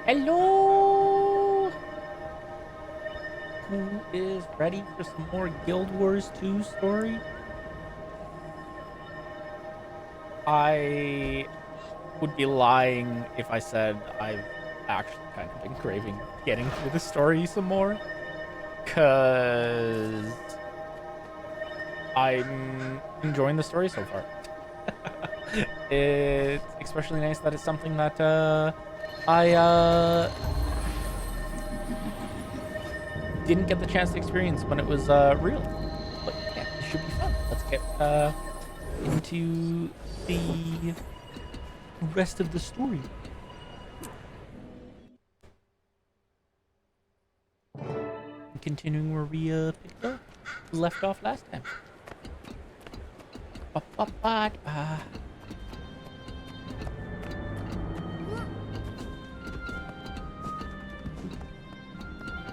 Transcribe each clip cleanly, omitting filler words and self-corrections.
Hello! Who is ready for some more Guild Wars 2 story? I would be lying if I said I've actually kind of been craving getting through the story some more. Because I'm enjoying the story so far. It's especially nice that it's something that I didn't get the chance to experience when it was real. But yeah, it should be fun. Let's get into the rest of the story. Continuing where we picked up, left off last time. Ba-ba-ba-ba.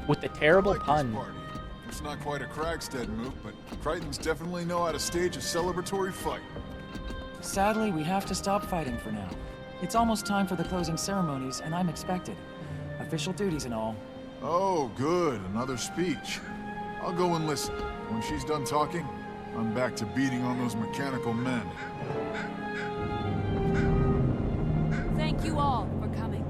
With the terrible pun. It's not quite a Kragstead move, but Crichtons definitely know how to stage a celebratory fight. Sadly, we have to stop fighting for now. It's almost time for the closing ceremonies, and I'm expected. Official duties and all. Oh, good. Another speech. I'll go and listen. When she's done talking, I'm back to beating on those mechanical men. Thank you all for coming.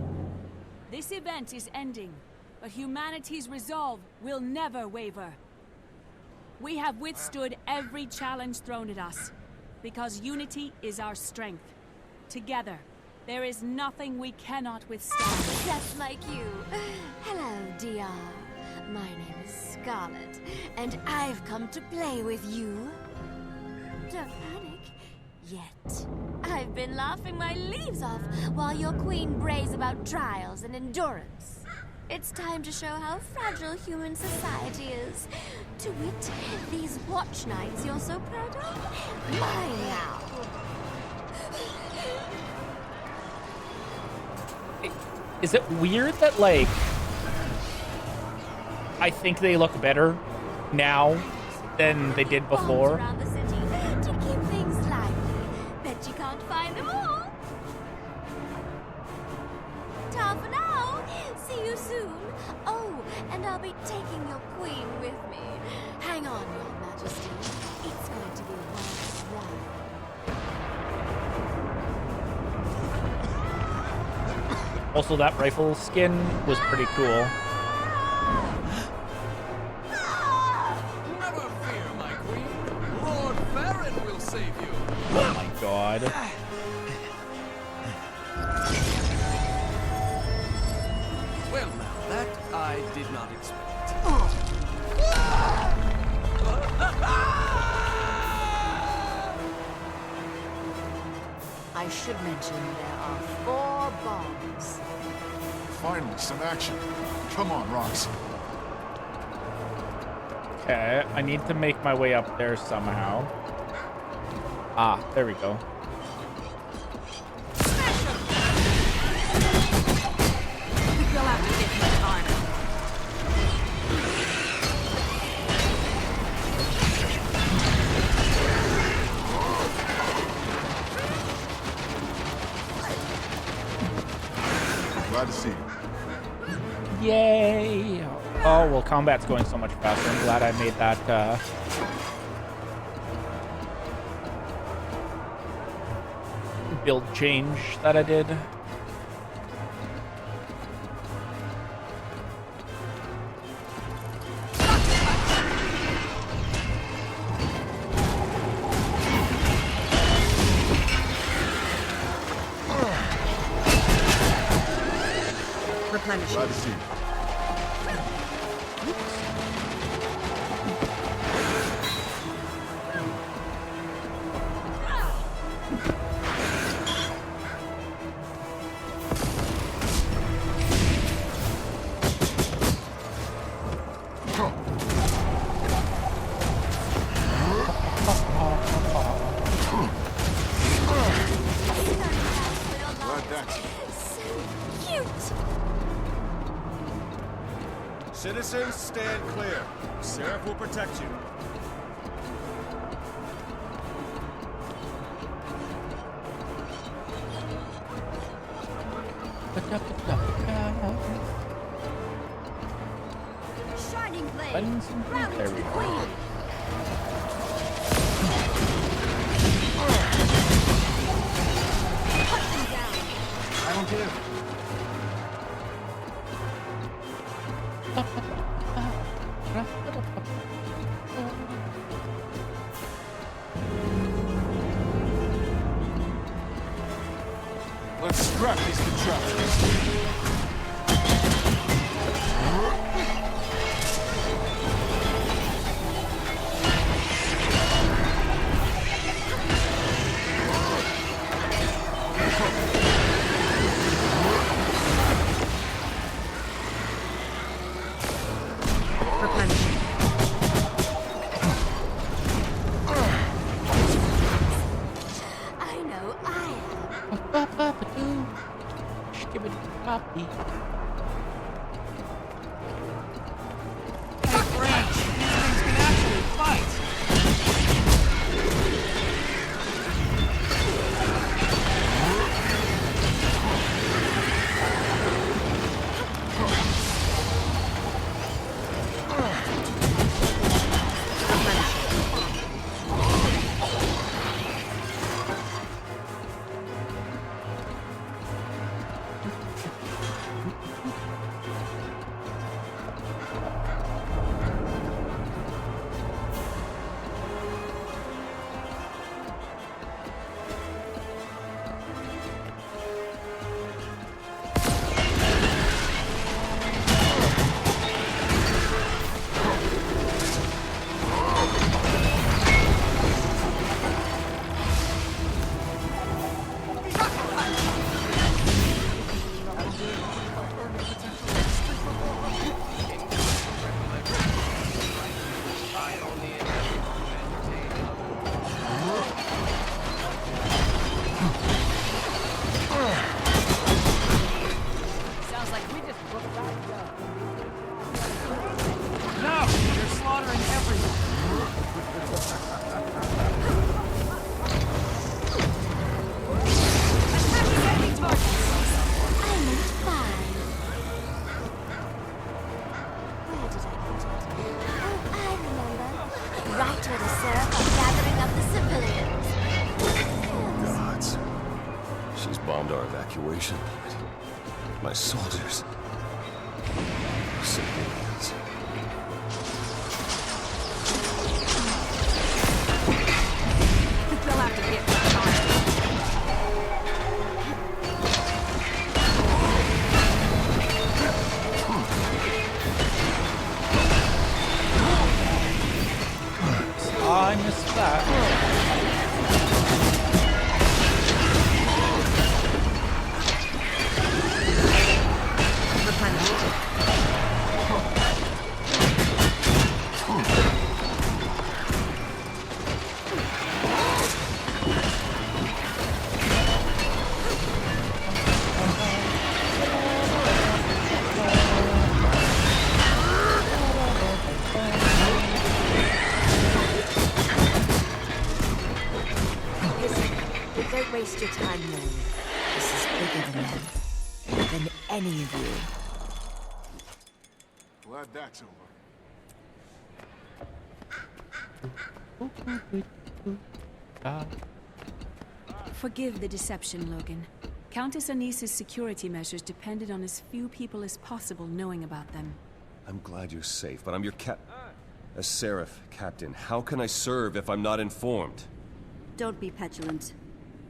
This event is ending, but humanity's resolve will never waver. We have withstood every challenge thrown at us, because unity is our strength. Together, there is nothing we cannot withstand. Just like you. Hello, DR. My name is Scarlet, and I've come to play with you. Don't panic. Yet. I've been laughing my leaves off while your queen brays about trials and endurance. It's time to show how fragile human society is. To wit, these watch nights you're so proud of. Mine now. Is it weird that, like, I think they look better now than they did before? Around the city to keep things lively. Bet you can't find them all. Ta for now. See you soon. Oh, and I'll be taking your queen with me. Hang on, Your Majesty. It's going to be a wild ride. Also, that rifle skin was pretty cool. Never fear, my queen. Lord Farron will save you. Oh my god. Well, now that I did not expect. I should mention there are 4 bombs. Finally, some action. Come on, Rox. Okay, I need to make my way up there somehow. Ah, there we go. You'll have to give me time. Glad to see you. Yay! Oh, well, combat's going so much faster. I'm glad I made that, build change that I did. Glad to see you. Glad that's Cute! Citizens, stand clear. Seraph will protect you. The Shining blade! Fighting some Rally there to we the go. queen! Cut them down! I don't care. Let's scrap these contraptions. I know I am. Poppy. Hey, Branch, these things can actually fight. Sounds like we just booked that job. No, they're slaughtering everyone. Attacking enemy targets! I moved fine. Where did I put it? Oh, I remember. Right where the Seraph are gathering up the civilians. Gods. She's bombed our evacuation point. My soldiers. Civilians. They'll have to get back on it. I missed that. Don't waste your time, then. This is bigger than them. Than any of you. Glad that's over. Forgive the deception, Logan. Countess Anisa's security measures depended on as few people as possible knowing about them. I'm glad you're safe, but I'm your a Seraph captain. How can I serve if I'm not informed? Don't be petulant.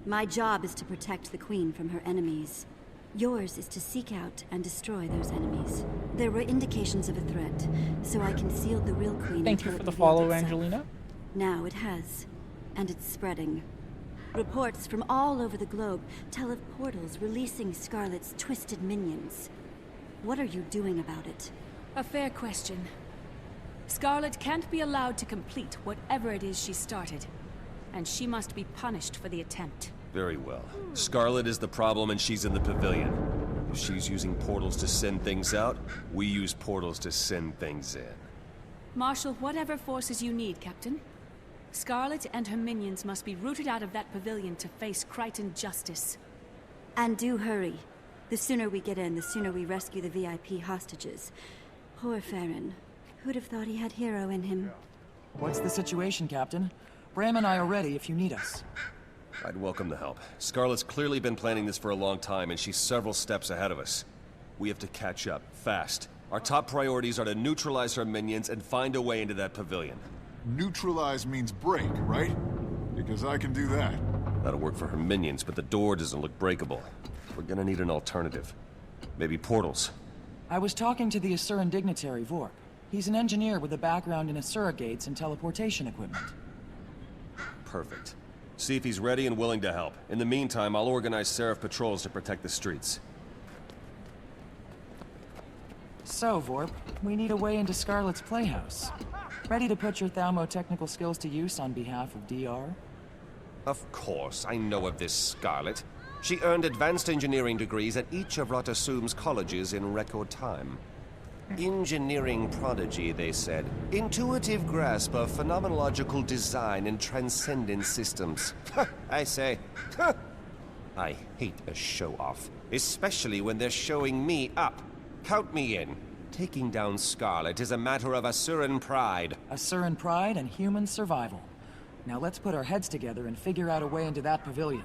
My job is to protect the Queen from her enemies. Yours is to seek out and destroy those enemies. There were indications of a threat, so I concealed the real Queen. Thank you until for it the revealed follow, itself. Angelina. Now it has, and it's spreading. Reports from all over the globe tell of portals releasing Scarlet's twisted minions. What are you doing about it? A fair question. Scarlet can't be allowed to complete whatever it is she started. And she must be punished for the attempt. Very well. Scarlet is the problem and she's in the pavilion. If she's using portals to send things out, we use portals to send things in. Marshal whatever forces you need, Captain. Scarlet and her minions must be rooted out of that pavilion to face Crichton justice. And do hurry. The sooner we get in, the sooner we rescue the VIP hostages. Poor Farron. Who'd have thought he had hero in him? What's the situation, Captain? Bram and I are ready if you need us. I'd welcome the help. Scarlet's clearly been planning this for a long time, and she's several steps ahead of us. We have to catch up, fast. Our top priorities are to neutralize her minions and find a way into that pavilion. Neutralize means break, right? Because I can do that. That'll work for her minions, but the door doesn't look breakable. We're gonna need an alternative. Maybe portals. I was talking to the Asuran dignitary, Vorp. He's an engineer with a background in Asura gates and teleportation equipment. Perfect. See if he's ready and willing to help. In the meantime, I'll organize Seraph patrols to protect the streets. So, Vorp, we need a way into Scarlet's playhouse. Ready to put your Thalmo-technical skills to use on behalf of DR? Of course, I know of this Scarlet. She earned advanced engineering degrees at each of Ratasum's colleges in record time. Engineering prodigy, they said. Intuitive grasp of phenomenological design and transcendent systems. I say, I hate a show-off, especially when they're showing me up. Count me in. Taking down Scarlet is a matter of Asuran pride. Asuran pride and human survival. Now let's put our heads together and figure out a way into that pavilion.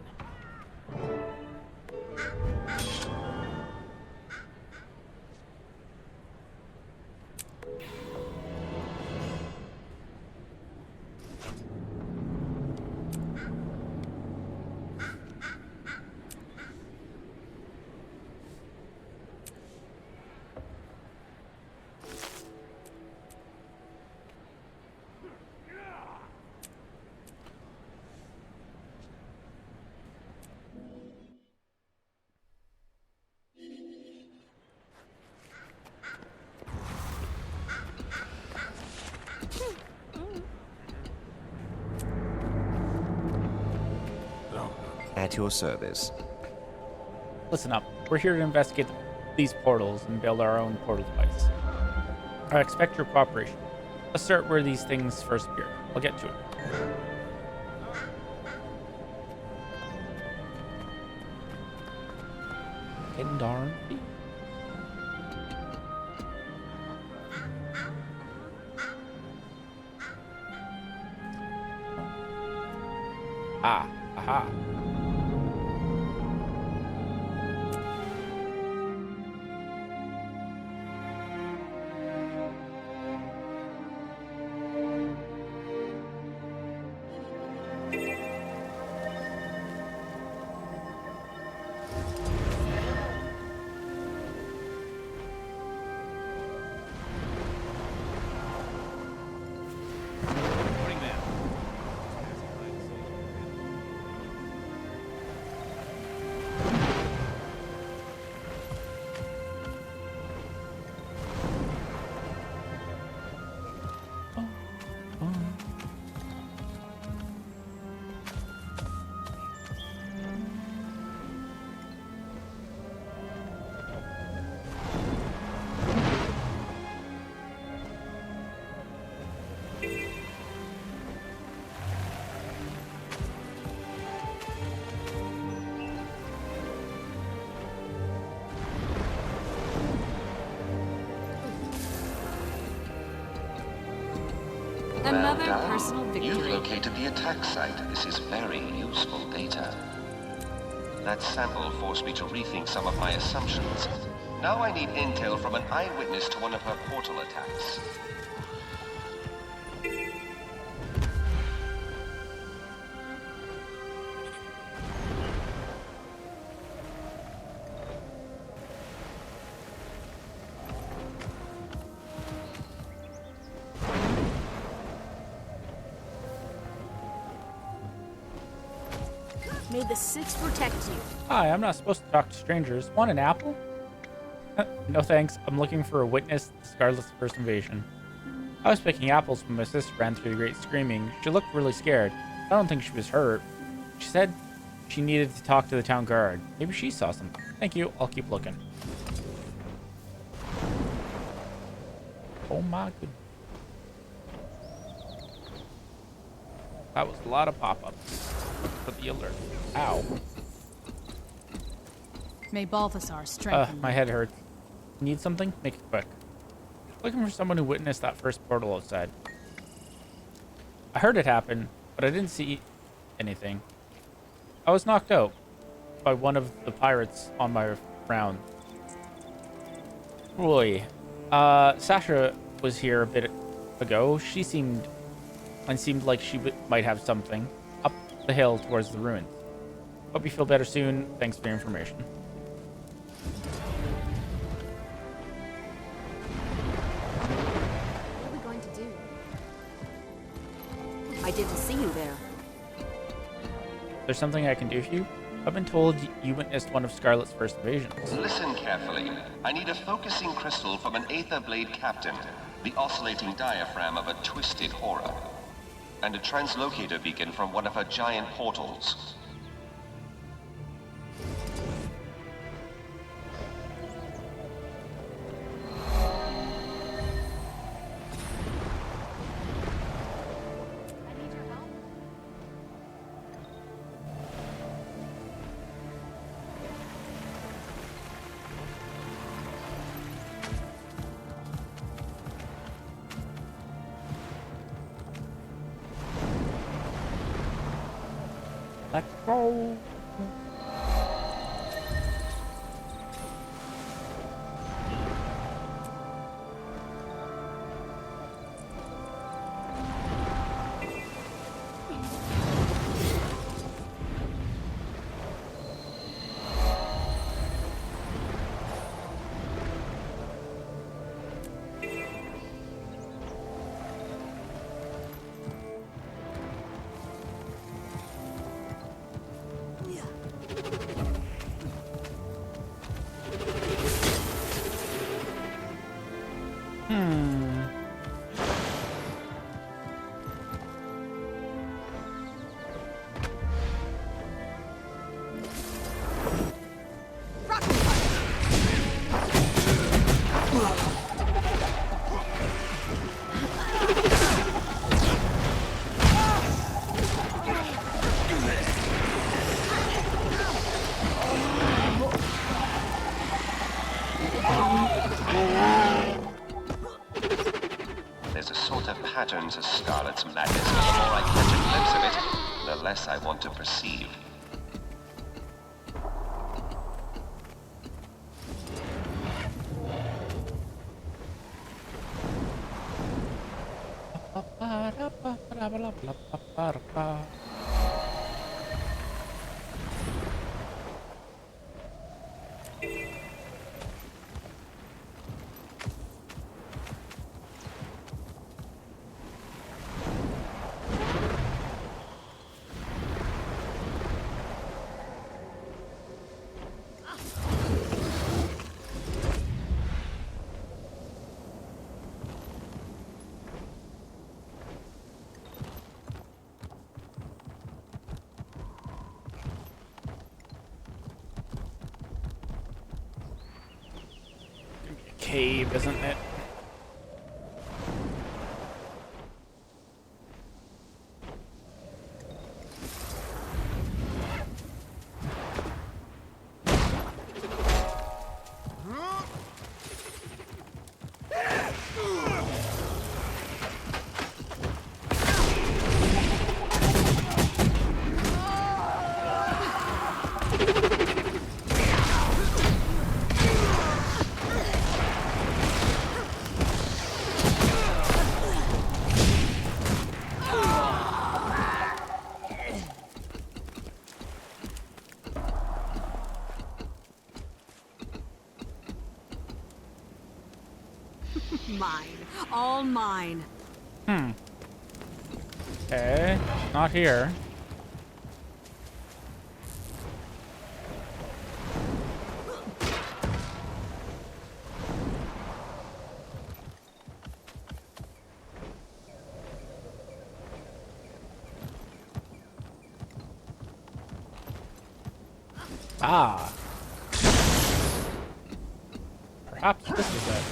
At your service. Listen up. We're here to investigate these portals and build our own portal device. I expect your cooperation. Let's start where these things first appeared. I'll get to it. Getting darn. Ah, aha. Another Well done. personal victory. You've located the attack site. This is very useful data. That sample forced me to rethink some of my assumptions. Now I need intel from an eyewitness to one of her portal attacks. May the Six protect you. Hi, I'm not supposed to talk to strangers. Want an apple? No thanks. I'm looking for a witness to Scarlet's first invasion. I was picking apples when my sister ran through the grate screaming. She looked really scared. I don't think she was hurt. She said she needed to talk to the town guard. Maybe she saw something. Thank you. I'll keep looking. Oh my goodness. That was a lot of pop-ups for the alert. Ow. May Balthasar strengthen My you. head hurts. Need something? Make it quick. Looking for someone who witnessed that first portal outside. I heard it happen, but I didn't see anything. I was knocked out by one of the pirates on my round. Roy. Sasha was here a bit ago. She seemed like she might have something up the hill towards the ruins. Hope you feel better soon. Thanks for your information. What are we going to do? I didn't see you there. There's something I can do for you? I've been told you witnessed one of Scarlet's first invasions. Listen carefully. I need a focusing crystal from an Aether Blade Captain, the oscillating diaphragm of a twisted horror, and a translocator beacon from one of her giant portals. I need your help. Let's go. There's a sort of pattern to Scarlet's madness, but the more I catch a glimpse of it, the less I want to perceive. Cave, isn't it? Mine. All mine. Okay, not here. Ah. Perhaps this is it.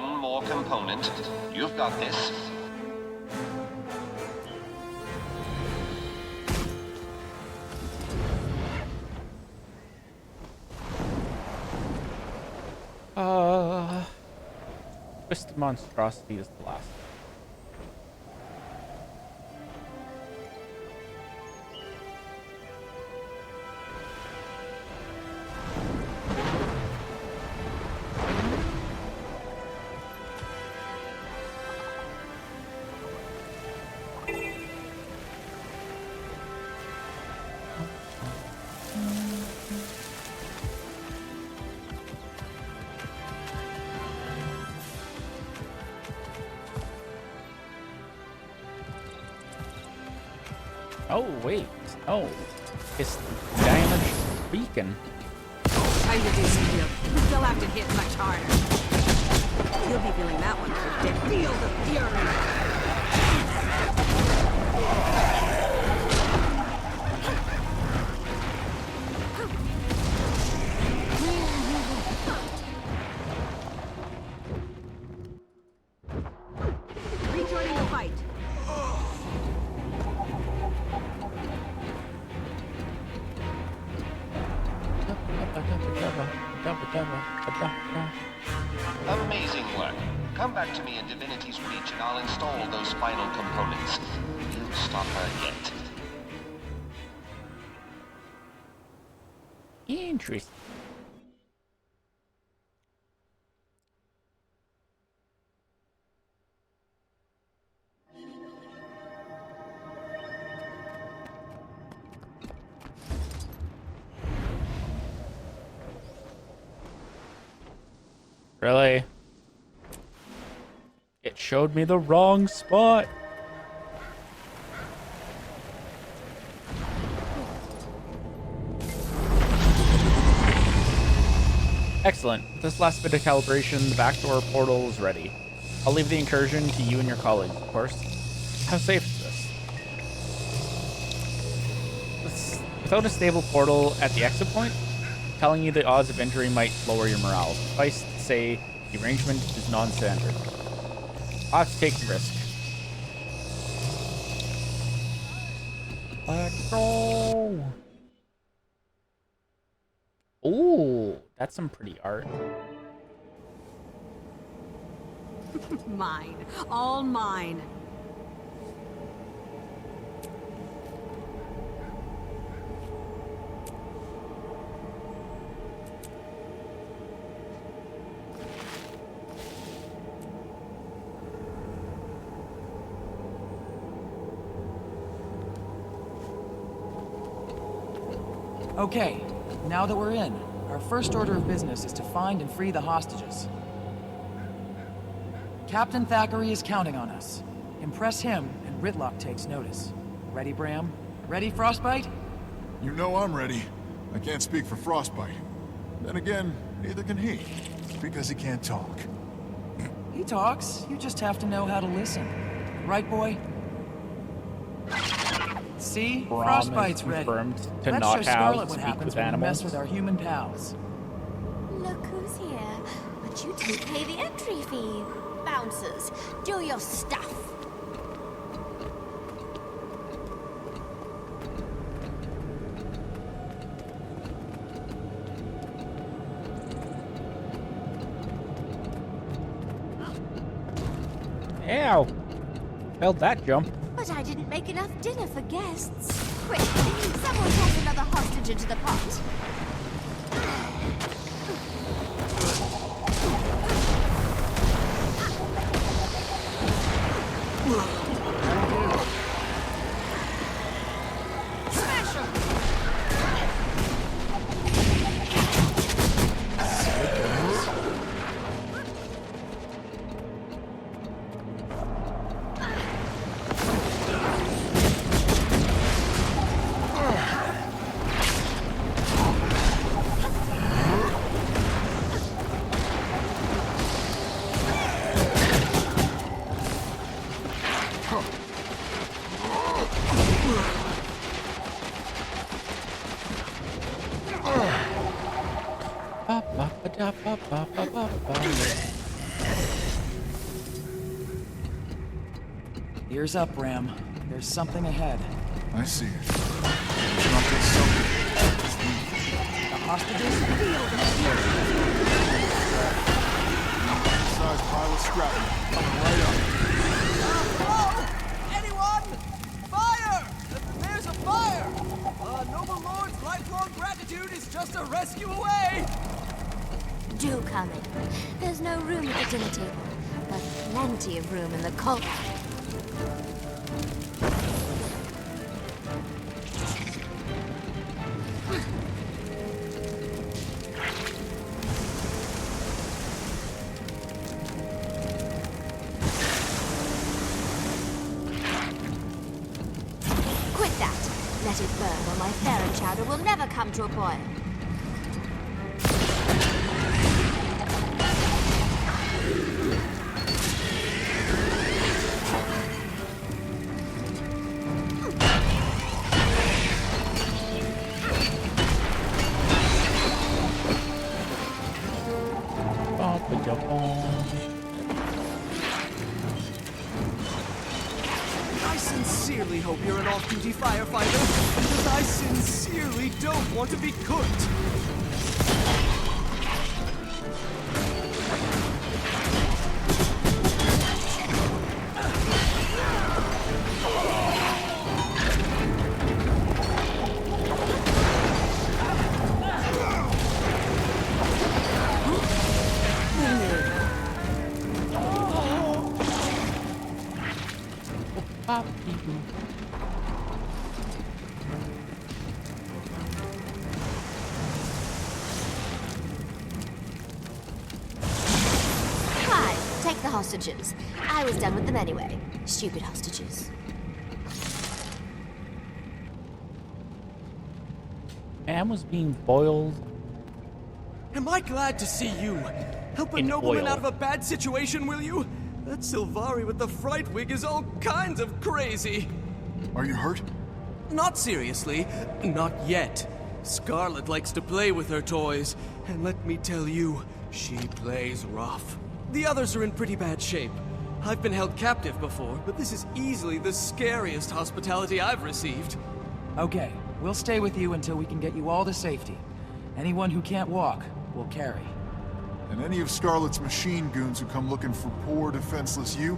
one more component. You've got this. Twisted monstrosity is the last. Oh, wait. Oh. It's damaged beacon. Time to do some heal. You'll have to hit much harder. You'll be feeling that one for a bit. Feel the fury. Rejoining the fight. Amazing work. Come back to me in Divinity's Reach and I'll install those final components. We'll stop her yet. Interesting. Really? It showed me the wrong spot. Excellent. With this last bit of calibration, the backdoor portal is ready. I'll leave the incursion to you and your colleagues, of course. How safe is this? Without a stable portal at the exit point, telling you the odds of injury might lower your morale. Suffice to say, the arrangement is non-standard. I'll have to take the risk. Let's go! Ooh, that's some pretty art. Mine. All mine. Okay, now that we're in, our first order of business is to find and free the hostages. Captain Thackeray is counting on us. Impress him, and Ritlock takes notice. Ready, Bram? Ready, Frostbite? You know I'm ready. I can't speak for Frostbite. Then again, neither can he, because he can't talk. He talks, you just have to know how to listen. Right, boy? See? Brom Frostbite's is ready. confirmed to Let's not show Scarlet have what speak happens with when you animals. mess with our human pals. Look who's here. But you do pay the entry fee. Bouncers, do your stuff. Ow! Failed that jump. But I didn't make enough dinner for guests. Quick, someone toss another hostage into the pot. Ears up, Ram. There's something ahead. I see it. It's not just something. It's me. The hostages? Size pile of scrap coming right up. Anyone? Fire! There's a fire! Noble Lord's lifelong gratitude is just a rescue away! Do come in. There's no room at the dinner table, but plenty of room in the cult. Quit that. Let it burn, or my ferret chowder will never come to a boil. I sincerely hope you're an off-duty firefighter, because I sincerely don't want to be cooked. Fine, take the hostages. I was done with them anyway. Stupid hostages. Man was being boiled. Am I glad to see you? Help a In nobleman oil. out of a bad situation, will you? That Sylvari with the fright wig is all kinds of crazy. Are you hurt? Not seriously. Not yet. Scarlet likes to play with her toys, and let me tell you, she plays rough. The others are in pretty bad shape. I've been held captive before, but this is easily the scariest hospitality I've received. Okay, we'll stay with you until we can get you all to safety. Anyone who can't walk, we'll carry. And any of Scarlet's machine goons who come looking for poor, defenseless you,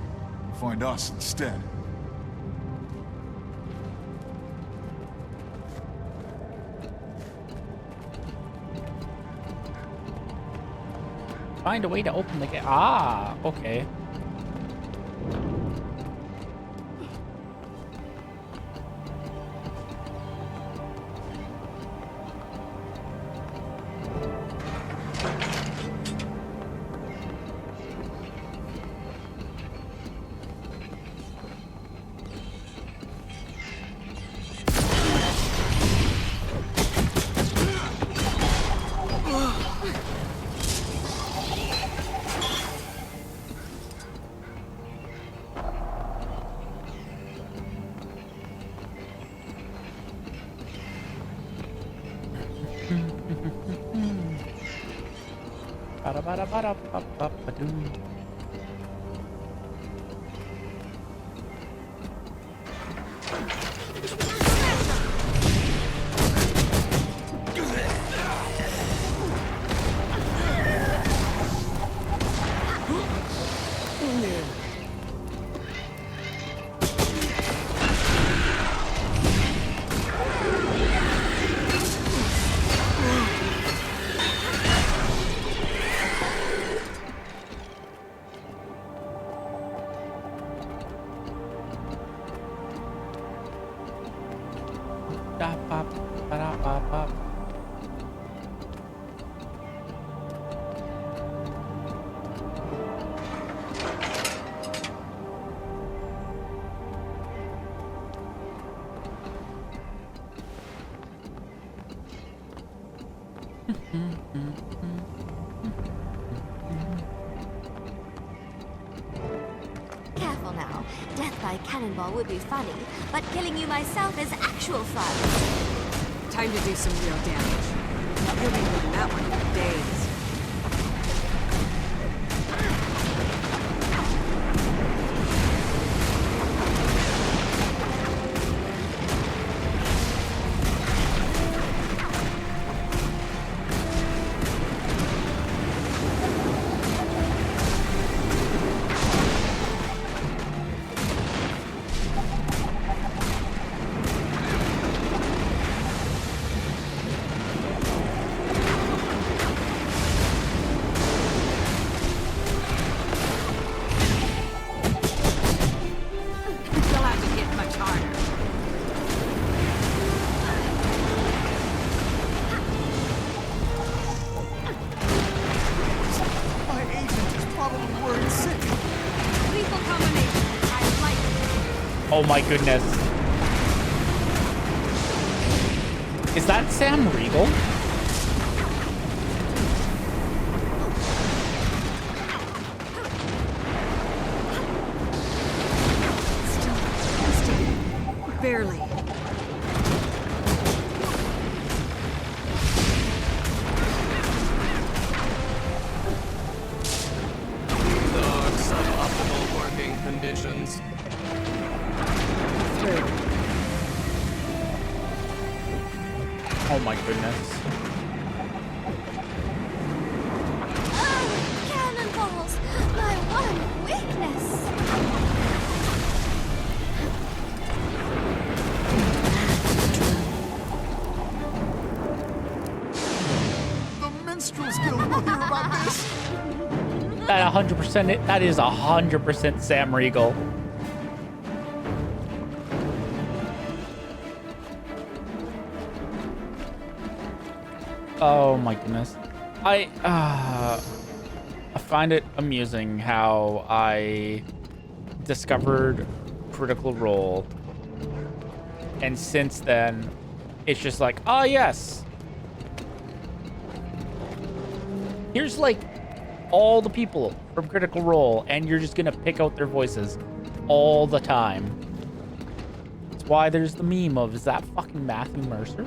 find us instead. Find a way to open the gate. Ah, okay. Ba-da-ba-da-ba-da-ba-ba-ba-doo. Da-ba-ba-da-ba-ba. Careful now. Death by cannonball would be funny, but killing you myself is actual fun. Time to do some real damage. You'll be moving that one for days. Oh my goodness. Is that Sam Riegel? Barely. Suboptimal working conditions. Oh my goodness. Oh, cannonballs! My one weakness! The Minstrels Guild will hear about this. That 100%, that is 100% Sam Riegel. Oh my goodness. I find it amusing how I discovered Critical Role, and since then, it's just like, oh yes, here's like all the people from Critical Role, and you're just gonna pick out their voices all the time. That's why there's the meme of, is that fucking Matthew Mercer?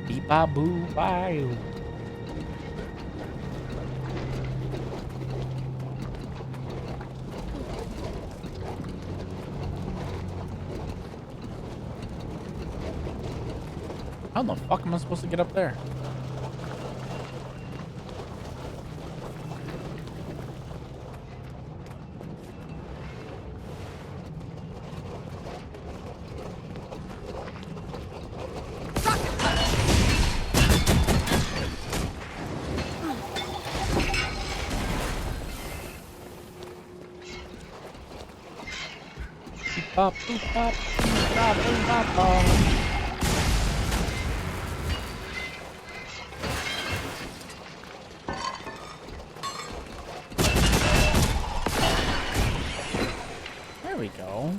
Beep-a-boo-bye. How the fuck am I supposed to get up there? Bop, boop, bop, boop, bop, boop, bop, bop. There we go.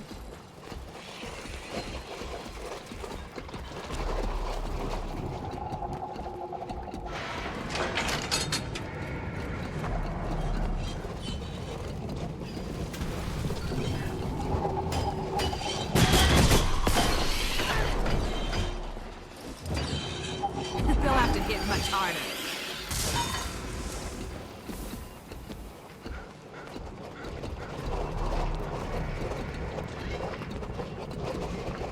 They'll have to hit much harder.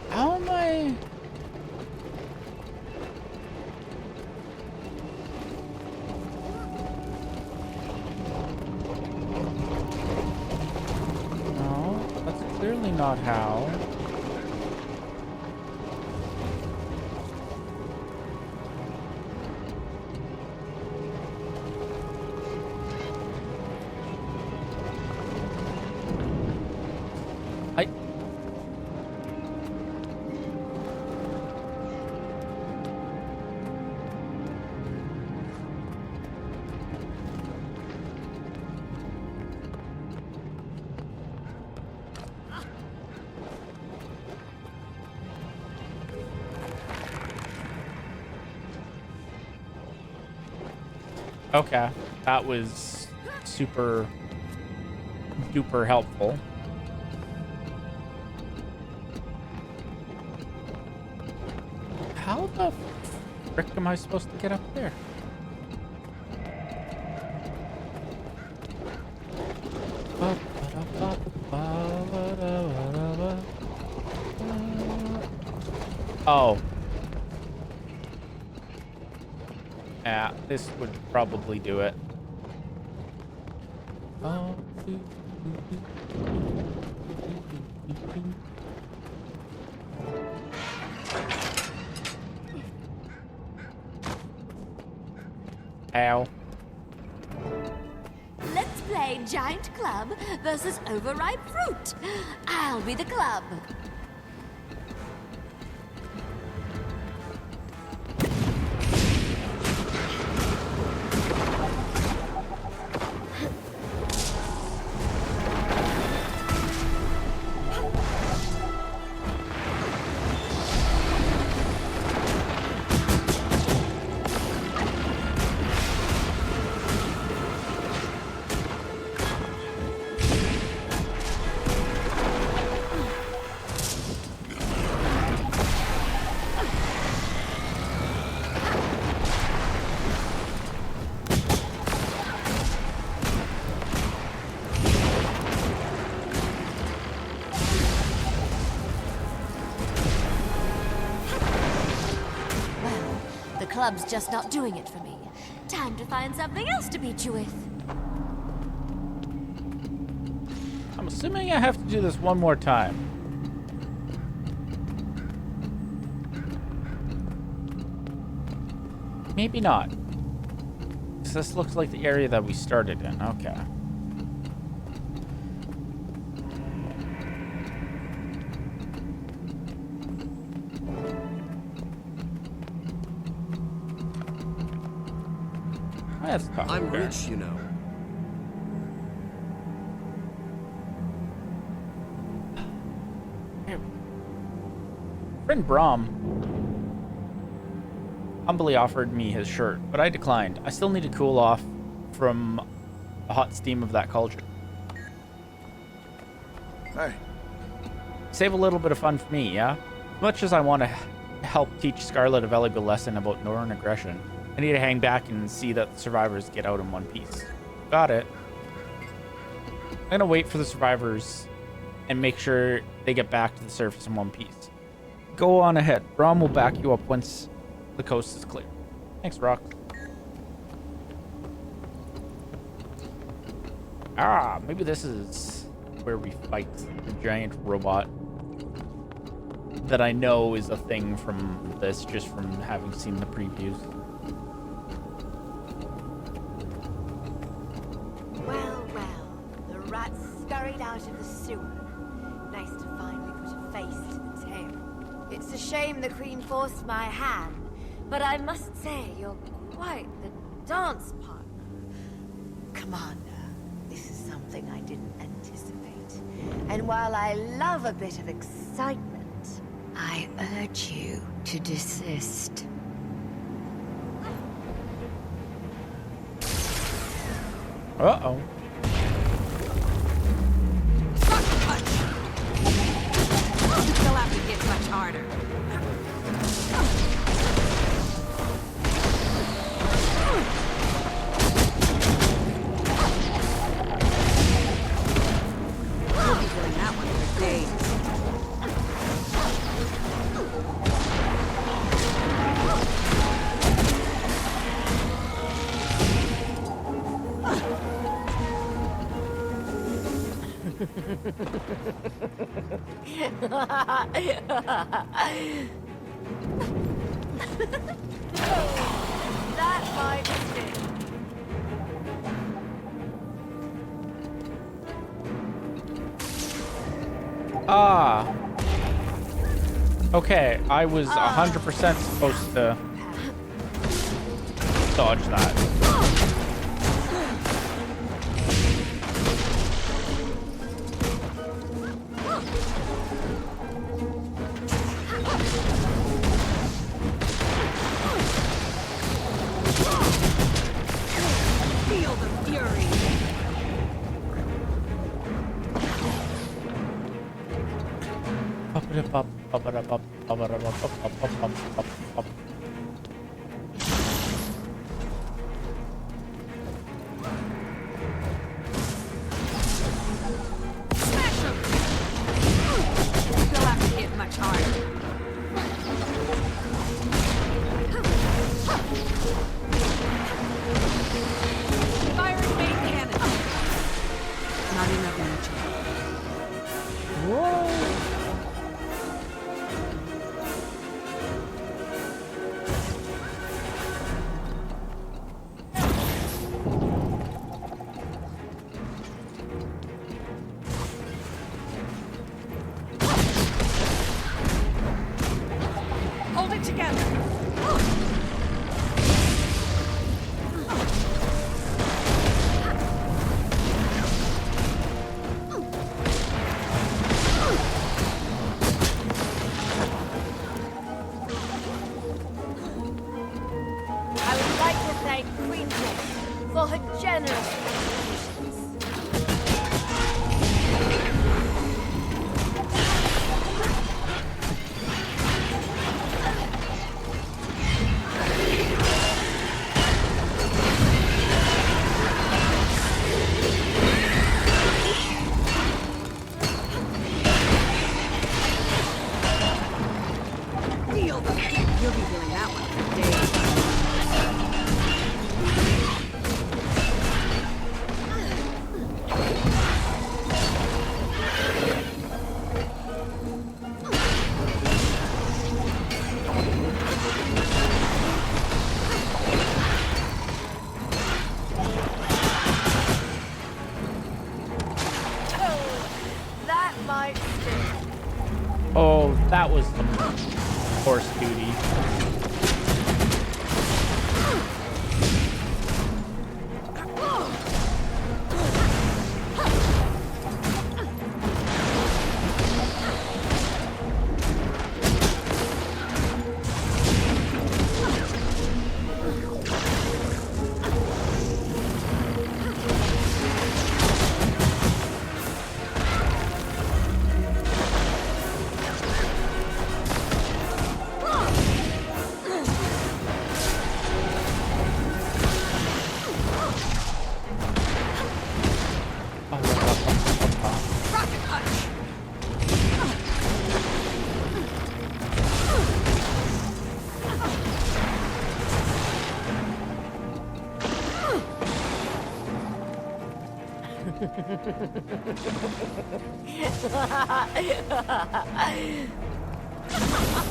How am I? No, that's clearly not how. I... Okay, that was super duper helpful. How the frick am I supposed to get up there? Oh. Yeah, this would probably do it. Oh. Ow. Let's play giant club versus overripe fruit. I'll be the club. The club's just not doing it for me. Time to find something else to beat you with. I'm assuming I have to do this one more time. Maybe not. 'Cause this looks like the area that we started in. Okay. Let's talk I'm here. rich, you know. Friend Brahm humbly offered me his shirt, but I declined. I still need to cool off from the hot steam of that culture. Hey, Save a little bit of fun for me, yeah? As much as I want to help teach Scarlet a valuable lesson about Northern aggression, I need to hang back and see that the survivors get out in one piece. Got it. I'm gonna wait for the survivors and make sure they get back to the surface in one piece. Go on ahead. Brahm will back you up once the coast is clear. Thanks, Rock. Ah, maybe this is where we fight the giant robot that I know is a thing from this, just from having seen the previews. Well, the rats scurried out of the sewer. Nice to finally put a face to the tail. It's a shame the Queen forced my hand, but I must say you're quite the dance partner. Commander, this is something I didn't anticipate. And while I love a bit of excitement, I urge you to desist. Uh-oh. Sucker punch! You'll have to hit much harder. You'll be doing that one for days. That might fit. Ah. Okay, I was 100% supposed to dodge that. Feel the fury. Smash him! You'll have to hit much harder. Firing main cannon. Not enough energy. it together! I would like to thank Queen Jane for her generous contributions. Feel the heat. You'll be feeling that one for days. That might sting. Oh, that was some horse duty.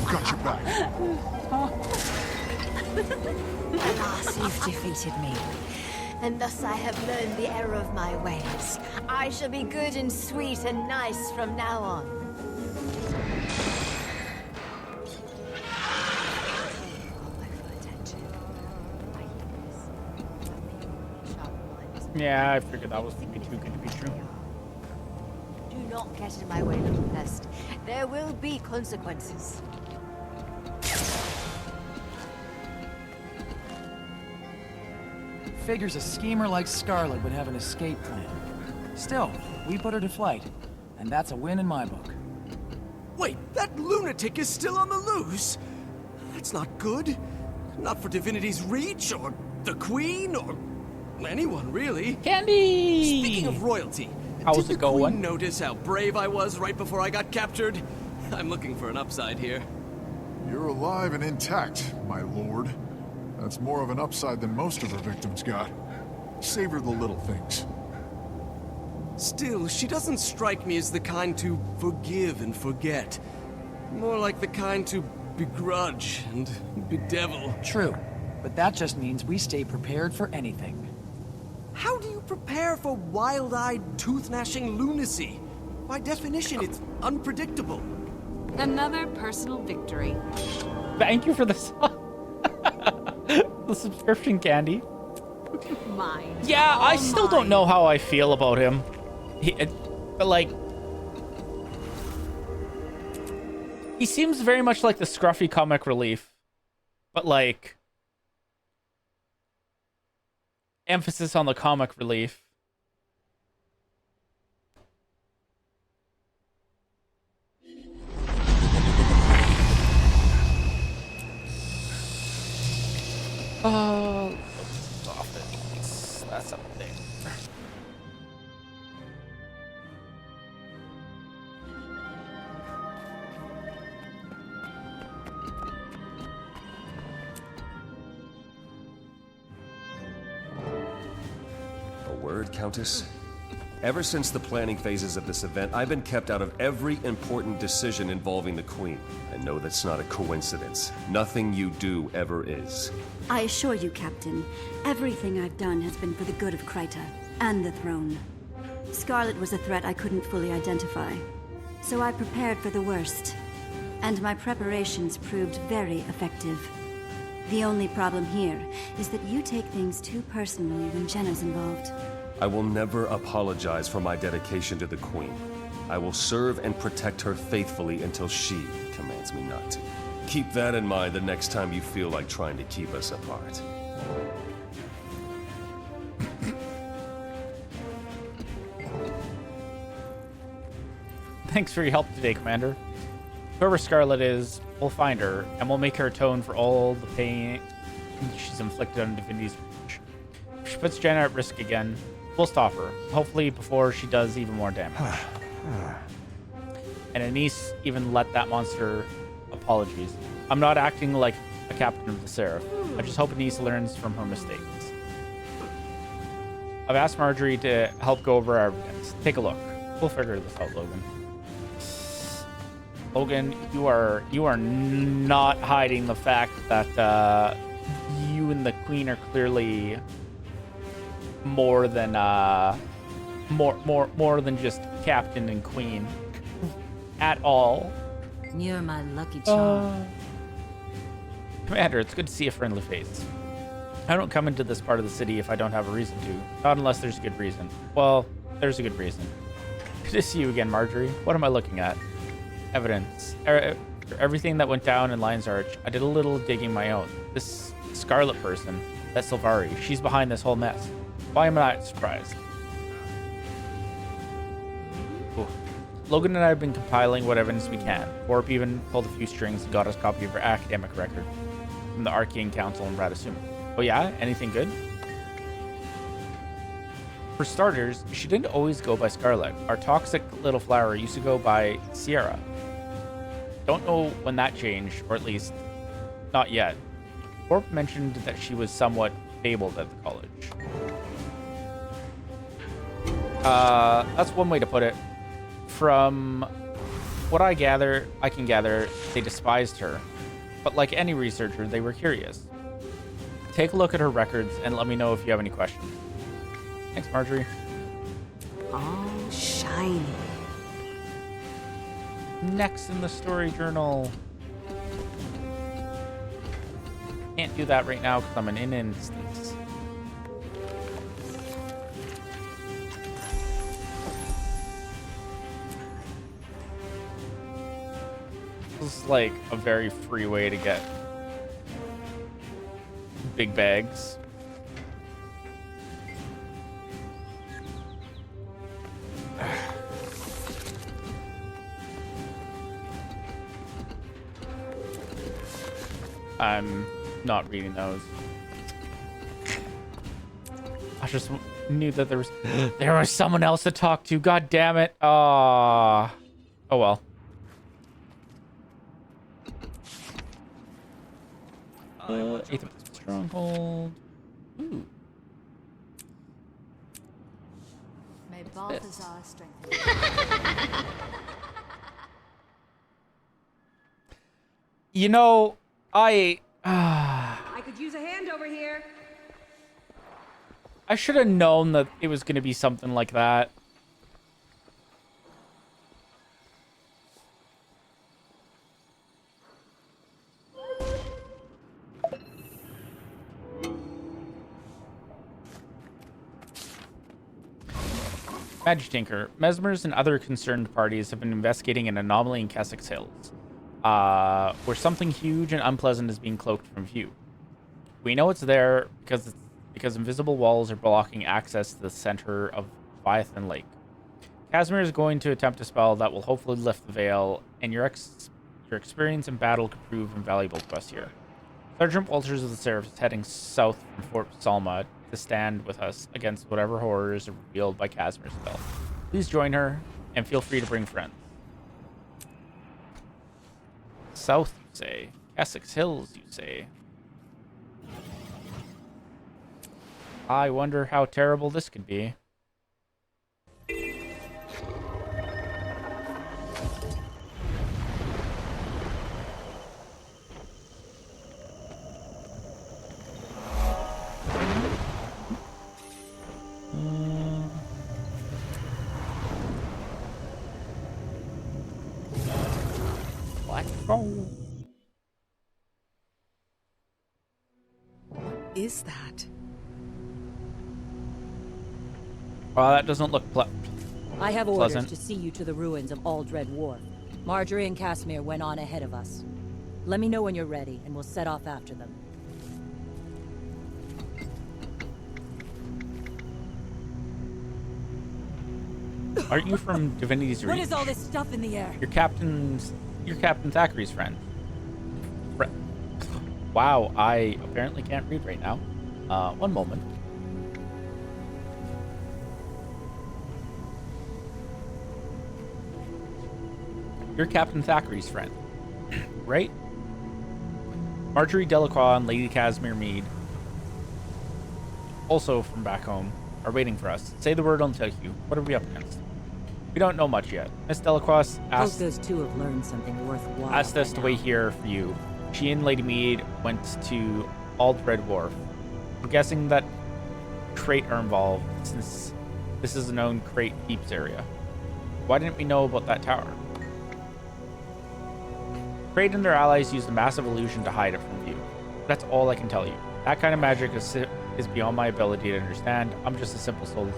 Got your back. Alas, you've defeated me. And thus I have learned the error of my ways. I shall be good and sweet and nice from now on. All my full attention. My ears. Sharp minds. Yeah, I figured that was gonna be too good to be true. Do not get in my way, little pest. There will be consequences. Figures a schemer like Scarlet would have an escape plan. Still, we put her to flight, and that's a win in my book. Wait, that lunatic is still on the loose? That's not good. Not for Divinity's Reach, or the Queen, or anyone, really. Candy! Speaking of royalty, How's did it the going? Queen notice how brave I was right before I got captured? I'm looking for an upside here. You're alive and intact, my lord. That's more of an upside than most of her victims got. Savor the little things. Still, she doesn't strike me as the kind to forgive and forget. More like the kind to begrudge and bedevil. True, but that just means we stay prepared for anything. How do you prepare for wild-eyed, tooth-gnashing lunacy? By definition, it's unpredictable. Another personal victory. Thank you for the the subscription, Candy. Mine. Yeah, I All still don't mine. know how I feel about him. But like, he seems very much like the scruffy comic relief, but like, emphasis on the comic relief. Oh, that's up there. A word, Countess? Ever since the planning phases of this event, I've been kept out of every important decision involving the Queen. I know that's not a coincidence. Nothing you do ever is. I assure you, Captain, everything I've done has been for the good of Kryta and the throne. Scarlet was a threat I couldn't fully identify, so I prepared for the worst. and my preparations proved very effective. The only problem here is that you take things too personally when Jenna's involved. I will never apologize for my dedication to the Queen. I will serve and protect her faithfully until she commands me not to. Keep that in mind the next time you feel like trying to keep us apart. Thanks for your help today, Commander. Whoever Scarlet is, we'll find her, and we'll make her atone for all the pain she's inflicted on Divinity's Reach. If she puts Jenna at risk again, we'll stop her, hopefully before she does even more damage. And Anise even let that monster apologies. I'm not acting like a captain of the Seraph. I just hope Anise learns from her mistakes. I've asked Marjorie to help go over our evidence. Take a look. We'll figure this out, Logan. Logan, you are not hiding the fact that you and the Queen are clearly more than more than just captain and queen at all. You're my lucky charm. Commander, it's good to see a friendly face. I don't come into this part of the city if I don't have a reason to. Not unless there's a good reason. Well, there's a good reason. Good to see you again, Marjorie. What am I looking at? Evidence. Everything that went down in Lion's Arch. I did a little digging my own. This Scarlet person, that Sylvari, she's behind this whole mess. Why am I not surprised? Ooh. Logan and I have been compiling what evidence we can. Warp even pulled a few strings and got us a copy of her academic record from the Arcane Council in Radasum. Oh yeah? Anything good? For starters, she didn't always go by Scarlet. Our toxic little flower used to go by Sierra. Don't know when that changed, or at least not yet. Warp mentioned that she was somewhat fabled at the college. That's one way to put it. From what I can gather, they despised her. But like any researcher, they were curious. Take a look at her records and let me know if you have any questions. Thanks, Marjorie. All shiny. Next in the story journal. Can't do that right now because I'm in instance. This is like a very free way to get big bags. I'm not reading those. I just knew that there was someone else to talk to. God damn it. Oh well. Eighth Stronghold. Ooh. May Balthazar strengthen. You know, I could use a hand over here. I should have known that it was going to be something like that. Magitinker, Mesmers and other concerned parties have been investigating an anomaly in Kessex Hills, where something huge and unpleasant is being cloaked from view. We know it's there because invisible walls are blocking access to the center of Leviathan Lake. Casimir is going to attempt a spell that will hopefully lift the veil, and your experience in battle could prove invaluable to us here. Sergeant Walters of the Seraph is heading south from Fort Salma to stand with us against whatever horrors are revealed by Casimir's spell. Please join her, and feel free to bring friends. South, you say? Essex Hills, you say? I wonder how terrible this could be. Black Gold. is that? Well, that doesn't look I have orders pleasant. to see you to the ruins of Aldred Wharf. Marjorie and Casimir went on ahead of us. Let me know when you're ready, and we'll set off after them. Aren't you from Divinity's Reach? What is all this stuff in the air? You're Captain Thackeray's friend. Wow, I apparently can't read right now. One moment. You're Captain Thackeray's friend, right? Marjorie Delacroix and Lady Casimir Meade, also from back home, are waiting for us. Say the word, I'll tell you. What are we up against? We don't know much yet. Miss Delacroix Hope asked those two have learned something worthwhile. asked us to wait here for you. She and Lady Meade went to Aldred Wharf. I'm guessing that Crate are involved, since this is a known Crate Deeps area. Why didn't we know about that tower? Crate and their allies used a massive illusion to hide it from view. That's all I can tell you. That kind of magic is beyond my ability to understand. I'm just a simple soldier.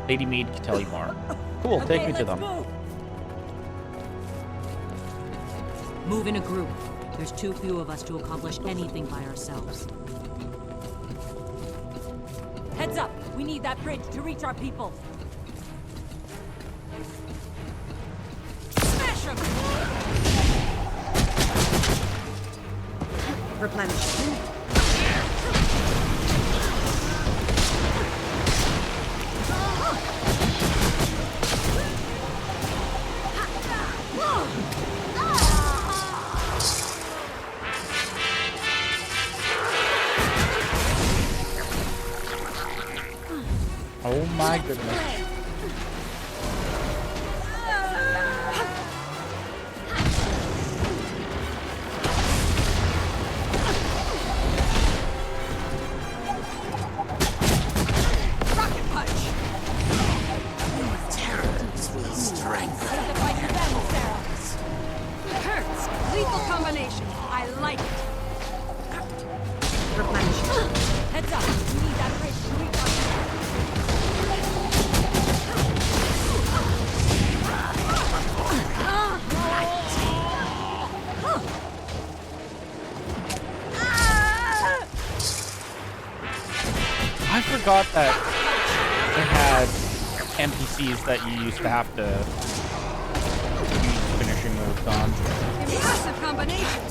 Lady Meade can tell you more. Cool, take me to them. Move in a group. There's too few of us to accomplish anything by ourselves. Heads up! We need that bridge to reach our people. Smash him! Replenish. Oh my goodness. Rocket punch! Hurts. Lethal combination. I like it. Replenish. Heads up! We need that bridge to reach our people. I forgot that they had NPCs that you used to have to use finishing moves on. Impressive combination.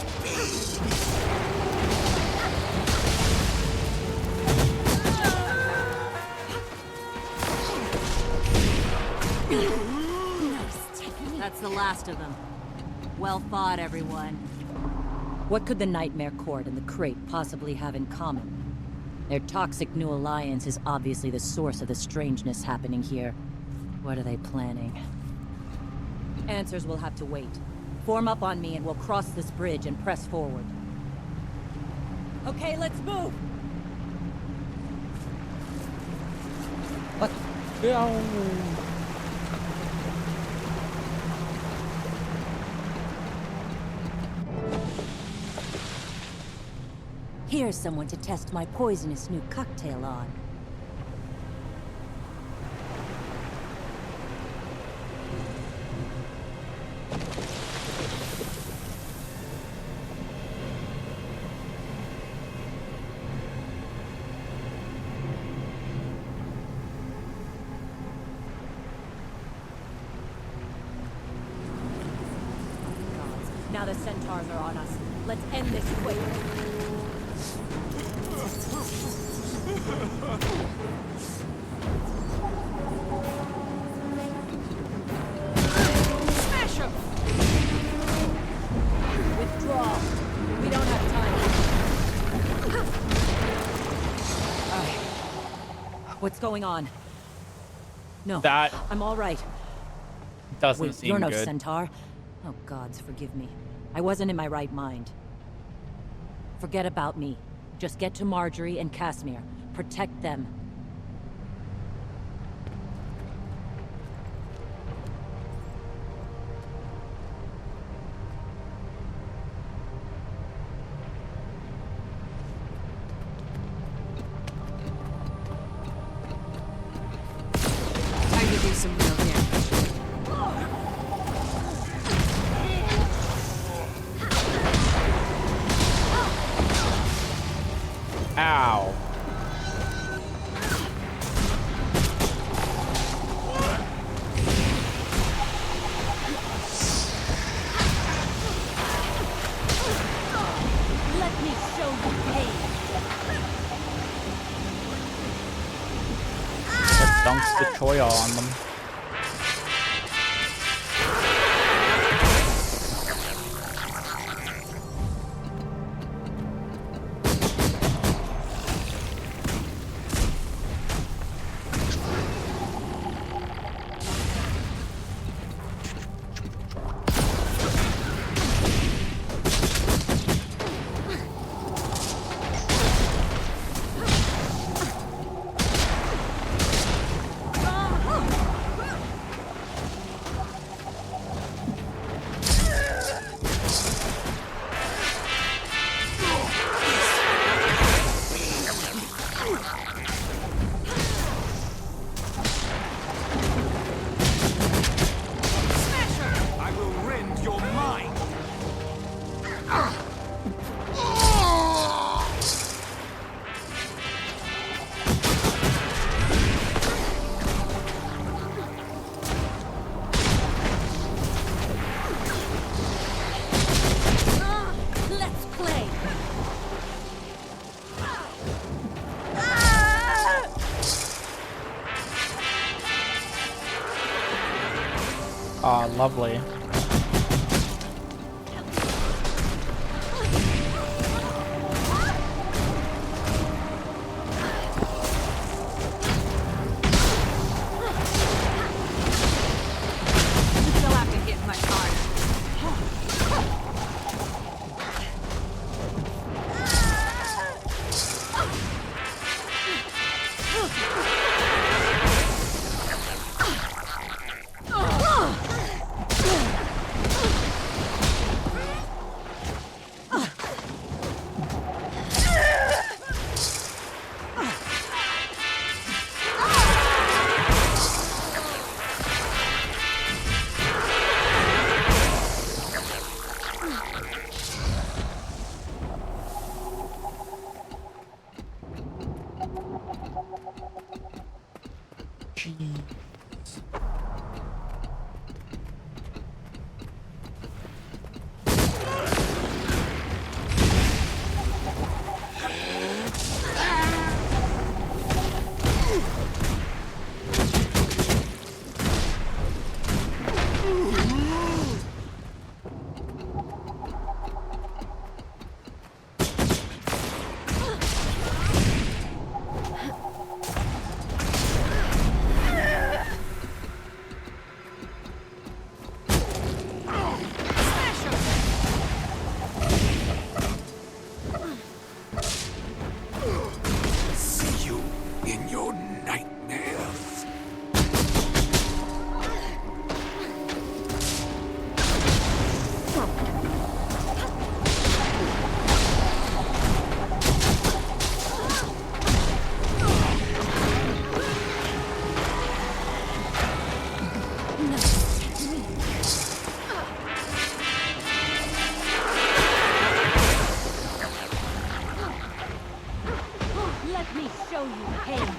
That's the last of them. Well fought, everyone. What could the Nightmare Court and the Crate possibly have in common? Their toxic new alliance is obviously the source of the strangeness happening here. What are they planning? Answers will have to wait. Form up on me and we'll cross this bridge and press forward. Okay, let's move! Let's go. Here's someone to test my poisonous new cocktail on. Now the centaurs are on us. Let's end this quick. Smash him! Withdraw. We don't have time. What's going on? No, That I'm all right. doesn't Wait, seem you're no good. centaur. Oh, gods, forgive me. I wasn't in my right mind. Forget about me. Just get to Marjorie and Casimir. Protect them. Ow. Let me show you pain. That dunks the choya on them. I will rend your mind. Let's play. Ah, lovely. You'll have to hit much harder. See you in your nightmares. Let me show you pain.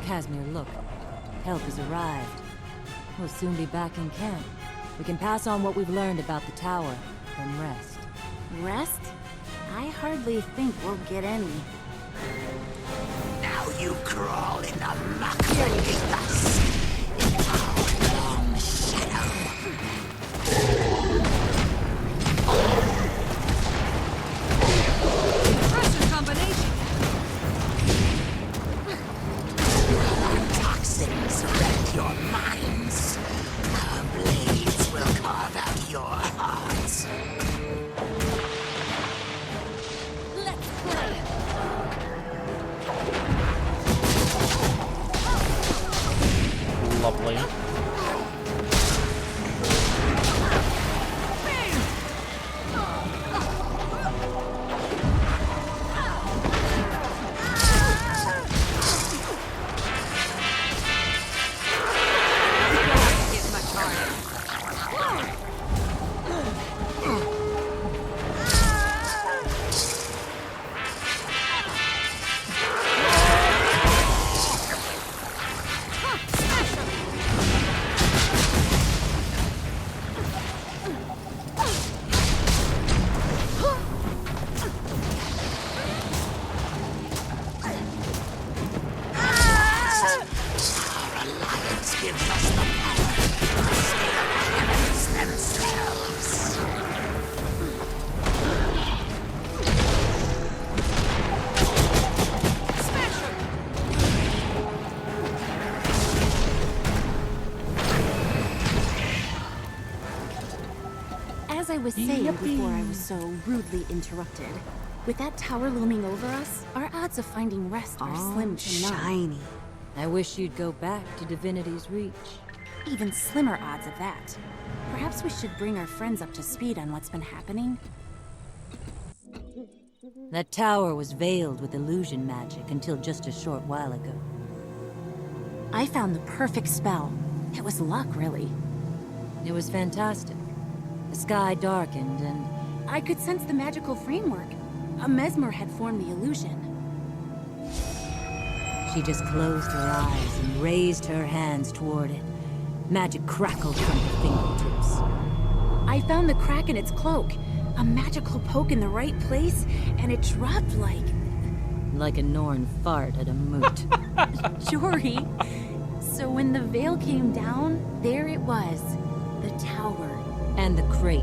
Casimir, look. Help has arrived. We'll soon be back in camp. We can pass on what we've learned about the tower, then rest. Rest? I hardly think we'll get any. Now you crawl in the muck beneath us. In our long shadow. Impressive combination. Our toxins rend your minds. Our blades will carve out your hearts. Let's play. was saying before I was so rudely interrupted, with that tower looming over us, our odds of finding rest are slim to none. Shiny. I wish you'd go back to Divinity's Reach. Even slimmer odds of that. Perhaps we should bring our friends up to speed on what's been happening. That tower was veiled with illusion magic until just a short while ago. I found the perfect spell. It was luck, really. It was fantastic. The sky darkened and... I could sense the magical framework. A mesmer had formed the illusion. She just closed her eyes and raised her hands toward it. Magic crackled from her fingertips. I found the crack in its cloak. A magical poke in the right place, and it dropped like... Like a Norn fart at a moot. Jory. So when the veil came down, there it was. The tower. And the crate.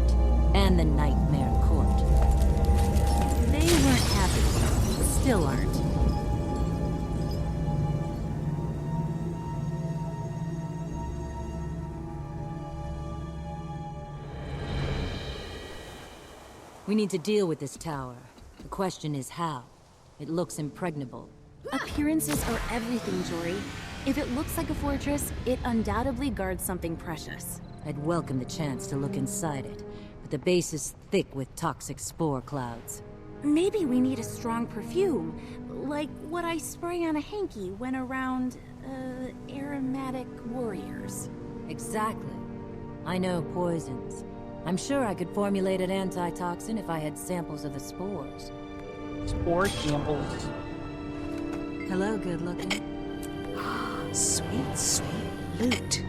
And the Nightmare Court. They weren't happy. Still aren't. We need to deal with this tower. The question is how. It looks impregnable. Appearances are everything, Jory. If it looks like a fortress, it undoubtedly guards something precious. I'd welcome the chance to look inside it, but the base is thick with toxic spore clouds. Maybe we need a strong perfume, like what I spray on a hanky when around, aromatic warriors. Exactly. I know poisons. I'm sure I could formulate an antitoxin if I had samples of the spores. Spore samples. Hello, good looking. Sweet, sweet loot.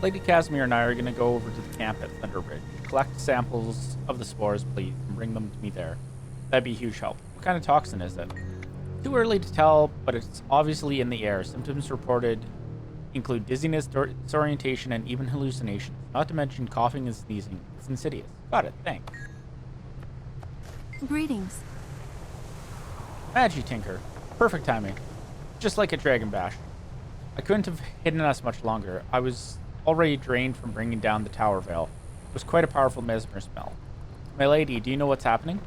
Lady Casimir and I are going to go over to the camp at Thunder Ridge, collect samples of the spores, please, and bring them to me there. That'd be a huge help. What kind of toxin is it? Too early to tell, but it's obviously in the air. Symptoms reported include dizziness, disorientation, and even hallucinations. Not to mention coughing and sneezing. It's insidious. Got it. Thanks. Greetings. Tinker. Perfect timing. Just like a Dragon Bash. I couldn't have hidden us much longer. I was already drained from bringing down the tower veil. It was quite a powerful mesmer spell. My lady, do you know what's happening?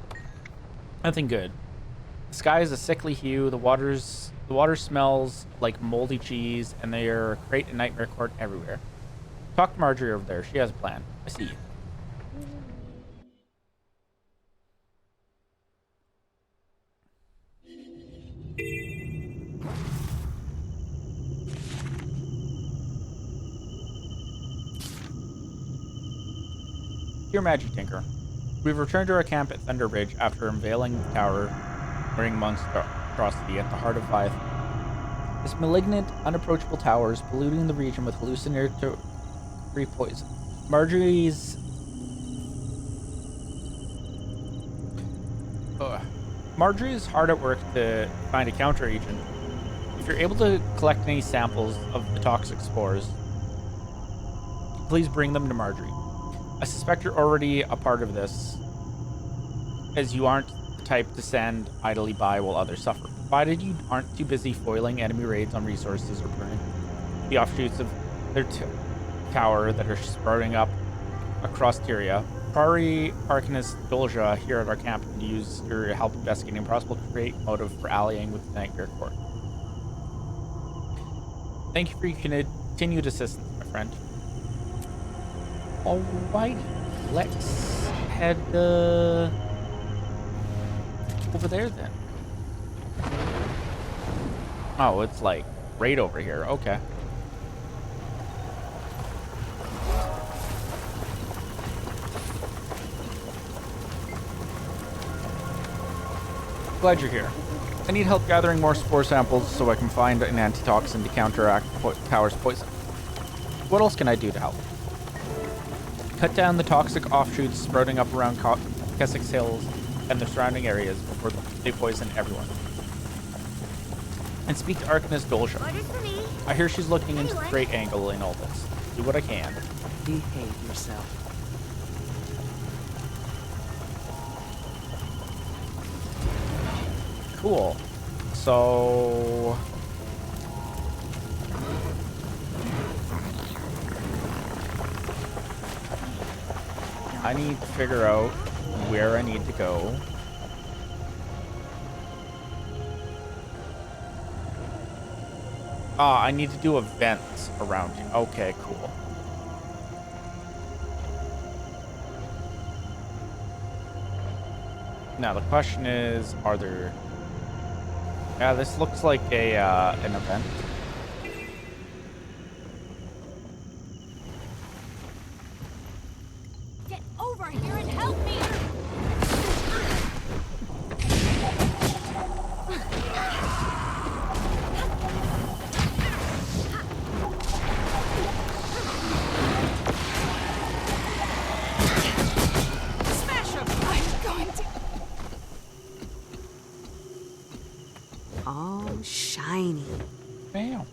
Nothing good. The sky is a sickly hue, the water smells like moldy cheese, and there are crate and Nightmare Court everywhere. Talk to Marjorie over there. She has a plan. I see you. Dear Magic Tinker, we've returned to our camp at Thunder Ridge after unveiling the tower wearing monstrosity at the heart of Leviathan. This malignant, unapproachable tower is polluting the region with hallucinatory poison. Marjorie's hard at work to find a counter-agent. If you're able to collect any samples of the toxic spores, please bring them to Marjorie. I suspect you're already a part of this, as you aren't the type to stand idly by while others suffer. Provided you aren't too busy foiling enemy raids on resources or burning the offshoots of their tower that are sprouting up across Tyria. Pari Arcanist Dolja here at our camp can use your help investigating a possible great motive for allying with the Nightmare Court. Thank you for your continued assistance, my friend. Alrighty, let's head over there then. Oh, it's like right over here. Okay. Glad you're here. I need help gathering more spore samples so I can find an antitoxin to counteract Tower's poison. What else can I do to help? Cut down the toxic offshoots sprouting up around Keswick's Hills and the surrounding areas before they poison everyone. And speak to Arcanist Dolja. I hear she's looking into the great angle in all this. Do what I can. Behave yourself. Cool. So... I need to figure out where I need to go. Ah, I need to do events around here. Okay, cool. Now the question is, are there... Yeah, this looks like a an event. Get over here and help me! Smash him! I'm going to... All shiny. Bam.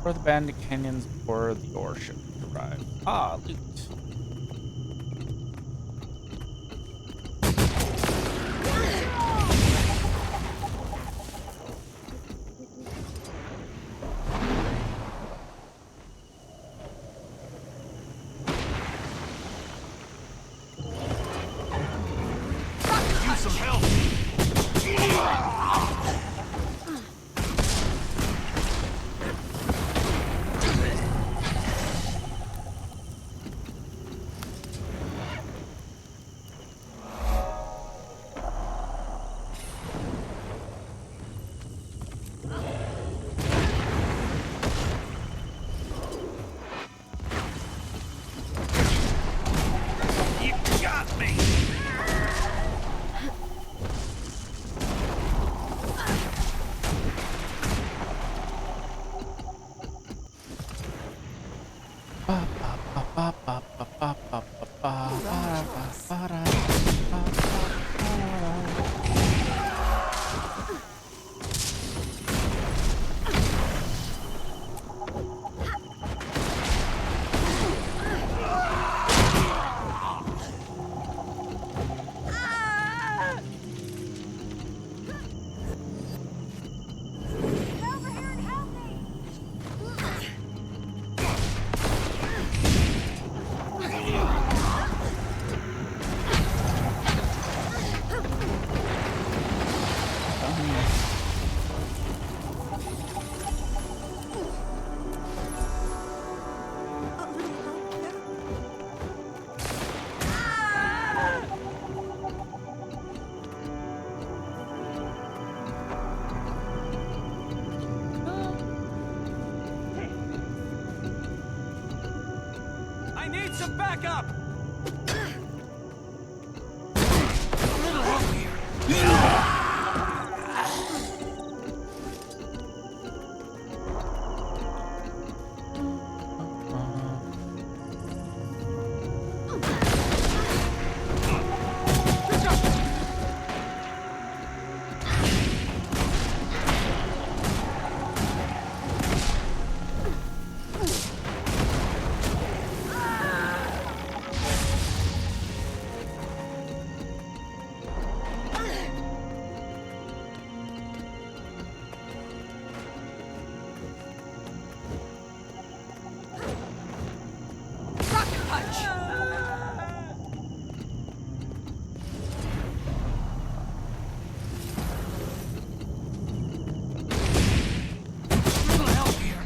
For the bandit canyons before the ore ship arrived. Ah, loot. Use some help! You got me! I need some backup! Rocket punch! Little help here.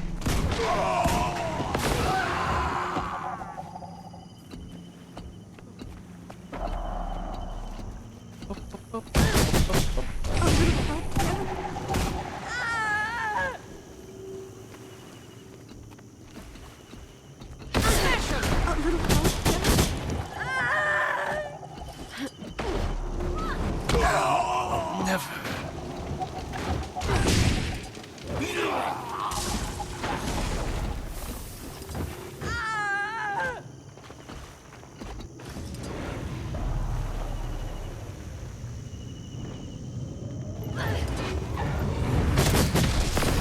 Smash him! A little help, Never.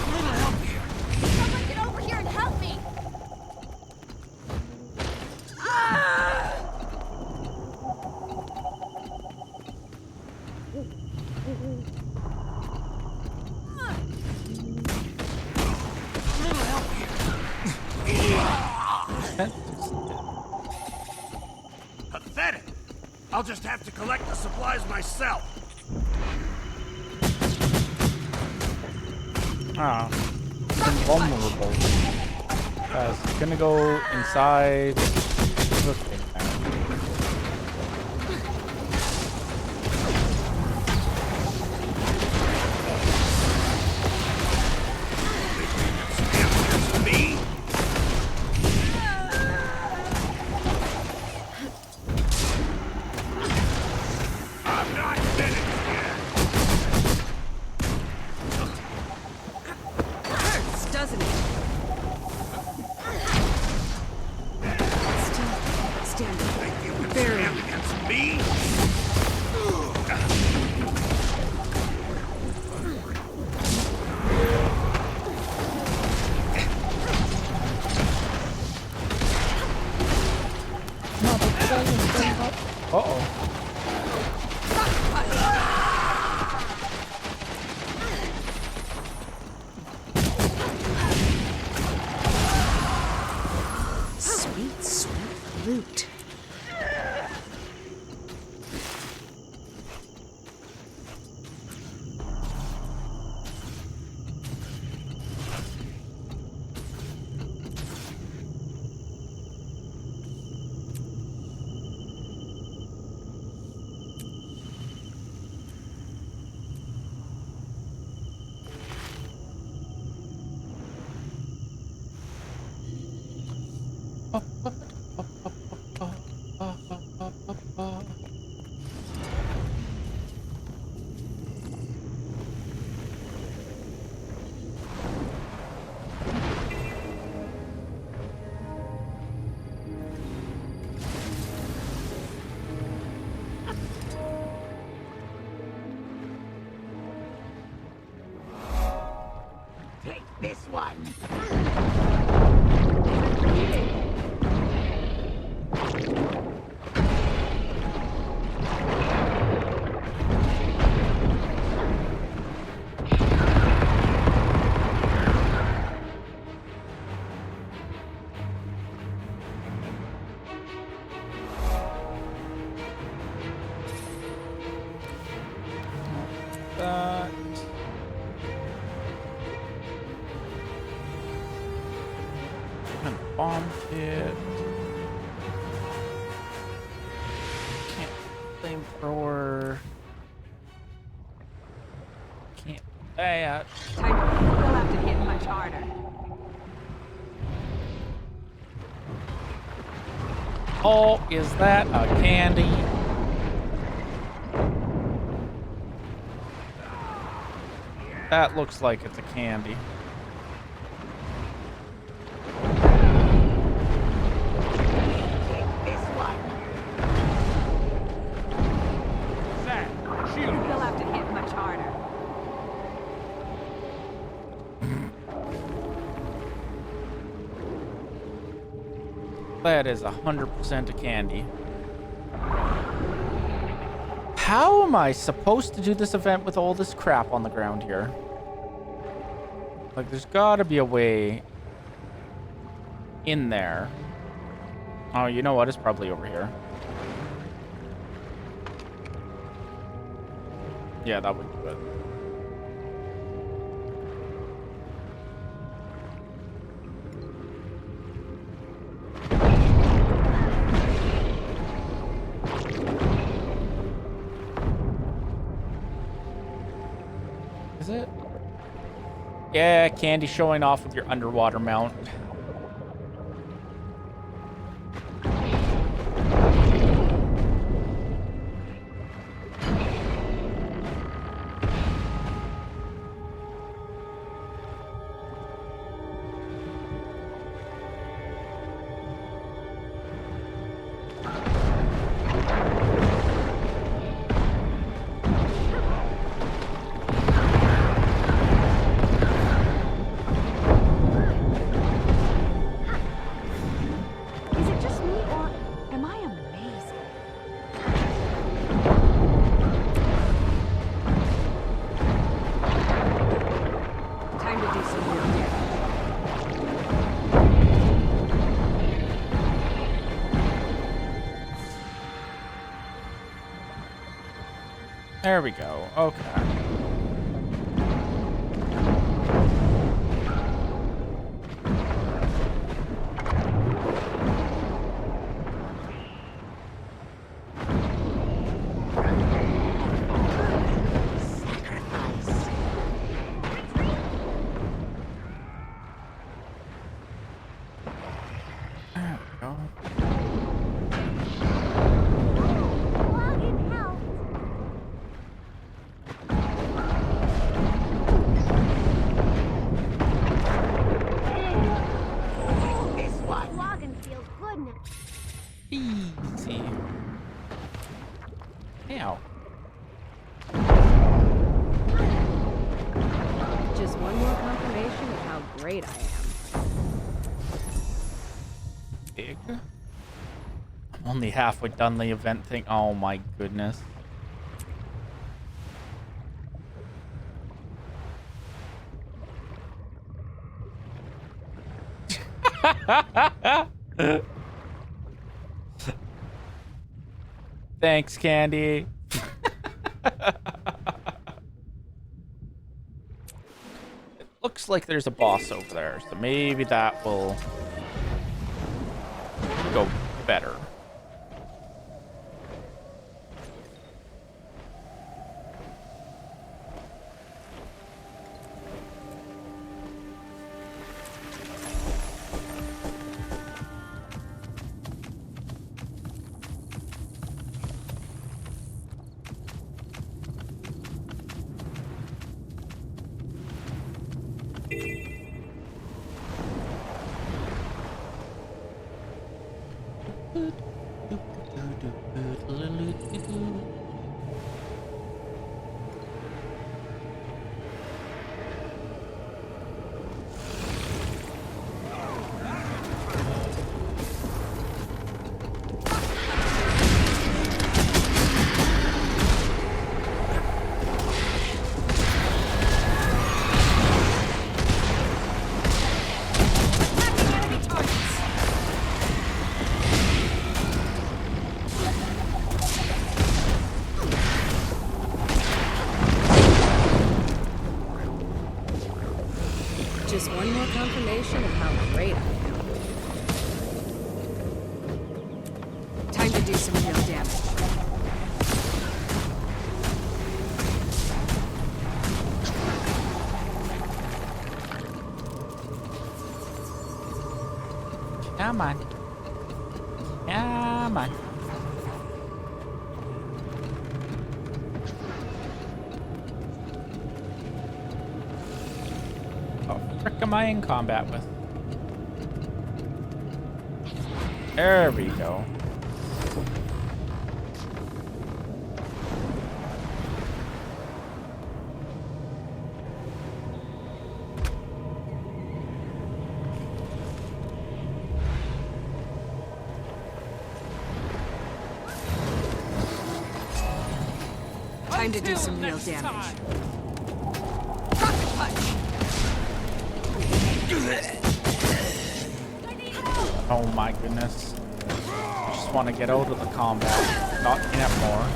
Little help here. Someone get over here and help me! Ah! Pathetic! I'll just have to collect the supplies myself. Ah, invulnerable. It's gonna go inside the thing now. Me? I'm not finished yet. Hurts, doesn't it? Still standing. Think you can Barely. stand against me? Uh-oh. Sweet, sweet loot. Take this one. That. And bomb kit. Can't flamethrower. Can't do that. You'll have to hit much harder. Oh, is that a candy? That looks like it's a candy. This one. Zach, shoot! You'll have to hit much harder. That is 100% a candy. How am I supposed to do this event with all this crap on the ground here? Like, there's gotta be a way in there. Oh, you know what? It's probably over here. Yeah, that would do it. Is it? Yeah, candy showing off with your underwater mount. There we go. Okay. Easy. Ow. Just one more confirmation of how great I am. Big. I'm only halfway done the event thing. Oh my goodness. Thanks, Candy. It looks like there's a boss over there, so maybe that will go better. Just one more confirmation of how great I am. Time to do some real damage. Come on. Come on. Oh, frick am I in combat with? There we go. Time to do some real damage. Oh my goodness. I just want to get out of the combat, not in it more.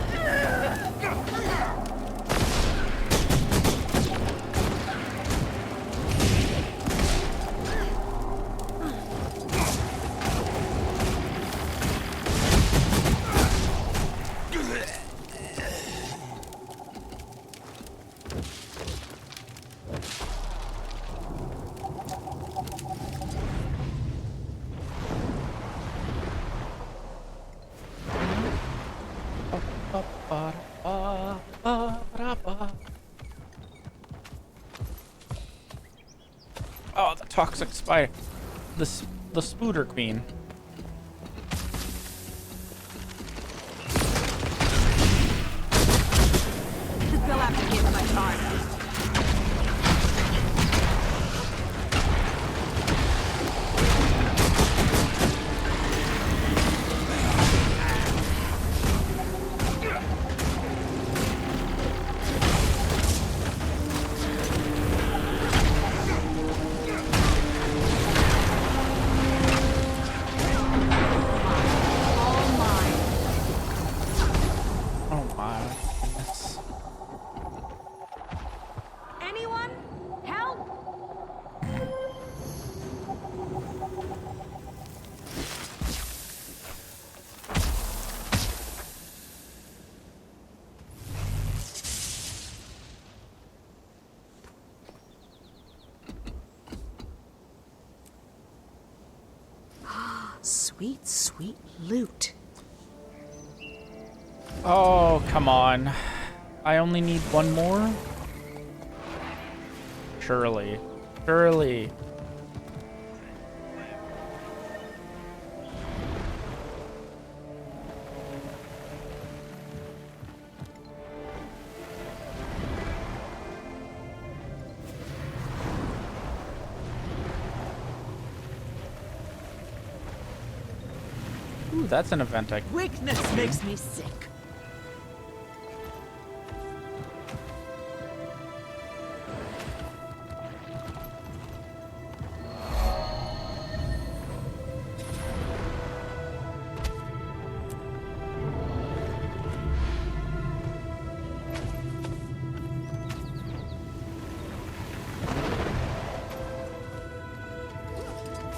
Oh, the toxic spider. The Spooter Queen. They'll have to hit much harder. Sweet, sweet loot. Oh, come on. I only need one more? Surely. Surely. Ooh, that's an event I can... Weakness makes me sick.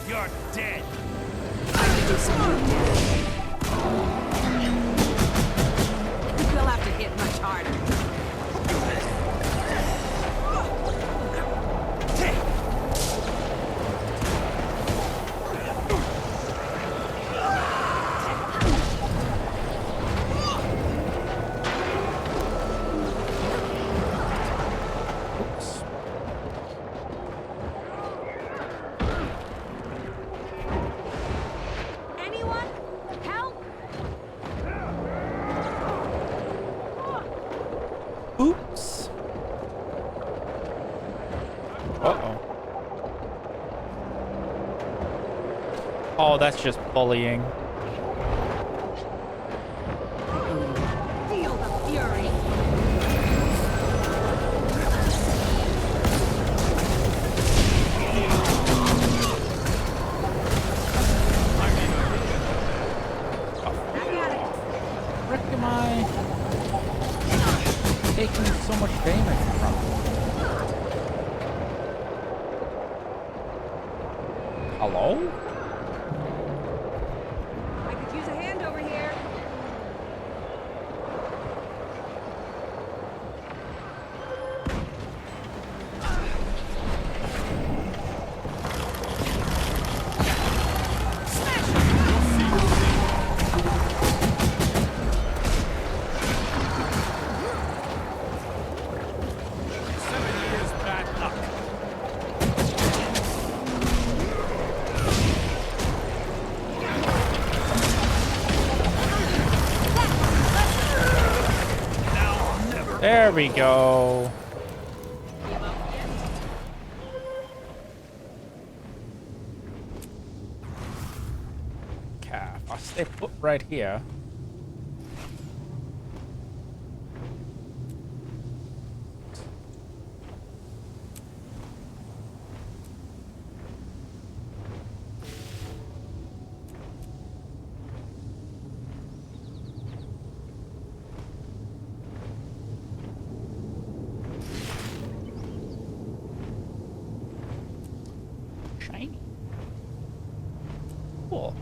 You're dead. I can do some good damage. You'll have to hit much harder. Anyone? Help! Oops. Uh-oh. Oh, that's just bullying. Feel the fury. Frick am I taking so much damage from? Hello? I could use a hand over here. There we go. Calf. I'll stay put right here. Shiny. Cool.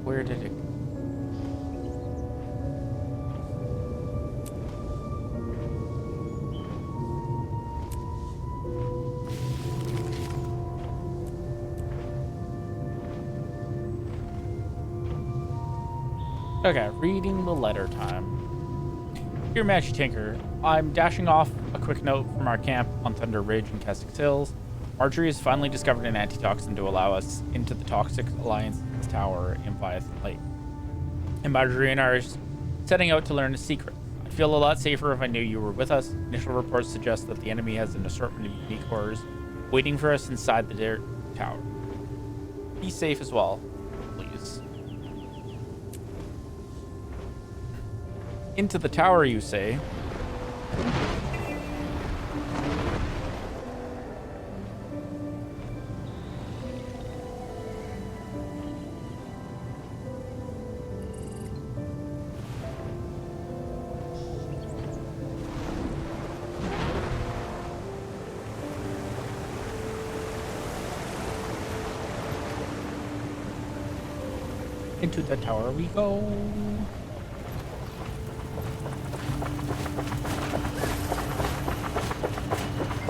Where did it go? Okay, reading the letter time. Dear Majesty Tinker, I'm dashing off a quick note from our camp on Thunder Ridge in Kessex Hills. Marjorie has finally discovered an antitoxin to allow us into the Toxic Alliance tower in Leviathan Lake. And Marjorie and I are setting out to learn a secret. I feel a lot safer if I knew you were with us. Initial reports suggest that the enemy has an assortment of unique horrors waiting for us inside the tower. Be safe as well, please. Into the tower, you say? Into the tower we go.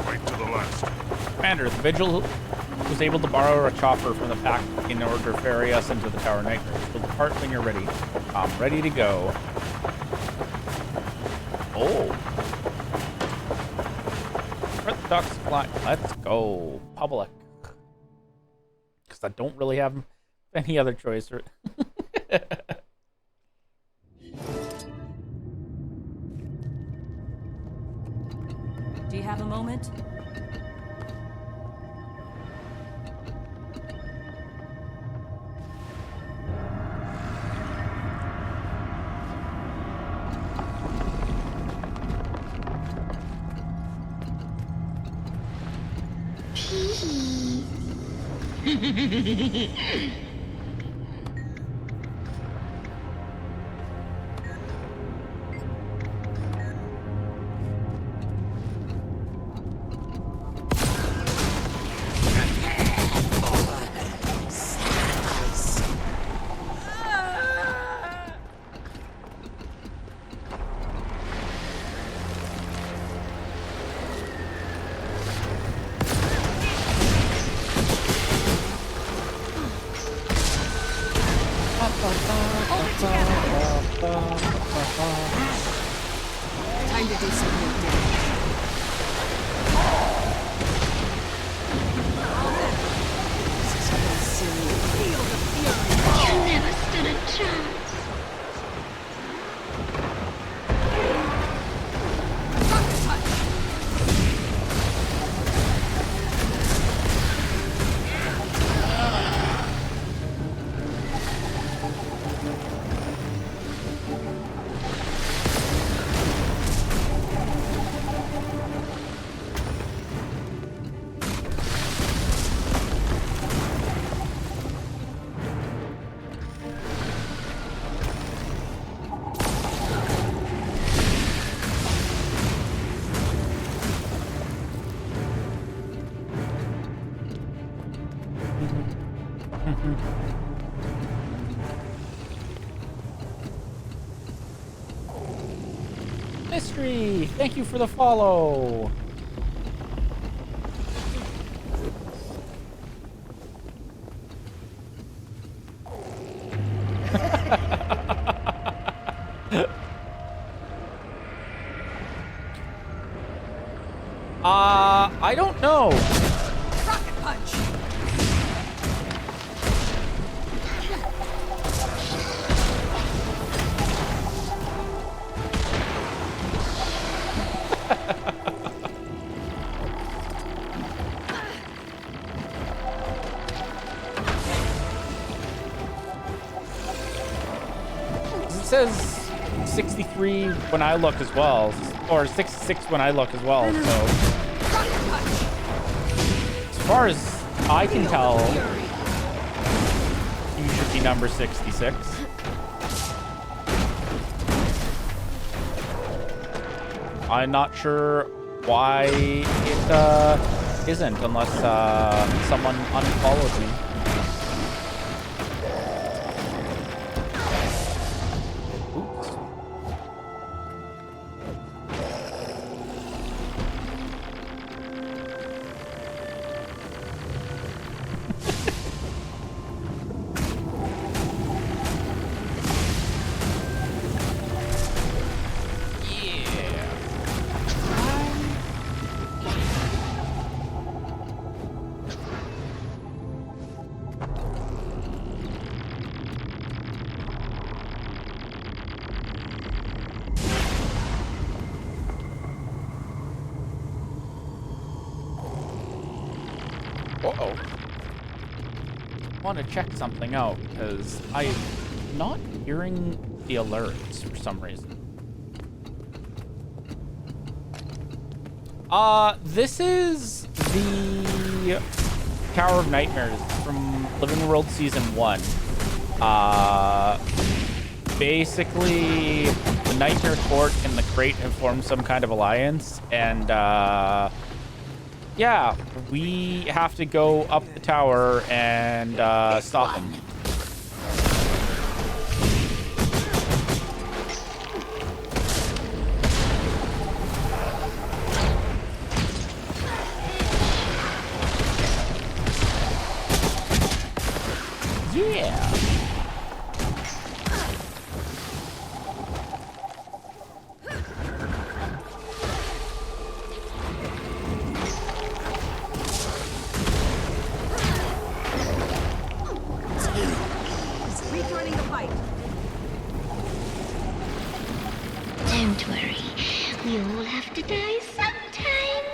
Right to the left. Commander, the Vigil was able to borrow a chopper from the pack in order to ferry us into the Tower Nightmares. We'll depart when you're ready. I'm ready to go. Oh. Let the ducks fly. Let's go. Public. Because I don't really have any other choice. Do you have a moment? Time to do some real damage. This is no serious. Feel the fury. You never stood a chance. Rocket punch. Mystery, thank you for the follow. I don't know. Rocket punch. It says 63 when I look as well, or 66 when I look as well. So, as far as I can tell, you should be number 66. I'm not sure why it isn't, unless someone unfollows me. Oops. Uh-oh. I want to check something out because I'm not hearing the alerts for some reason. This is the Tower of Nightmares from Living World Season 1. Basically, the Nightmare Court and the Crate have formed some kind of alliance, and, yeah, we have to go up the tower and stop them. Yeah. Rejoining the fight. Don't worry. We all have to die sometime.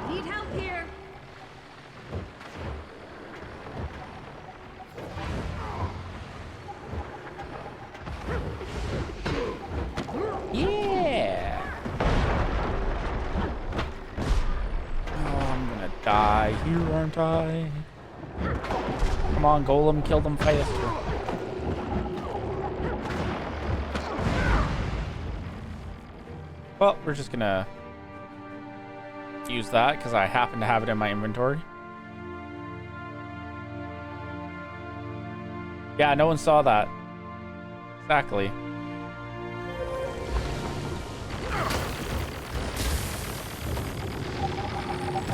Need help here. Yeah. Oh, I'm gonna die here, aren't I? Come on, Golem, kill them faster. Well, we're just gonna use that because I happen to have it in my inventory. Yeah, no one saw that. Exactly.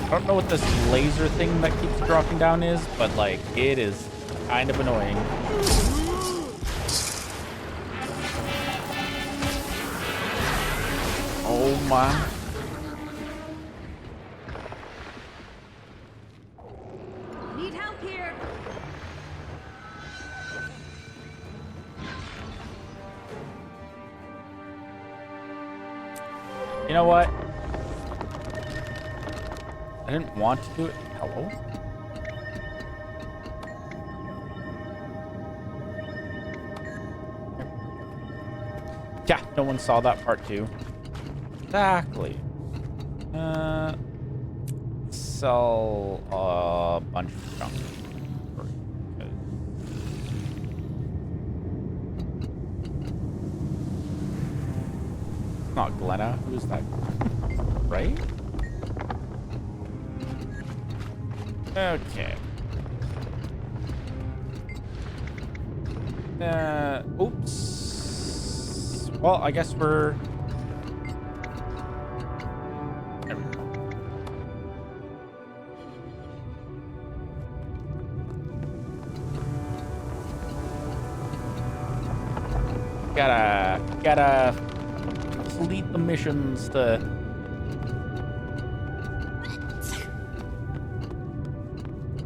I don't know what this laser thing that keeps dropping down is, but like, it is kind of annoying. Oh my. Need help here. You know what? I didn't want to do it. Hello? Yeah, no one saw that part too. Exactly. Sell a bunch of junk. It's not Glenna. Who's that? Right? Okay. Oops. Well, I guess we're... There we go. Gotta complete the missions to...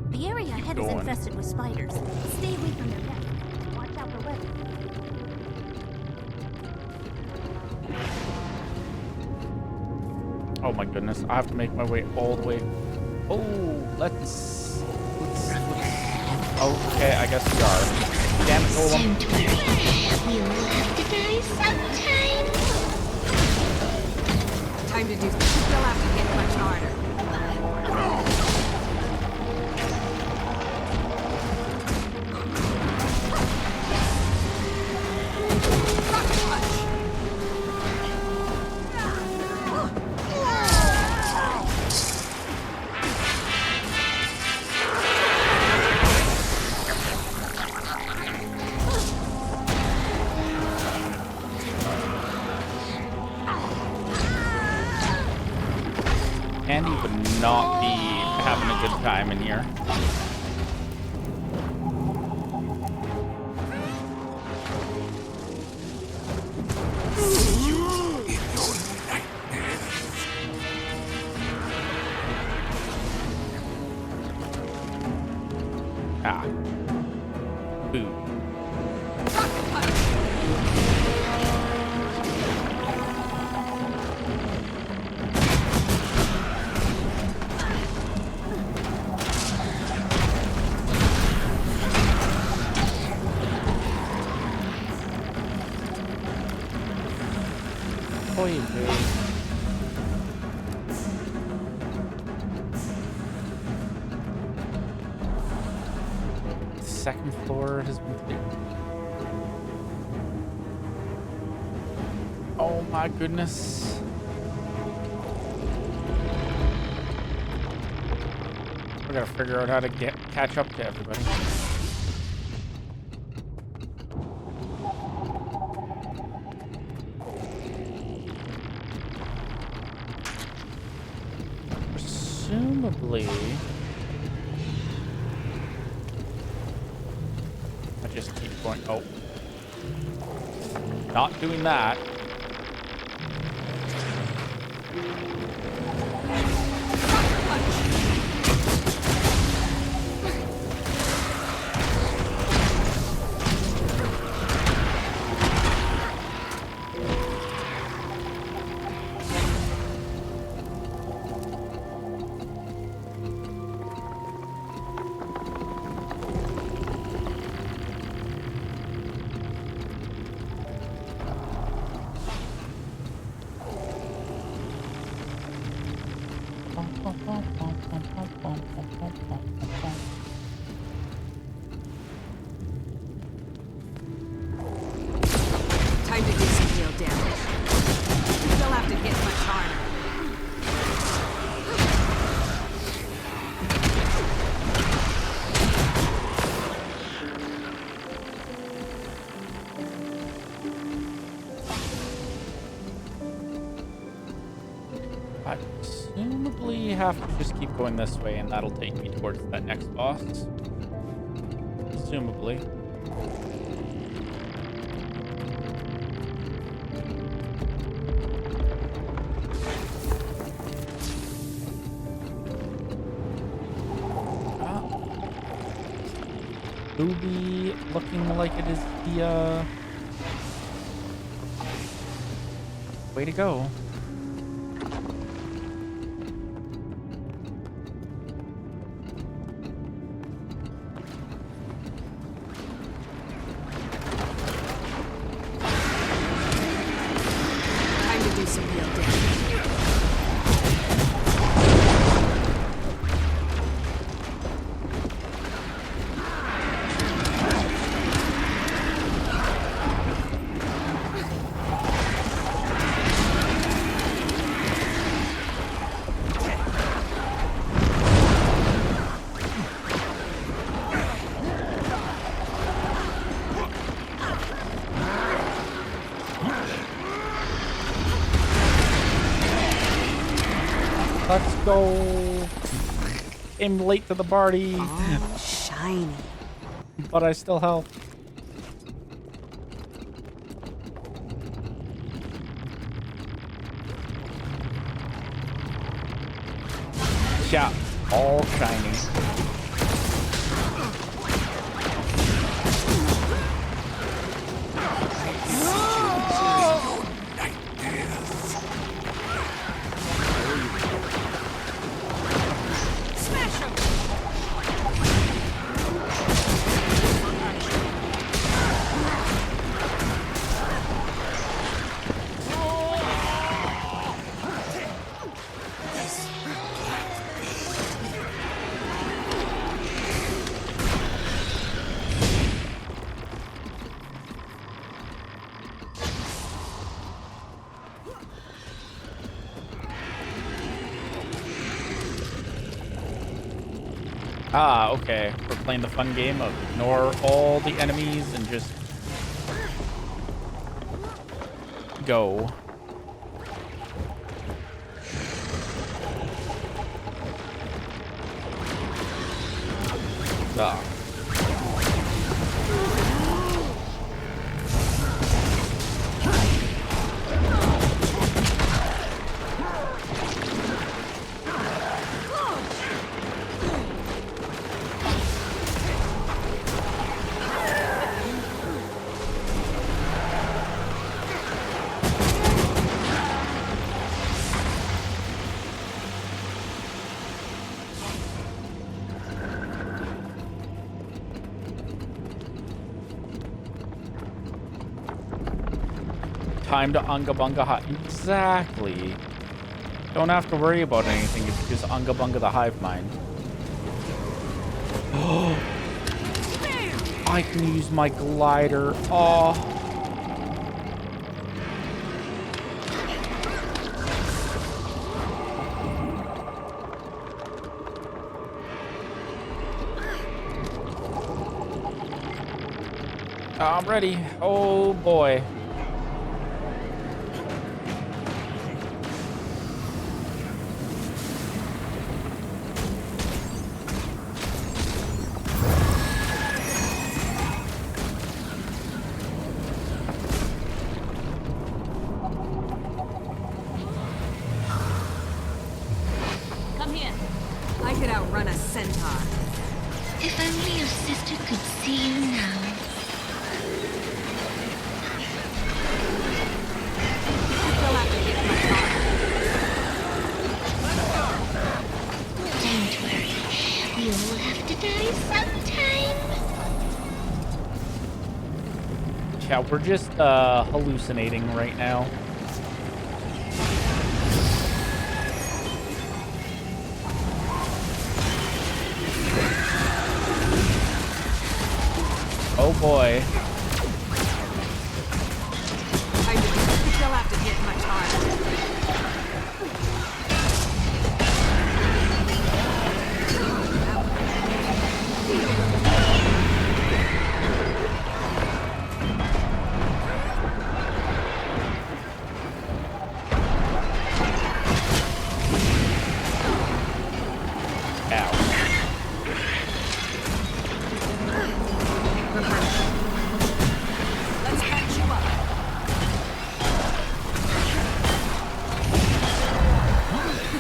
The area ahead is infested with spiders. Stay away from their nests. Watch out for weather. Oh my goodness, I have to make my way all the way. Oh, let's okay, I guess we are. Damn it, Golem. Don't worry. We all have to die sometime. Time to do something. You'll have to hit much harder. Andy would not be having a good time in here. Ah. Boo. Oy vey. Second floor has been cleared. Oh my goodness. We gotta figure out how to catch up to everybody. presumably... I just keep going. Oh. Not doing that. Time to do some real damage. You'll have to hit much harder. I presumably have to just keep going this way, and that'll take me towards that next boss. Presumably. Booby looking like it is the way to go. Time to do some real damage. Let's go. I'm late to the party. Oh, shiny. But I still help. Yeah, all shiny. Ah, okay. We're playing the fun game of ignore all the enemies and just go. Ah. Time to Unga Bunga Hive. Exactly. Don't have to worry about anything if you just Unga Bunga the hive mind. I can use my glider. Oh. I'm ready. Oh boy. outrun a centaur. If only your sister could see you now. They'll have to hit much harder. Don't worry. We all have to die sometime. Yeah, we're just hallucinating right now. Oh boy. They'll have to hit much harder. Let's catch you up.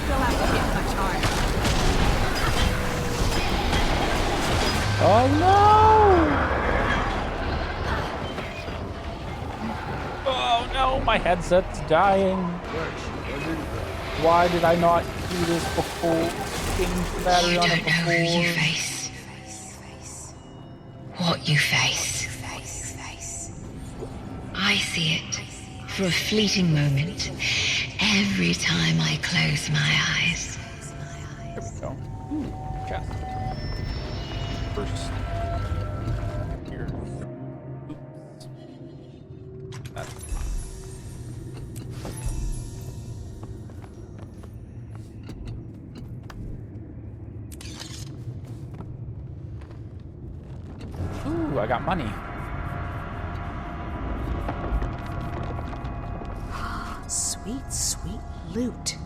They'll have to hit much harder. Oh no! Oh no, my headset's dying. Why did I not do this before? Change the battery on it before. What you face. I see it for a fleeting moment every time I close my eyes. There we go. Ooh, chest. First. Here. Oops. That's... Ooh, I got money. Sweet, sweet loot.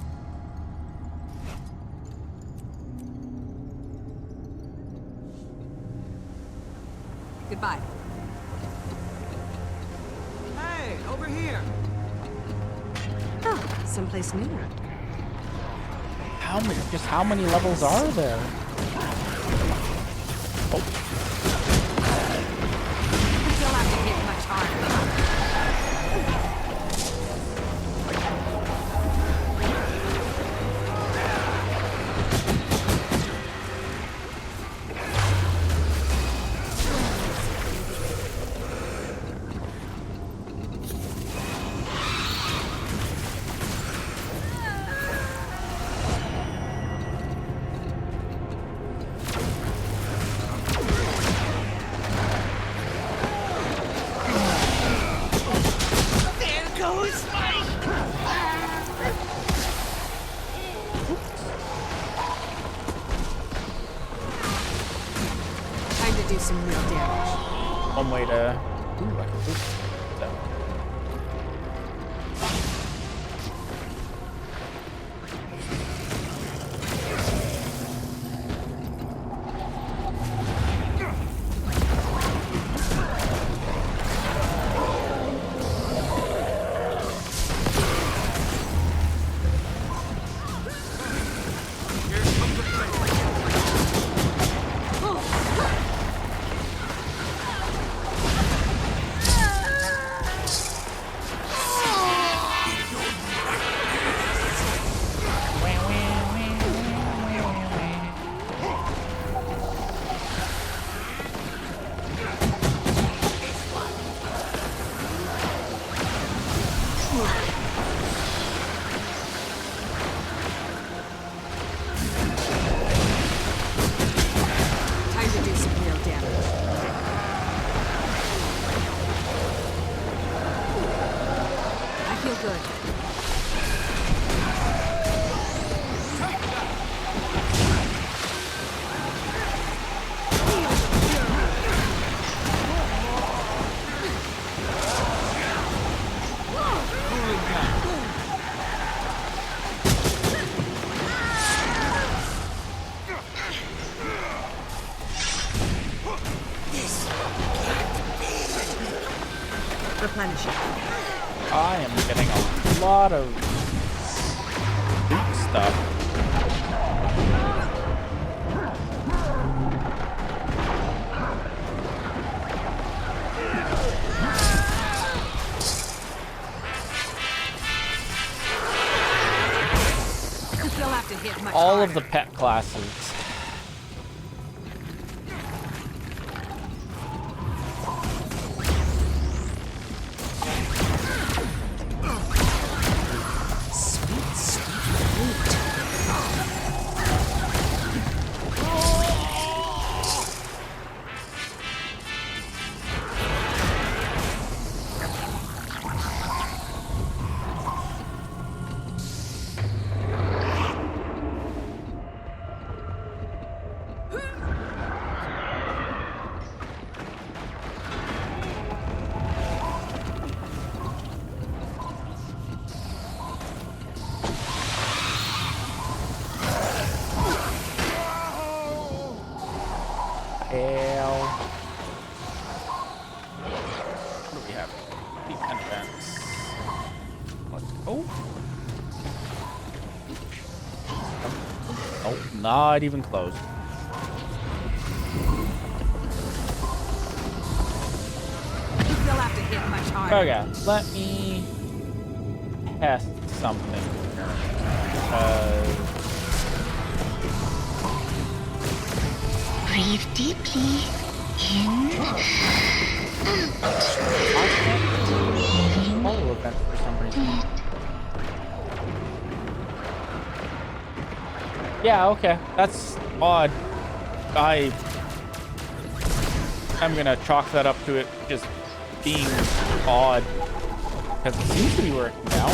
Goodbye. Hey, over here. Oh, someplace new. How many levels are there? Oh. They'll have to hit much harder. Do some real damage. One way to... Ooh, I can boost that. Replenish it. I am getting a lot of loot stuff. all of the pet classes. Sweet, sweet fruit. Hell. What do we have? These kind of events. Let's go. Oh, not even close. You'll have to hit much harder. Okay, let me test something here. Breathe deeply. In. Follow event for some reason. Yeah, okay. That's odd. I'm gonna chalk that up to it just being odd. Because it seems to be working now.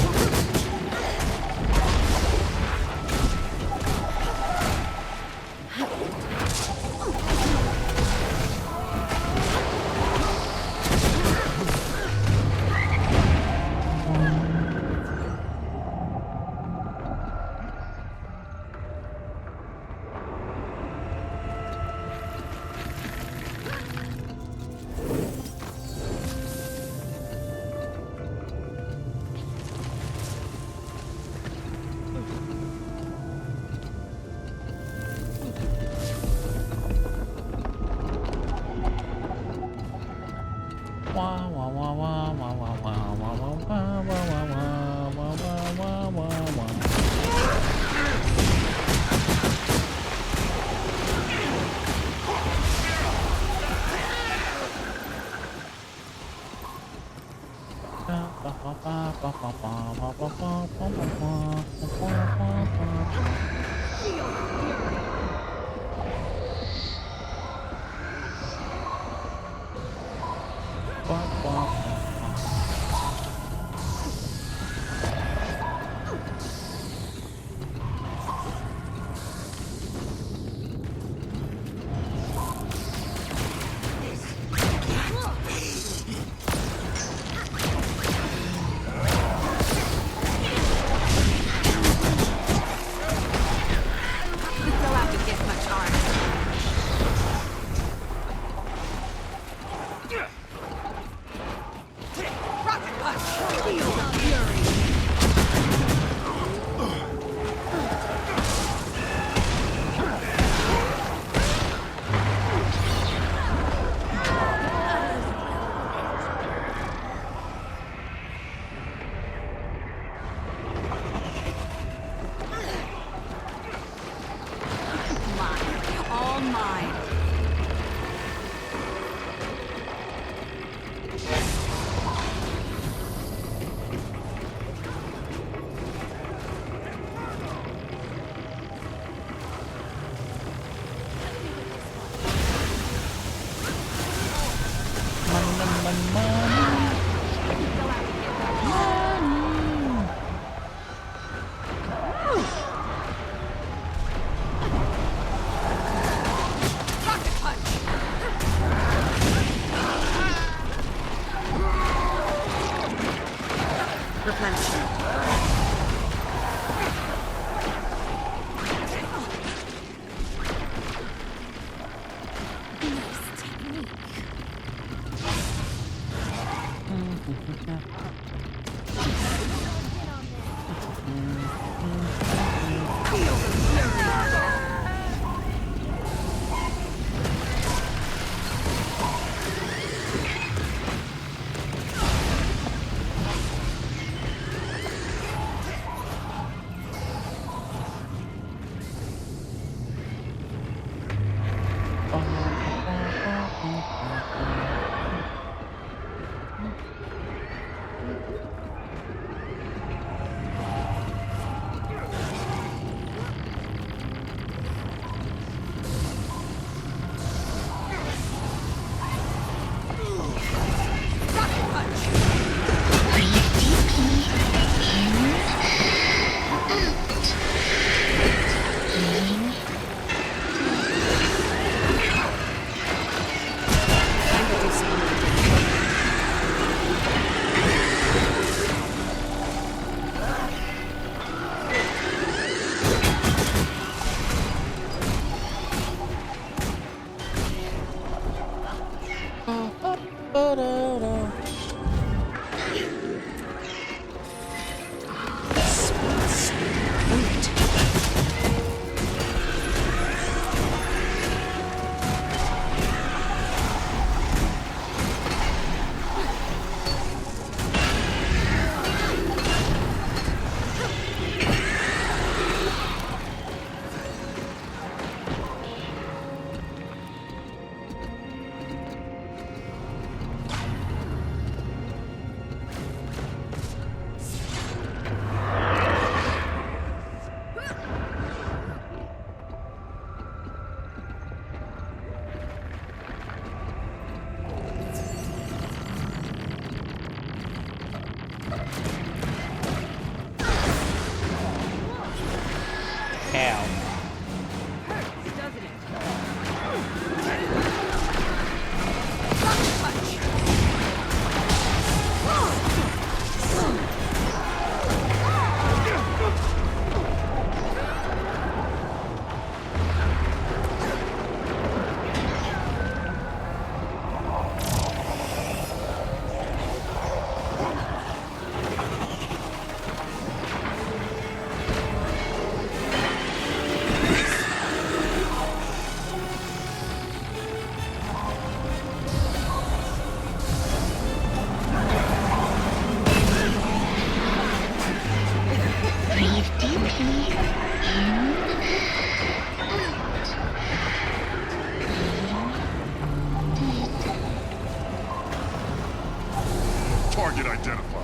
Target identified.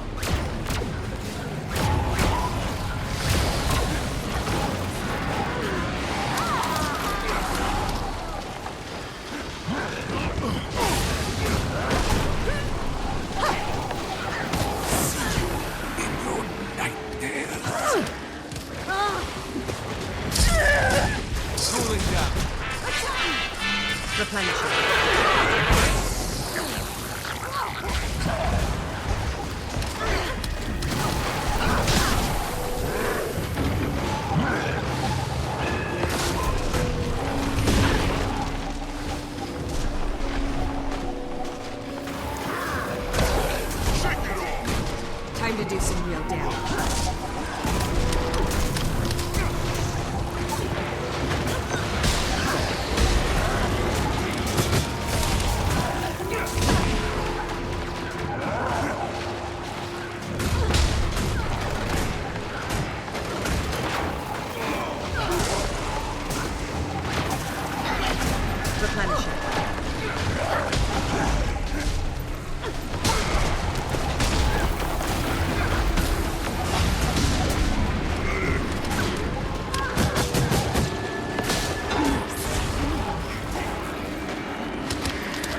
Cooling down. Replenishing. Time to do some real damage.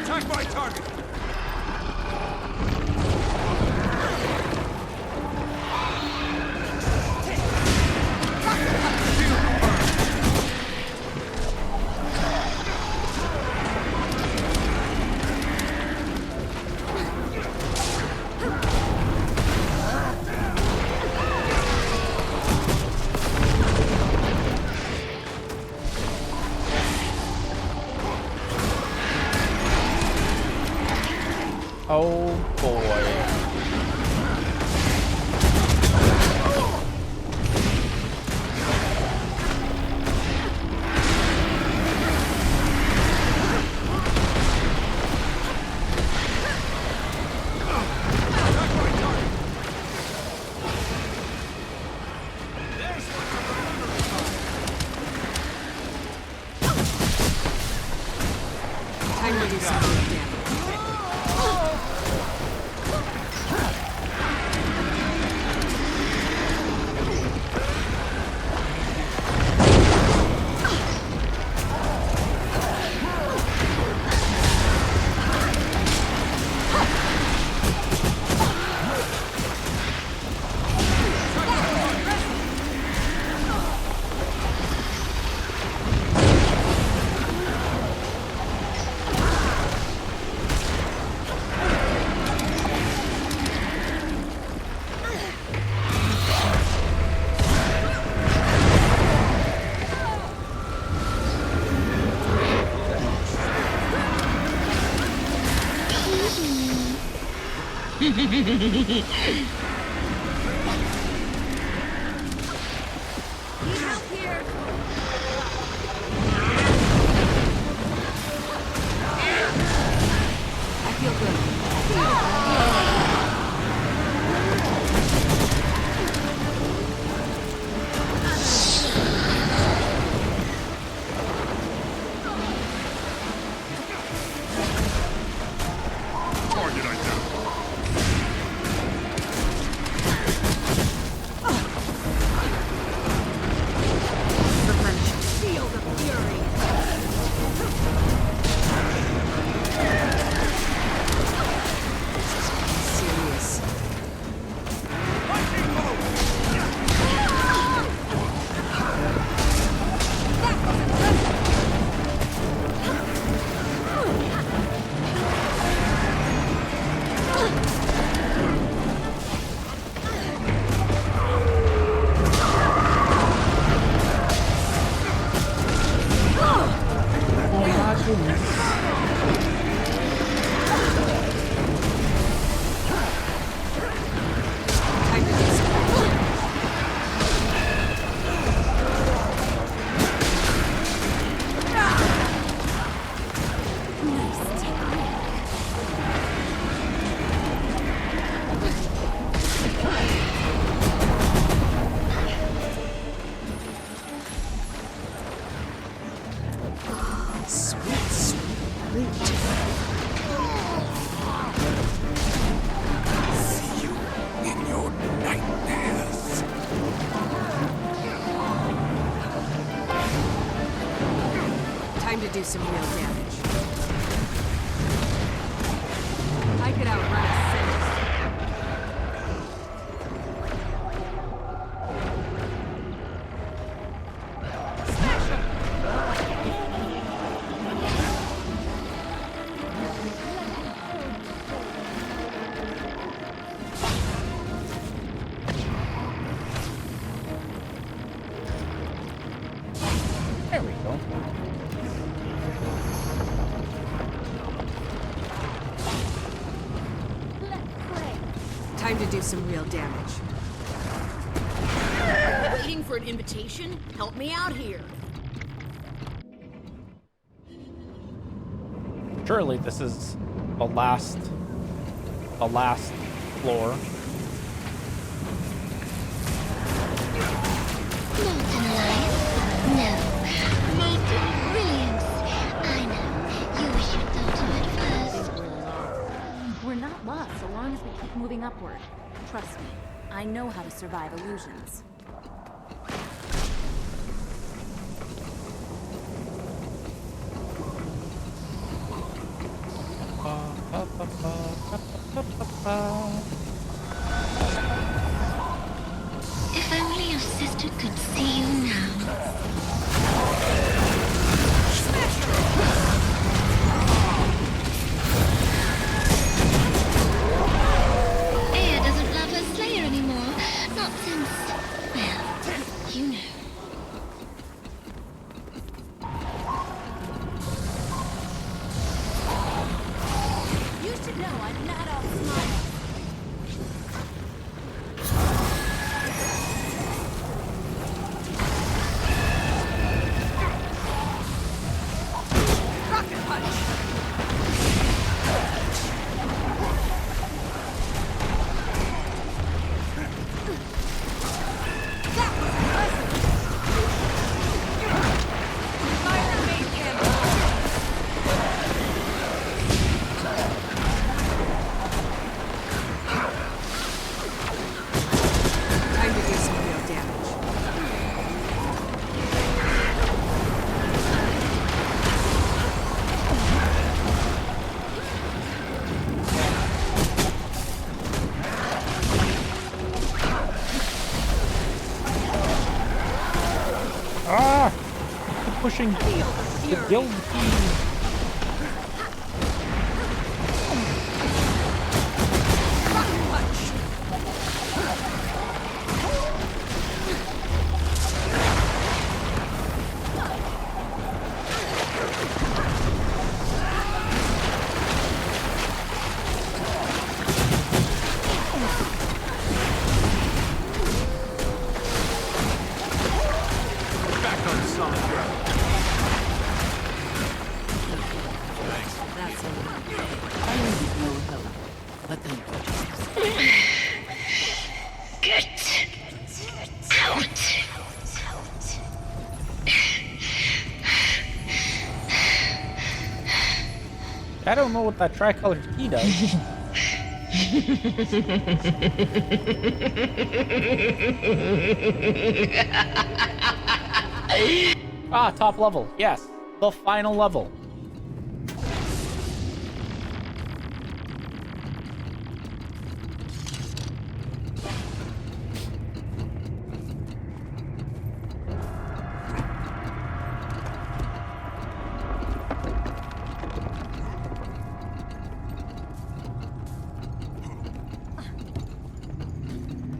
Attack my target! Oh boy. Time to do some real damage. Do some real damage. I could outrun a sentence. There we go. Time to do some real damage. Waiting for an invitation? Help me out here. Surely this is the last floor. Molten life? No. Molten brilliance. I know. You wish you'd thought of it first. We're not lost so long as we keep moving upward. Trust me, I know how to survive illusions. If only your sister could see you now. Aya doesn't love her Slayer anymore. Not since... pushing the guild key. I don't know what that tricolored key does. Ah, top level. Yes, the final level.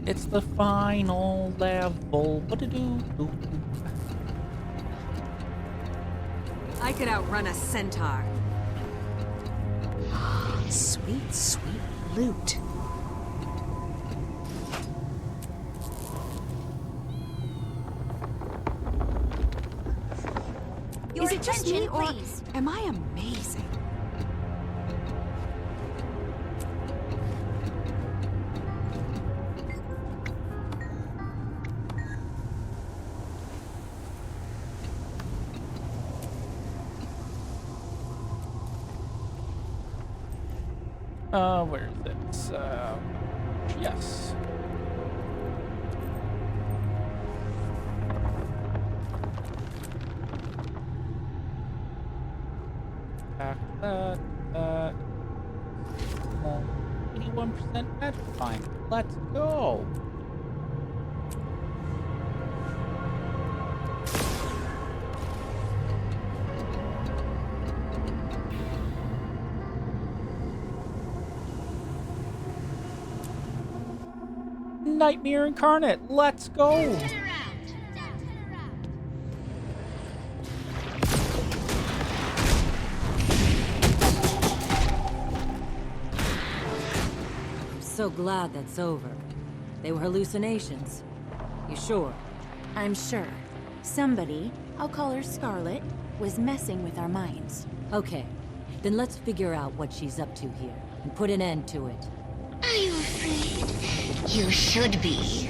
It's the final level. What to do? I could outrun a centaur. Sweet, sweet loot. Is it just me, or am I amazing? Where is it? Yes. Back that. 81% petrifying. Let's go. Nightmare incarnate. Let's go. I'm so glad that's over. They were hallucinations. You sure? I'm sure. Somebody, I'll call her Scarlet, was messing with our minds. Okay, then let's figure out what she's up to here and put an end to it. Are you afraid? You should be.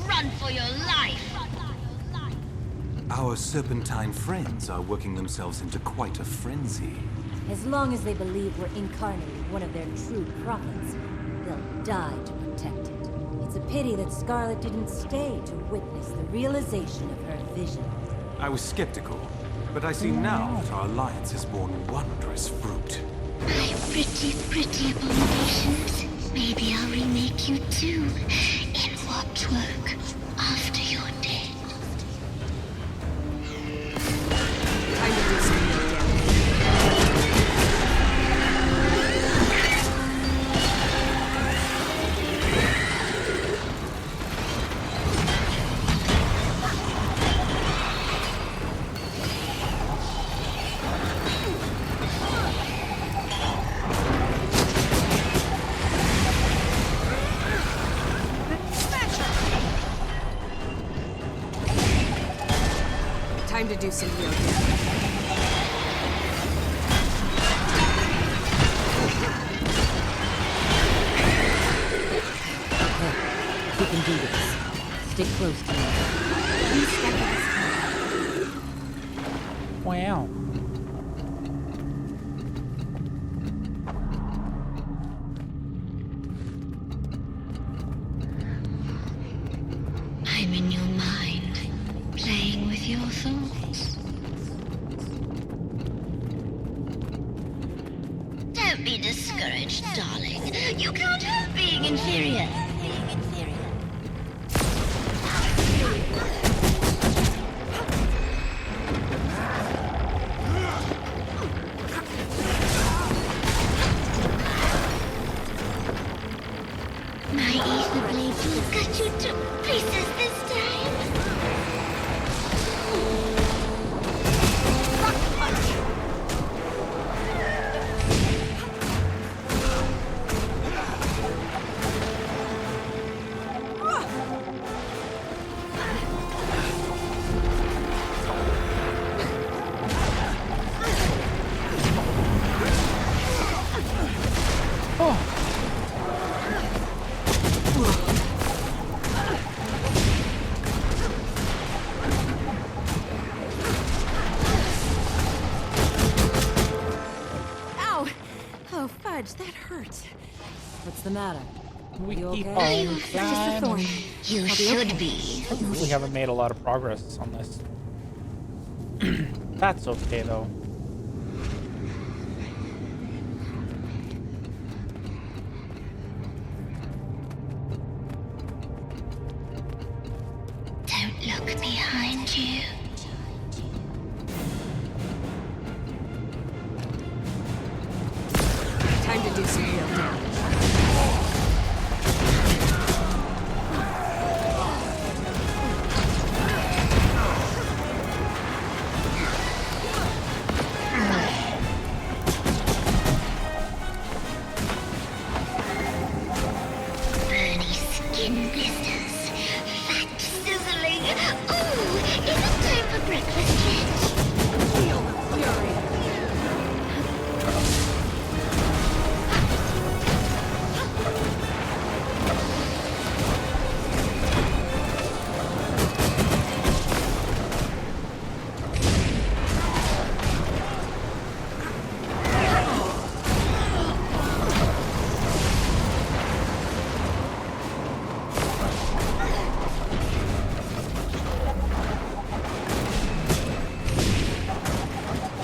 Run for your life! Our serpentine friends are working themselves into quite a frenzy. As long as they believe we're incarnating one of their true prophets, they'll die to protect it. It's a pity that Scarlet didn't stay to witness the realization of her vision. I was skeptical, but I see now that our alliance has borne wondrous fruit. My pretty, pretty abominations. Maybe I'll remake you too, in warped work, after you're dead. Time to do some real damage. Time to do some real damage. We can do this. Stick close to me. Wow. I'm in your mind, playing with your thoughts. Don't be discouraged, darling. You can't help being inferior. hurt. What's the matter? We You keep okay? on It's just a thorn. You should be. We haven't made a lot of progress on this. That's okay though. Don't look behind you. Time to do some real damage. Burny skin blisters. Fat sizzling. Ooh, is it time for breakfast yet? Feel the fury.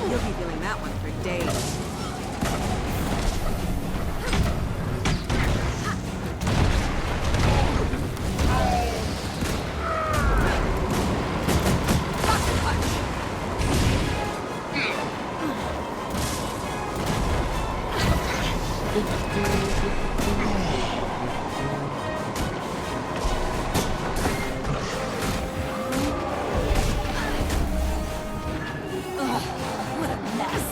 You'll be feeling that one for days. What a mess.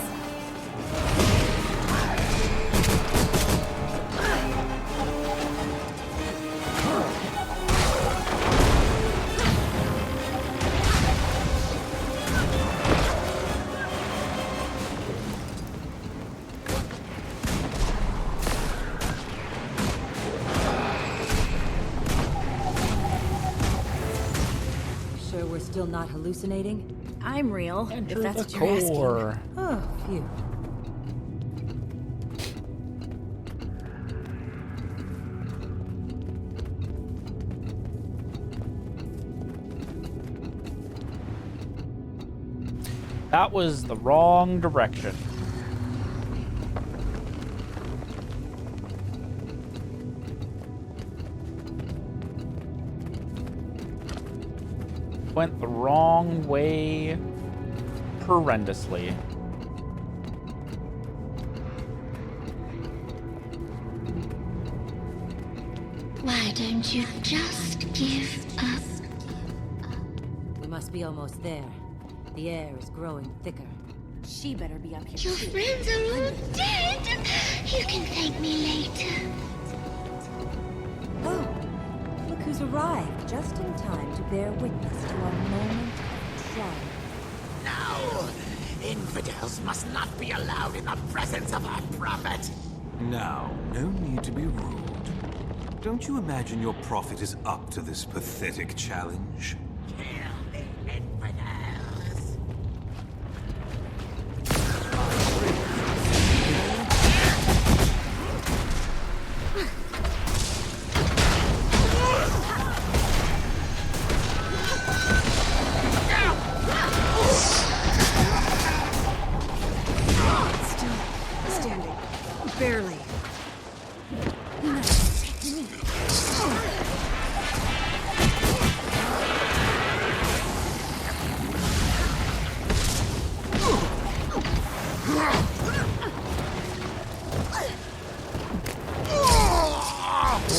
Sure we're still not hallucinating? I'm real, Enter if that's the what you're asking. core. Oh, phew. That was the wrong direction. Went the wrong way horrendously. Why don't you just give up? We must be almost there. The air is growing thicker. She better be up here Your too. friends are all dead. You can thank me later. Oh, look who's arrived just in time to bear witness to our moment of triumph. No! Infidels must not be allowed in the presence of our prophet! Now, no need to be rude. Don't you imagine your prophet is up to this pathetic challenge? Kill the infidels! Still standing. Barely.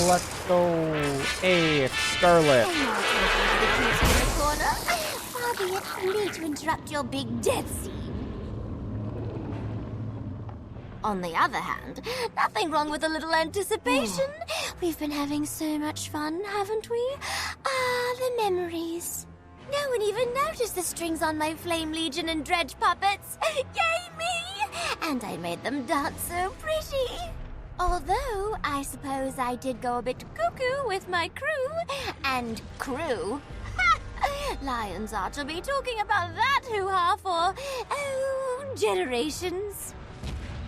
Let's go. Hey, it's Scarlet. Far be it from me to interrupt your big death scene. On the other hand, nothing wrong with a little anticipation. We've been having so much fun, haven't we? Ah, the memories. No one even noticed the strings on my Flame Legion and Dredge puppets. Yay me! And I made them dance so pretty. Although, I suppose I did go a bit cuckoo with my crew. And crew. Lions ought to be talking about that hoo-ha for, oh, generations.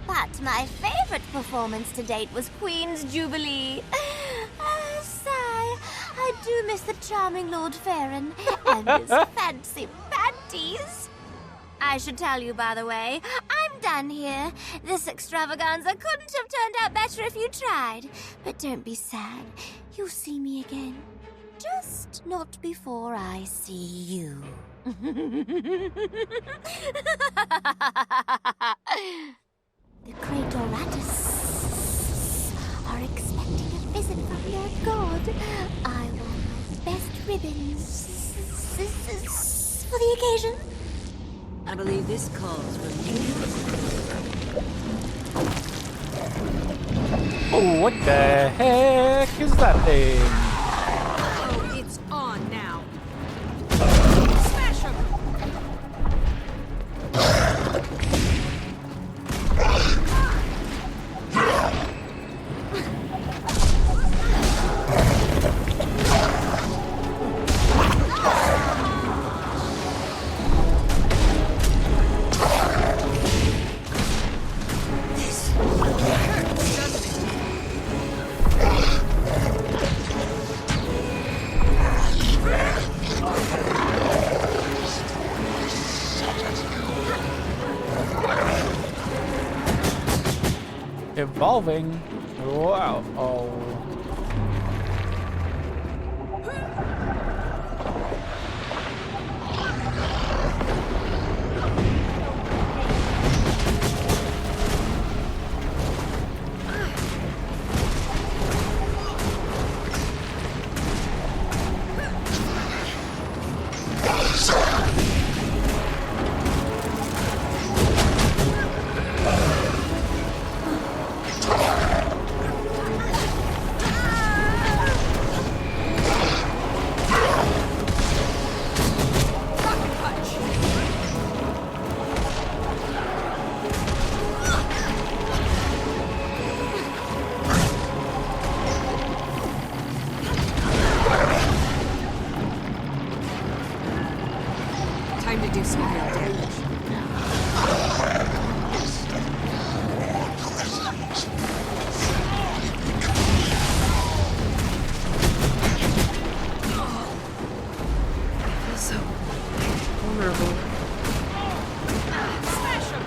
But my favorite performance to date was Queen's Jubilee. Sigh. I do miss the charming Lord Farron and his fancy panties. I should tell you, by the way, I'm done here. This extravaganza couldn't have turned out better if you tried. But don't be sad. You'll see me again. Just not before I see you. The Kratorratus are expecting a visit from their god. I wore my best ribbons for the occasion. I believe this calls for me. Oh, what the heck is that thing? Oh, it's on now. Smash him! Evolving. Wow. Oh. Time to do some real damage. I feel so vulnerable. Smash him!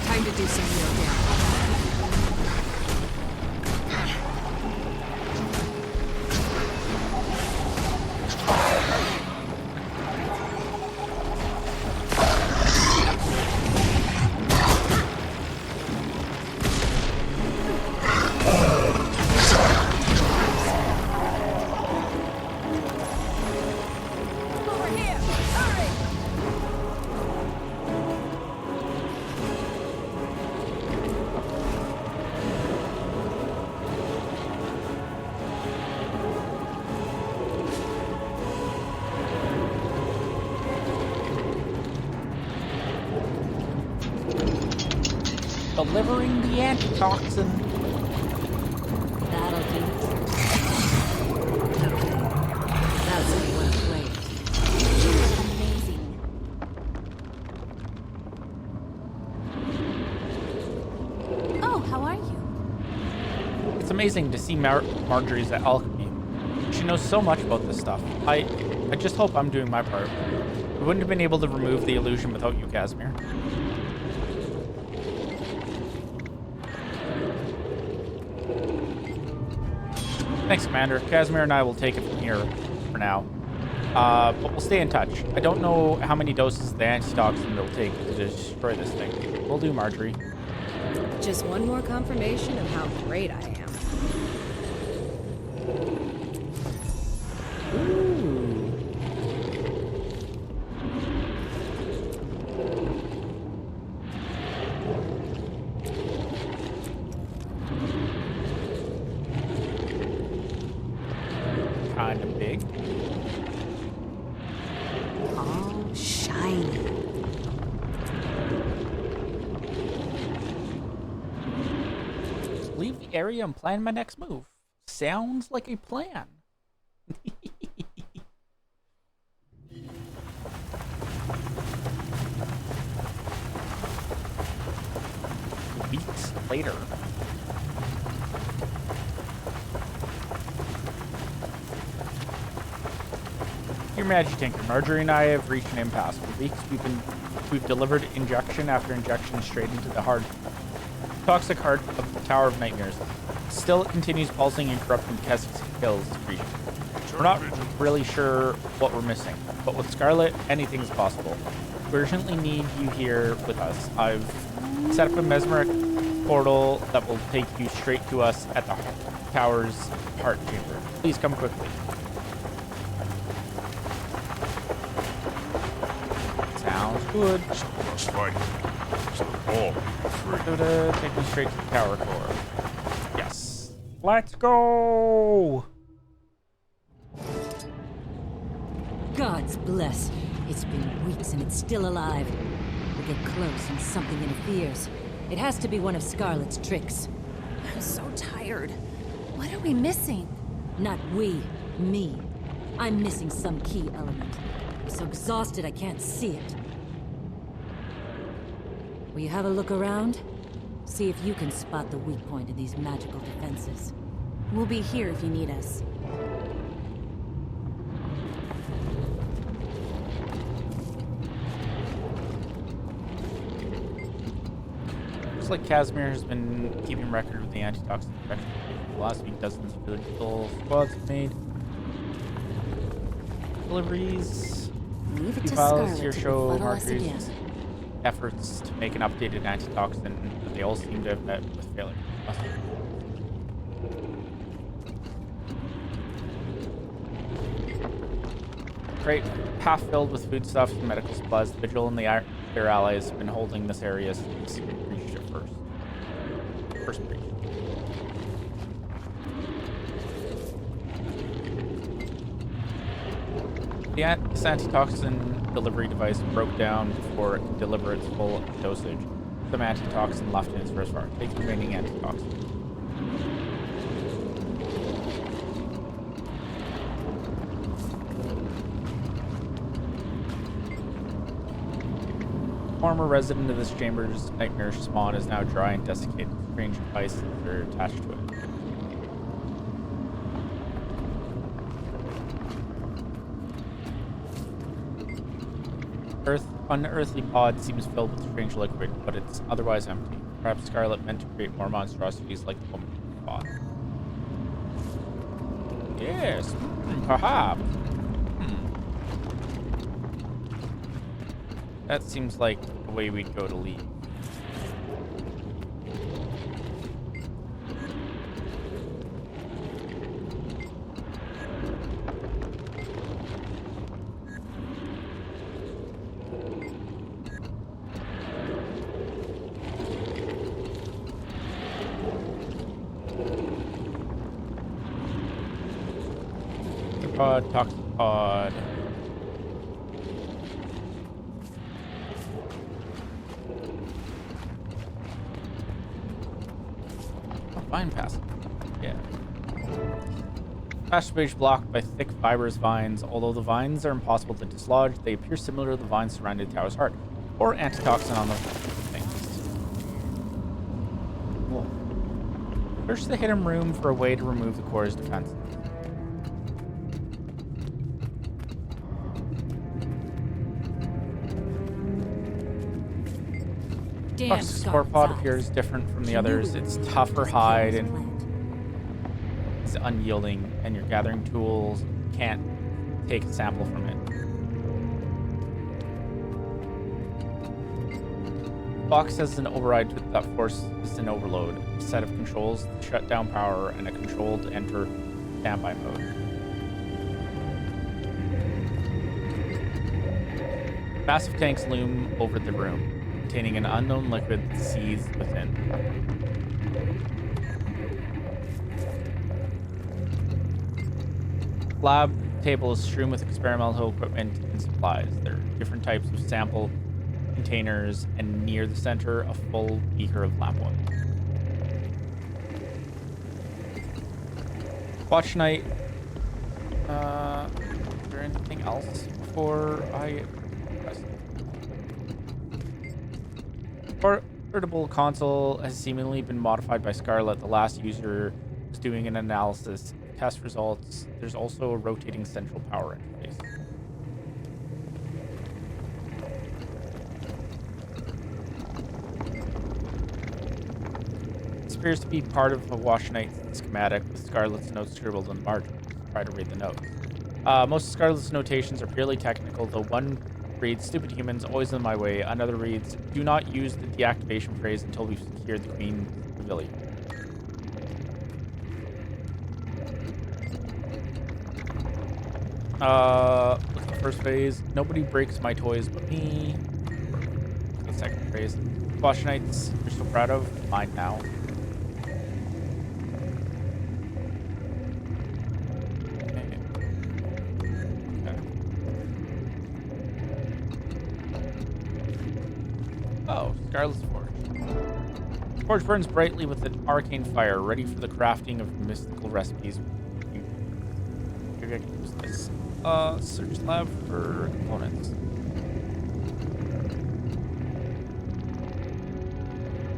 Time to do some real damage. Over here! Hurry! Delivering the antitoxin. That'll do. That's how you want to play it. Amazing. Oh, how are you? It's amazing to see Marjorie's at alchemy. She knows so much about this stuff. I just hope I'm doing my part. We wouldn't have been able to remove the illusion without you, Casimir. Thanks, Commander. Casimir and I will take it from here for now. But we'll stay in touch. I don't know how many doses of the antitoxin it'll take to destroy this thing. Will do, Marjorie. Just one more confirmation of how great I am. Kind of big. All shiny. Leave the area and plan my next move. Sounds like a plan. Weeks later. Your Tanker, Marjorie and I have reached an impasse. For weeks we've delivered injection after injection straight into the toxic heart of the Tower of Nightmares. Still, it continues pulsing and corrupting Kess's kills secretion. We're not really sure what we're missing, but with Scarlet, anything's possible. We urgently need you here with us. I've set up a mesmeric portal that will take you straight to us at the tower's heart chamber. Please come quickly. Sounds good. So must fight. So all free. Take me straight to the tower core. Yes. Let's go! Gods bless. It's been weeks and it's still alive. We get close and something interferes. It has to be one of Scarlet's tricks. I'm so tired. What are we missing? Not we, me. I'm missing some key element. I'm so exhausted I can't see it. Will you have a look around? See if you can spot the weak point in these magical defenses. We'll be here if you need us. Looks like Casimir has been keeping record of the antitoxin infection. Last week, dozens of village squads have made deliveries. Leave it to files Scarlet here to show befuddle us again. Marjorie's efforts to make an updated antitoxin, but they all seem to have met with failure. Crate half filled with foodstuffs and medical supplies. The Vigil and their allies have been holding this area since we reached it first breach. This antitoxin delivery device broke down before it could deliver its full dosage. Some antitoxin left in its reservoir. Take the remaining antitoxin. Former resident of this chamber's nightmarish spawn is now dry and desiccated. Strange devices are attached to it. Unearthly pod seems filled with strange liquid, but it's otherwise empty. Perhaps Scarlet meant to create more monstrosities like the woman pod. Yes, perhaps. That seems like the way we'd go to leave. Pod, toxic pod. Vine passage. Yeah. Passage blocked by thick fibrous vines. Although the vines are impossible to dislodge, they appear similar to the vines surrounding the tower's heart, or antitoxin on the things. Whoa. Search the hidden room for a way to remove the core's defenses. Toxic spore pod appears different from the others. It's tougher hide and is unyielding, and your gathering tools can't take a sample from it. box has an override that forces an overload, a set of controls to shut down power, and a control to enter standby mode. Massive tanks loom over the room, containing an unknown liquid that seethes within. Lab table is strewn with experimental equipment and supplies. There are different types of sample containers, and near the center, a full beaker of lab oil. Watch night. Is there anything else before I... Portable console has seemingly been modified by Scarlet. The last user was doing an analysis. Test results. There's also a rotating central power interface. This appears to be part of a Wash Knight's schematic with Scarlet's notes scribbled on the margin. Try to read the notes. Most of Scarlet's notations are purely technical, though one reads, "Stupid humans, always in my way." Another reads, "Do not use the deactivation phrase until we've secured the Queen's pavilion." What's the first phrase? "Nobody breaks my toys but me." The second phrase. Wash Knights, you're so proud of. Mine now. Oh, Scarlet's Forge. The forge burns brightly with an arcane fire, ready for the crafting of mystical recipes. Maybe I can use this. Search lab for components.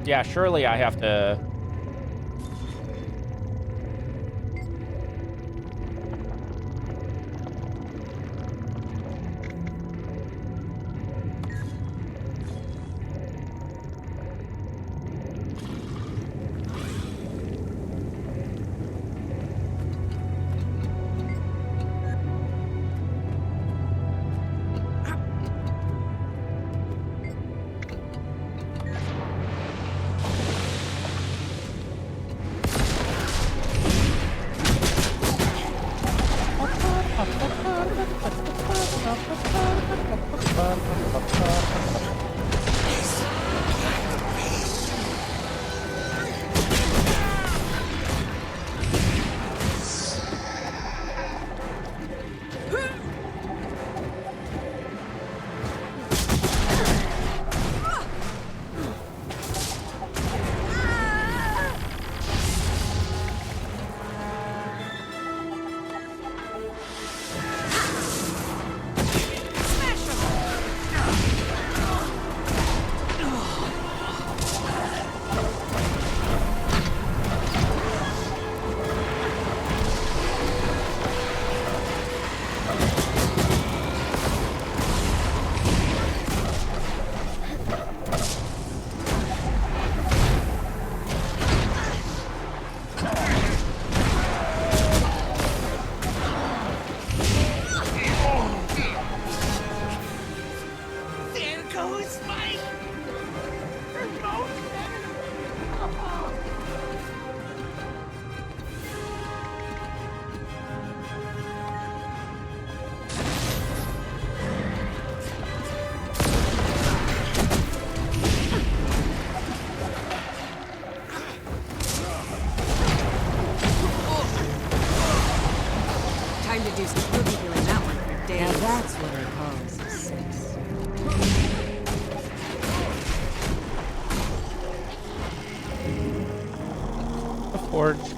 Yeah, surely I have to...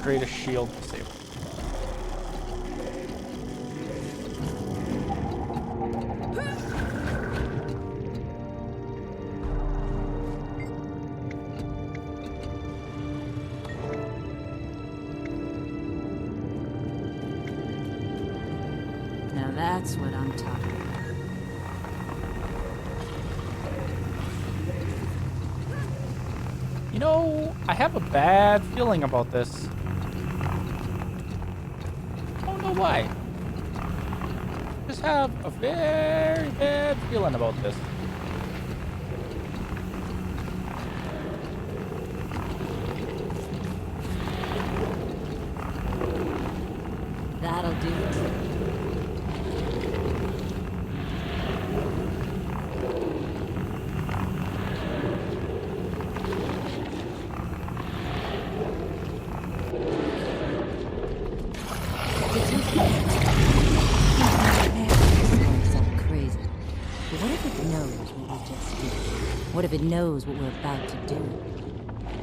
Create a shield to save. Now that's what I'm talking about. You know, I have a bad feeling about this. Why? Just have a very bad feeling about this. stupid. What if it knows what we're about to do?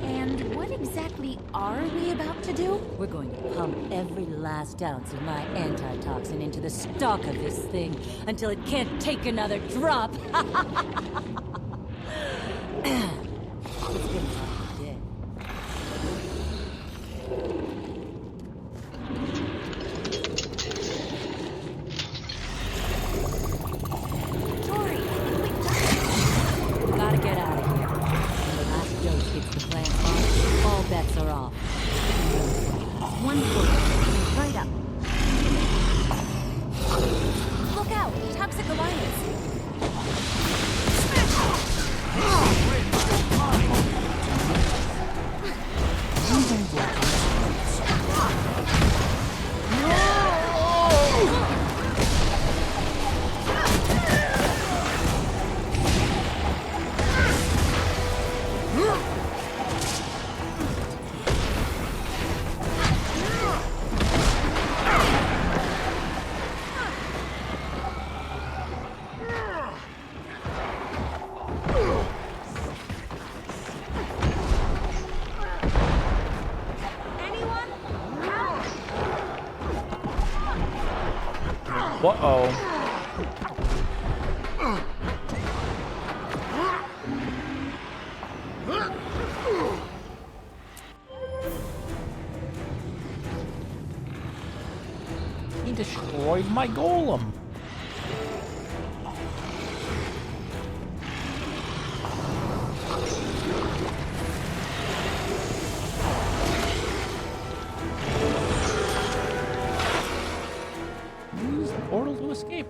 And what exactly are we about to do? We're going to pump every last ounce of my antitoxin into the stock of this thing until it can't take another drop. It's been like dead. Gotta get out of here. When the last dose hits the plant farm, all bets are off. One foot. Right up. Look out! Toxic Alliance! Uh-oh. He destroyed my golem. Use the portal to escape.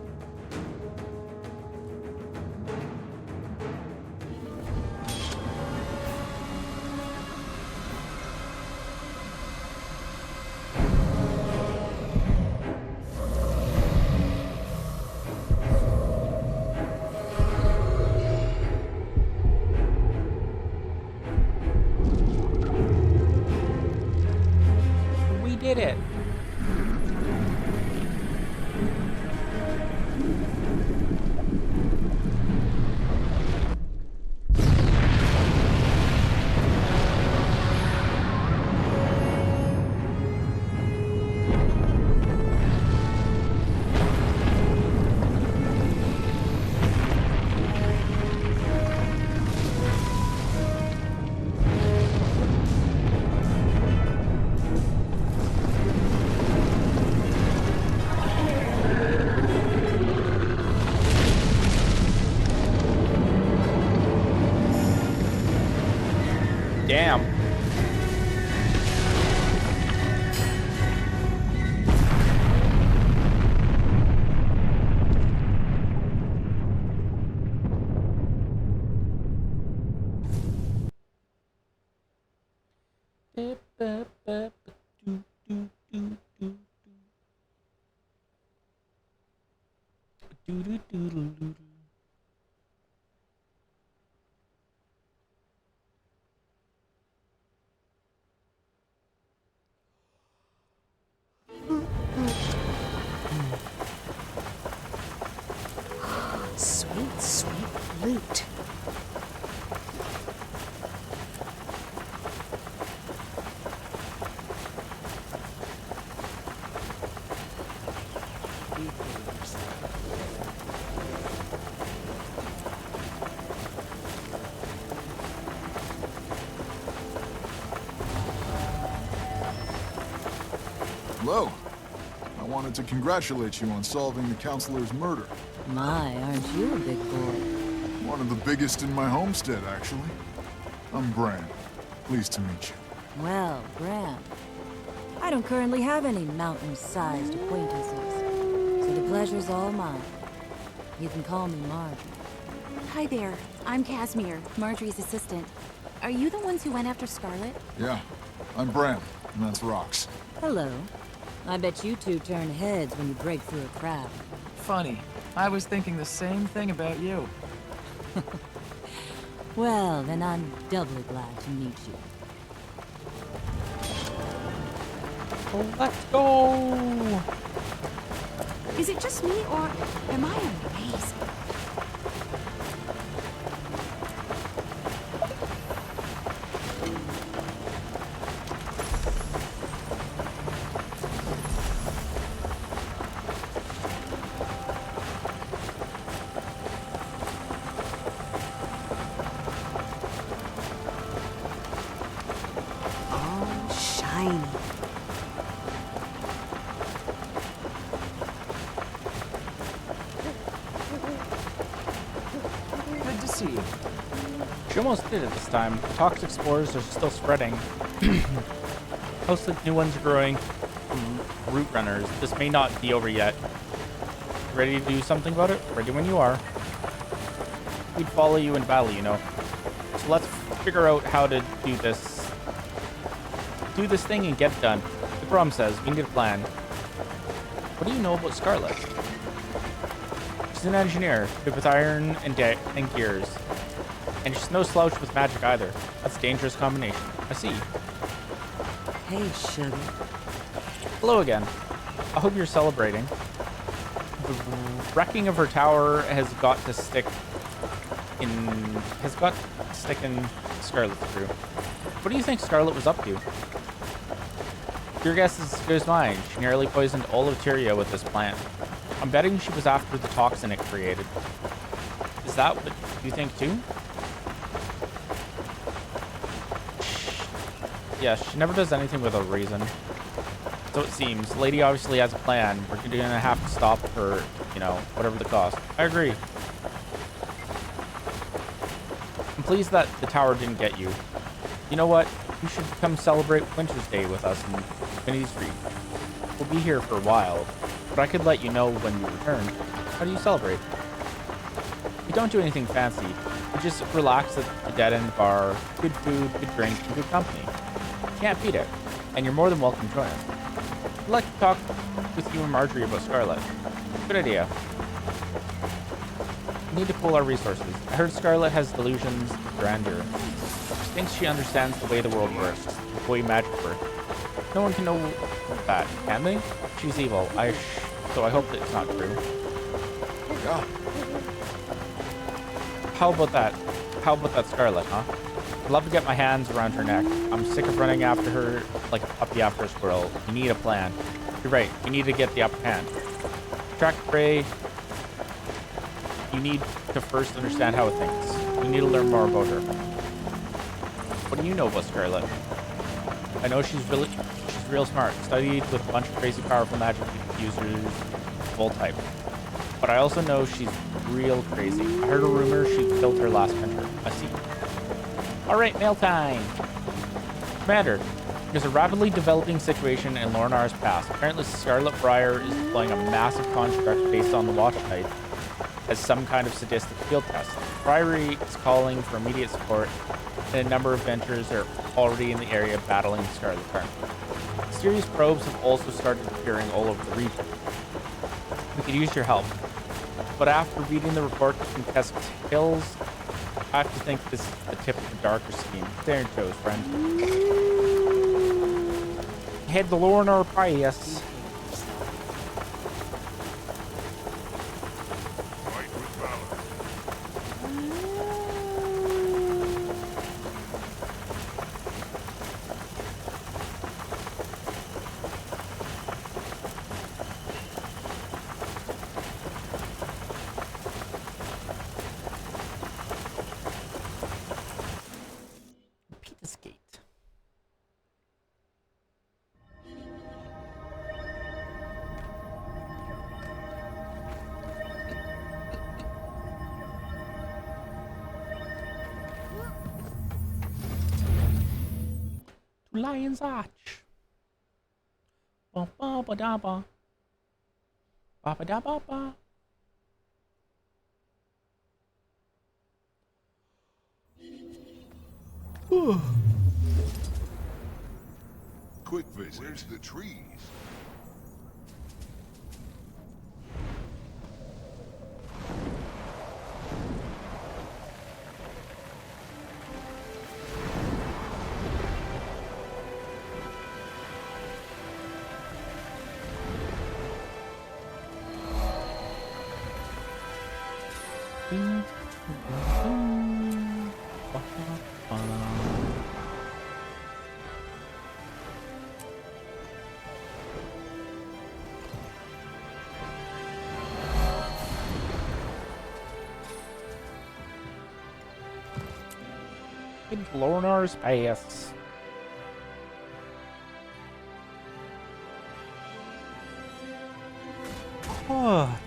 We did it. Damn. Sweet, sweet loot. Hello. I wanted to congratulate you on solving the counselor's murder. My, aren't you a big boy? One of the biggest in my homestead, actually. I'm Bran. Pleased to meet you. Well, Bran, I don't currently have any mountain-sized acquaintances, so the pleasure's all mine. You can call me Marjorie. Hi there. I'm Casimir, Marjorie's assistant. Are you the ones who went after Scarlet? Yeah, I'm Bran, and that's Rox. Hello. I bet you two turn heads when you break through a crowd. Funny. I was thinking the same thing about you. Well, then I'm doubly glad to meet you. Let's go! Is it just me, or am I amazing? pain. Good to see you. She almost did it this time. Toxic spores are still spreading. Mostly new ones are growing from root runners. This may not be over yet. Ready to do something about it? Ready when you are. We'd follow you in battle, you know. So let's figure out how to do this. Do this thing and get it done. The Grum says we need a plan. What do you know about Scarlet? She's an engineer, good with iron and gears. And she's no slouch with magic either. That's a dangerous combination. I see. Hey, sugar. Hello again. I hope you're celebrating. The wrecking of her tower has got to stick in Scarlet's crew. What do you think Scarlet was up to? Your guess is as good as mine. She nearly poisoned all of Tyria with this plant. I'm betting she was after the toxin it created. Is that what you think too? Yeah, she never does anything with a reason. So it seems. The lady obviously has a plan. We're gonna have to stop her, you know, whatever the cost. I agree. I'm pleased that the tower didn't get you. You know what? You should come celebrate Winter's Day with us in Infinity Street. We'll be here for a while, but I could let you know when you return. How do you celebrate? We don't do anything fancy. We just relax at the dead-end bar, good food, good drink, and good company. You can't beat it, and you're more than welcome to join us. I'd like to talk with you and Marjorie about Scarlet. Good idea. We need to pool our resources. I heard Scarlet has delusions of grandeur. She thinks she understands the way the world works, the way magic works. No one can know that, can they? She's evil. So I hope that it's not true. Yeah. How about that? How about that Scarlet, huh? I'd love to get my hands around her neck. I'm sick of running after her like a puppy after a squirrel. We need a plan. You're right. We need to get the upper hand. Track prey. You need to first understand how it thinks. We need to learn more about her. What do you know about Scarlet? I know she's real smart. Studied with a bunch of crazy powerful magic users of all type. But I also know she's real crazy. I heard a rumor she killed her last winter. I see. Alright, mail time! Commander, there's a rapidly developing situation in Lornar's past. Apparently Scarlet Briar is deploying a massive construct based on the Watch Knight as some kind of sadistic field test. The Priory is calling for immediate support, and a number of ventures are already in the area battling the Scarlet currently. Mysterious probes have also started appearing all over the region. We could use your help. But after reading the report from Test Hills, I have to think this is the tip of a darker scheme. There it goes, friend. Head to Lornar Pius. Lion's Arch. Ba ba ba da ba. Ba ba da ba ba. Quick visit. Where's the trees? In Lornar's Pass. Oh.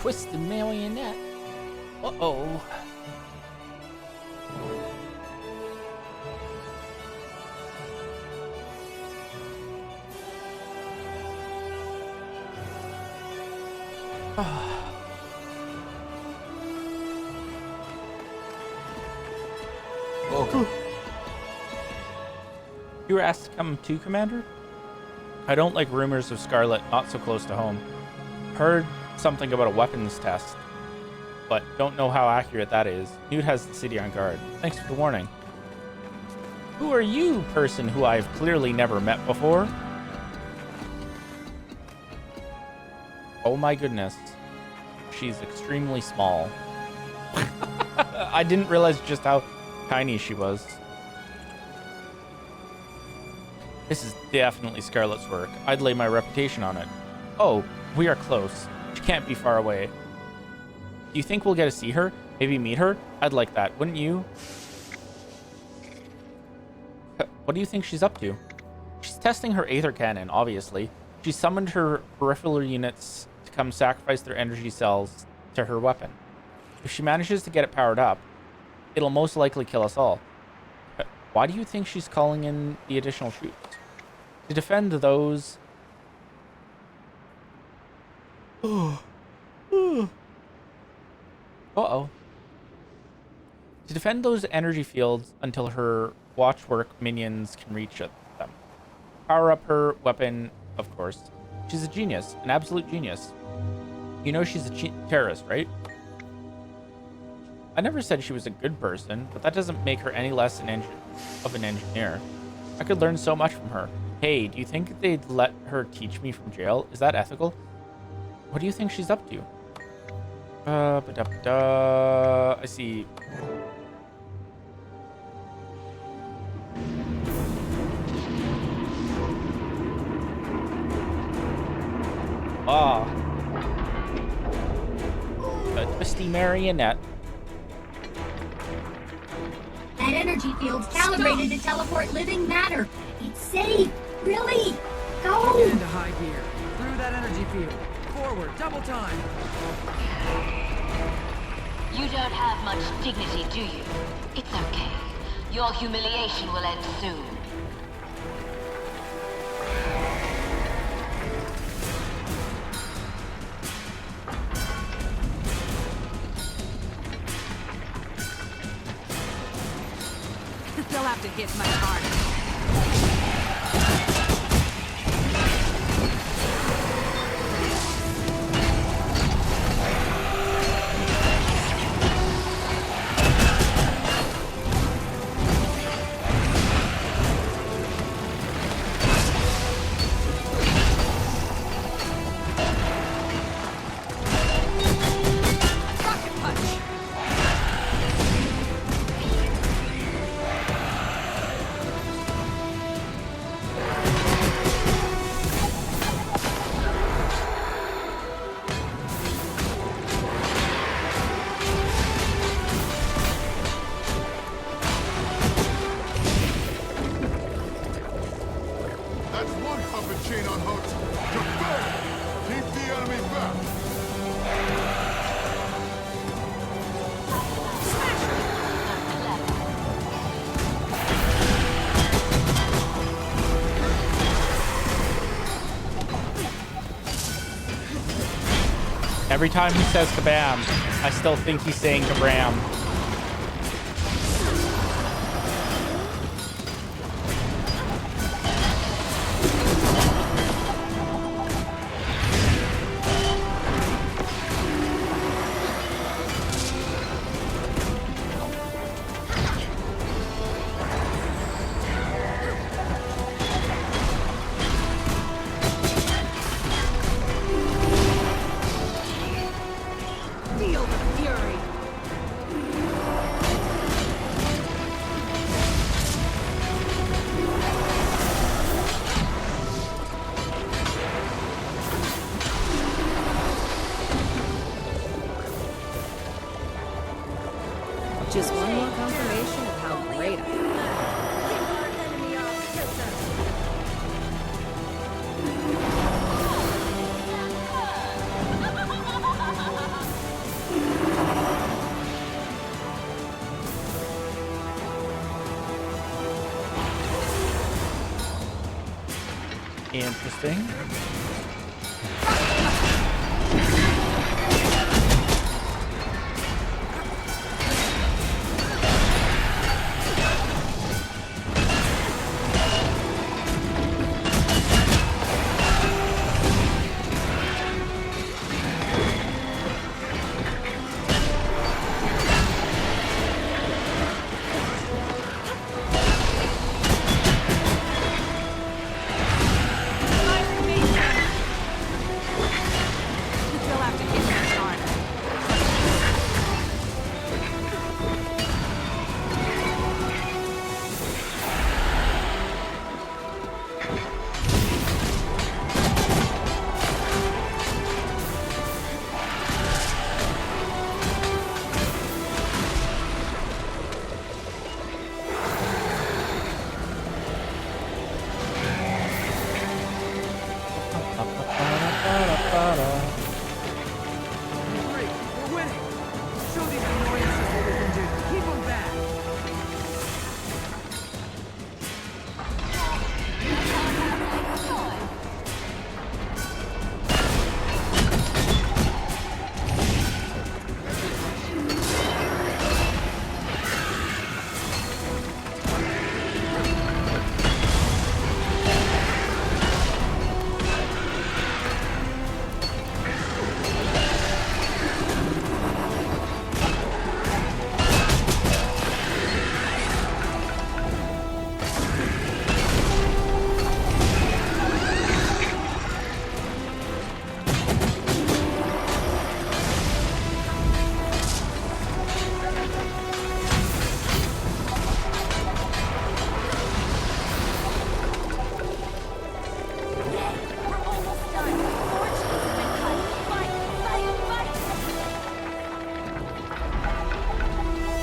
Twisted marionette. Uh-oh. Welcome. You were asked to come too, Commander? I don't like rumors of Scarlet not so close to home. Heard something about a weapons test, but don't know how accurate that is. Newt has the city on guard. Thanks for the warning. Who are you, person who I've clearly never met before? Oh my goodness. She's extremely small. I didn't realize just how tiny she was. This is definitely Scarlet's work. I'd lay my reputation on it. Oh, we are close. She can't be far away. Do you think we'll get to see her? Maybe meet her? I'd like that, wouldn't you? What do you think she's up to? She's testing her Aether Cannon, obviously. She summoned her peripheral units to come sacrifice their energy cells to her weapon. If she manages to get it powered up, it'll most likely kill us all. Why do you think she's calling in the additional troops? To defend those... Uh-oh. To defend those energy fields until her watchwork minions can reach them. Power up her weapon, of course. She's a genius, an absolute genius. You know she's a terrorist, right? I never said she was a good person, but that doesn't make her any less of an engineer. I could learn so much from her. Hey, do you think they'd let her teach me from jail? Is that ethical? What do you think she's up to? I see. Ah. A twisty marionette. That energy field's calibrated to teleport living matter. It's safe. Really? Go! Get into high gear. Through that energy field. Forward. Double time. You don't have much dignity, do you? It's okay. Your humiliation will end soon. They'll have to hit much harder. Every time he says kabam, I still think he's saying kabram. Feel the fury. Just one more confirmation of how great I am. Interesting. We're winning. Show these annoyances what we can do. Keep them back.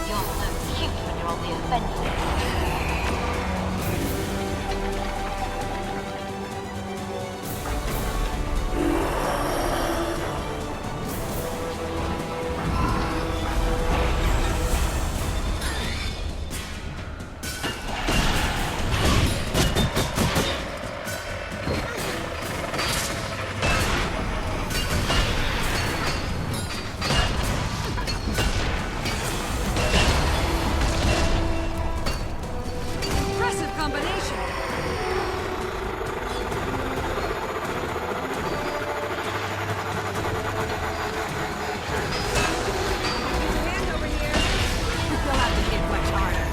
You're so cute when you're on the offensive. Impressive combination. Hand over here. You'll have to hit much harder.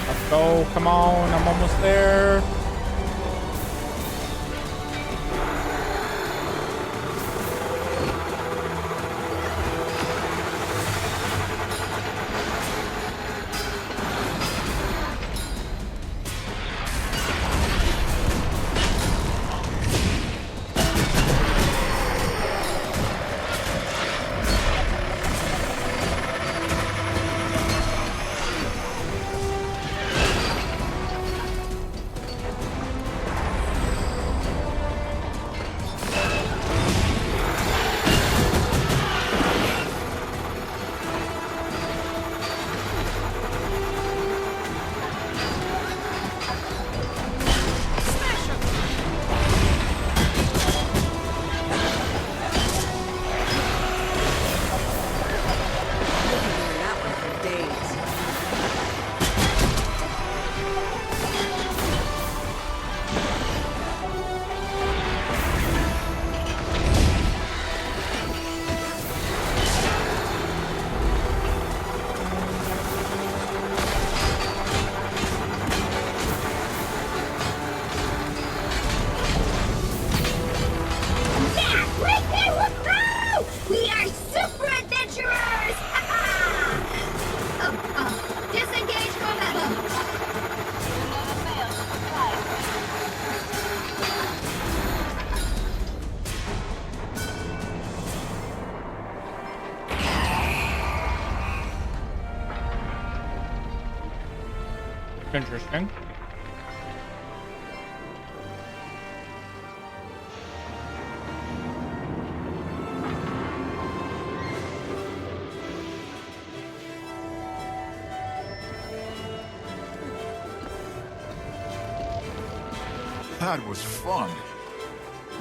Let's go. Come on. I'm almost there. Interesting. That was fun.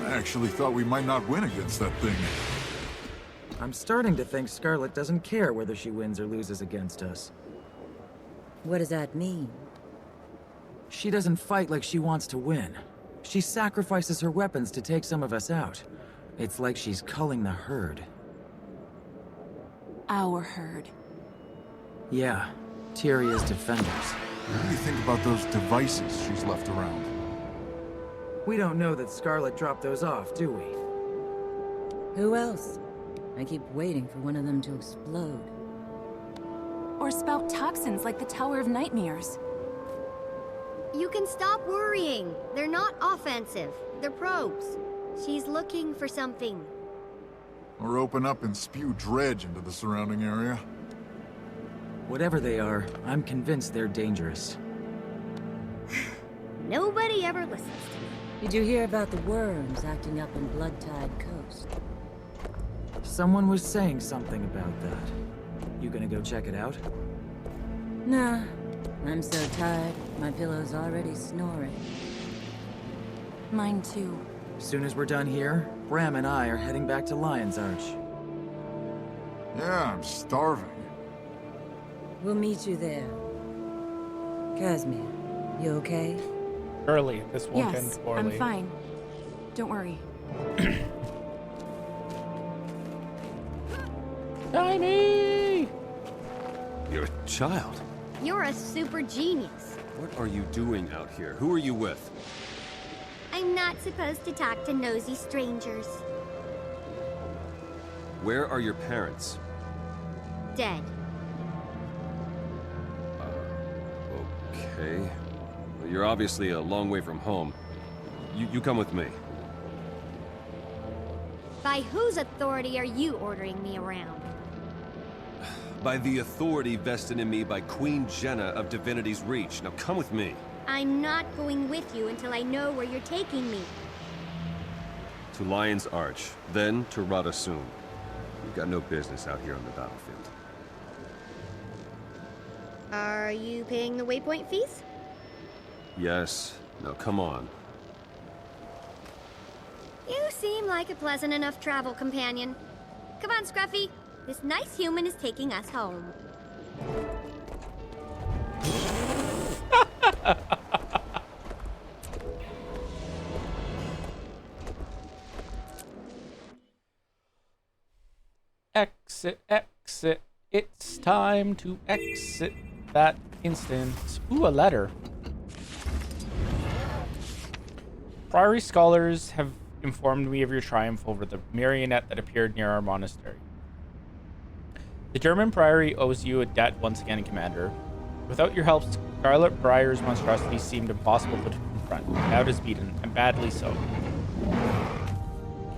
I actually thought we might not win against that thing. I'm starting to think Scarlet doesn't care whether she wins or loses against us. What does that mean? She doesn't fight like she wants to win. She sacrifices her weapons to take some of us out. It's like she's culling the herd. Our herd. Yeah, Tyria's defenders. What do you think about those devices she's left around? We don't know that Scarlet dropped those off, do we? Who else? I keep waiting for one of them to explode. Or spout toxins like the Tower of Nightmares. You can stop worrying. They're not offensive. They're probes. She's looking for something. Or open up and spew dredge into the surrounding area? Whatever they are, I'm convinced they're dangerous. Nobody ever listens to me. Did you hear about the worms acting up in Bloodtide Coast? Someone was saying something about that. You gonna go check it out? Nah. I'm so tired, my pillow's already snoring. Mine too. As soon as we're done here, Bram and I are heading back to Lion's Arch. Yeah, I'm starving. We'll meet you there. Casimir, you okay? Early. This won't end Yes, poorly. I'm fine. Don't worry. Timey! You're a child. You're a super genius. What are you doing out here? Who are you with? I'm not supposed to talk to nosy strangers. Where are your parents? Dead. Okay. Well, you're obviously a long way from home. You come with me. By whose authority are you ordering me around? By the authority vested in me by Queen Jenna of Divinity's Reach. Now come with me. I'm not going with you until I know where you're taking me. To Lion's Arch, then to Radasum. You've got no business out here on the battlefield. Are you paying the waypoint fees? Yes. Now come on. You seem like a pleasant enough travel companion. Come on, Scruffy. This nice human is taking us home. Exit, exit. It's time to exit that instance. Ooh, a letter. Priory scholars have informed me of your triumph over the marionette that appeared near our monastery. The German Priory owes you a debt once again, Commander. Without your help, Scarlet Briar's monstrosity seemed impossible to confront. Now it is beaten, and badly so.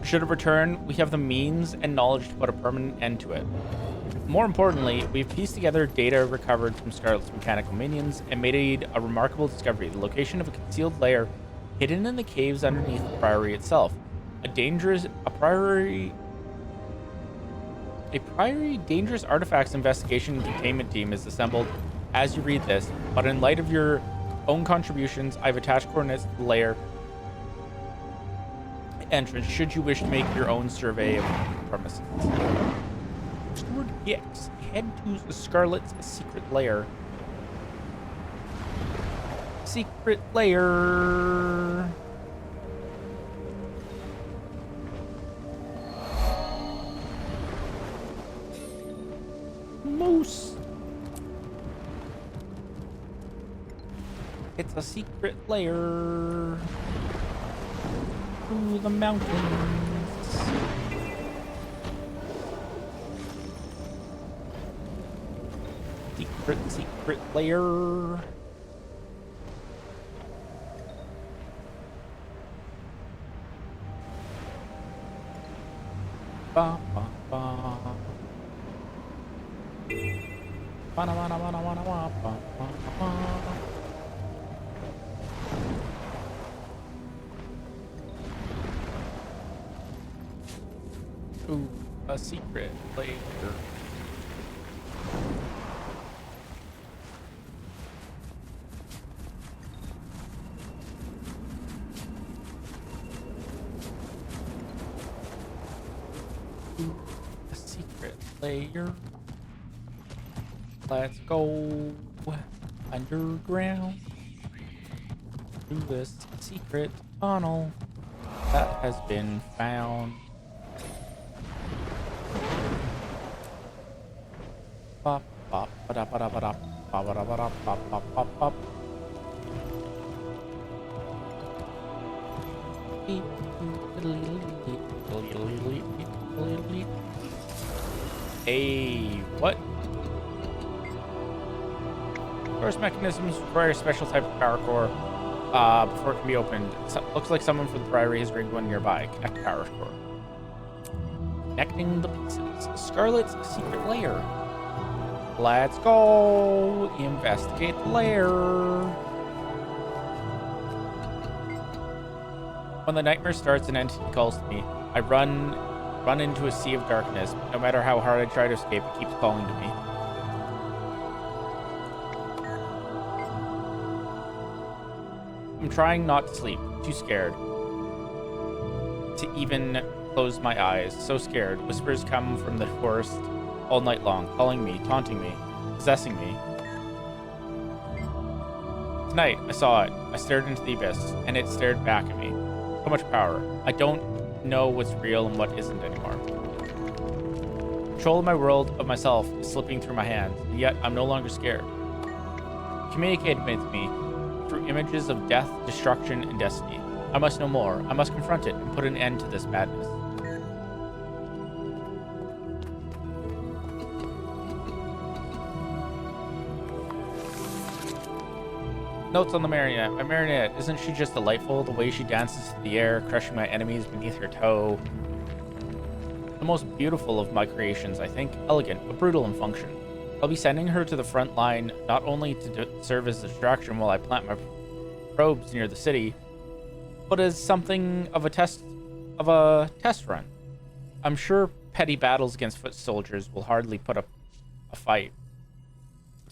Should it return, we have the means and knowledge to put a permanent end to it. More importantly, we've pieced together data recovered from Scarlet's mechanical minions and made a remarkable discovery: the location of a concealed lair hidden in the caves underneath the Priory itself. A Priory dangerous artifacts investigation and containment team is assembled as you read this, but in light of your own contributions, I've attached coordinates to the lair entrance should you wish to make your own survey of the premises. Steward Hicks, head to Scarlet's secret lair. Secret lair. Moose. It's a secret lair. Through the mountains. Secret lair. Ba ba ba. Ba na ba na ba na ba na ba ba ba ba. Ooh, a secret layer. Ooh, a secret layer. Let's go underground through this secret tunnel that has been found. Bop, bop, ba-da, ba-da, ba-da, ba-da, ba-da, bop, bop, bop, bop. Hey, what? Source mechanisms require a special type of power core before it can be opened. Looks like someone from the Priory has rigged one nearby. Connect power core. Connecting the pieces. Scarlet's secret lair. Let's go investigate the lair. When the nightmare starts, an entity calls to me. I run into a sea of darkness. No matter how hard I try to escape, it keeps calling to me. I'm trying not to sleep. Too scared to even close my eyes. So scared. Whispers come from the forest all night long, calling me, taunting me, possessing me. Tonight, I saw it. I stared into the abyss, and it stared back at me. So much power. I don't know what's real and what isn't anymore. Control of my world, of myself, is slipping through my hands, and yet I'm no longer scared. It communicated with me through images of death, destruction, and destiny. I must know more. I must confront it and put an end to this madness. Notes on the marionette. My marionette, isn't she just delightful? The way she dances through the air, crushing my enemies beneath her toe. The most beautiful of my creations, I think. Elegant, but brutal in function. I'll be sending her to the front line, not only to serve as a distraction while I plant my probes near the city, but as something of a test run. I'm sure petty battles against foot soldiers will hardly put up a fight.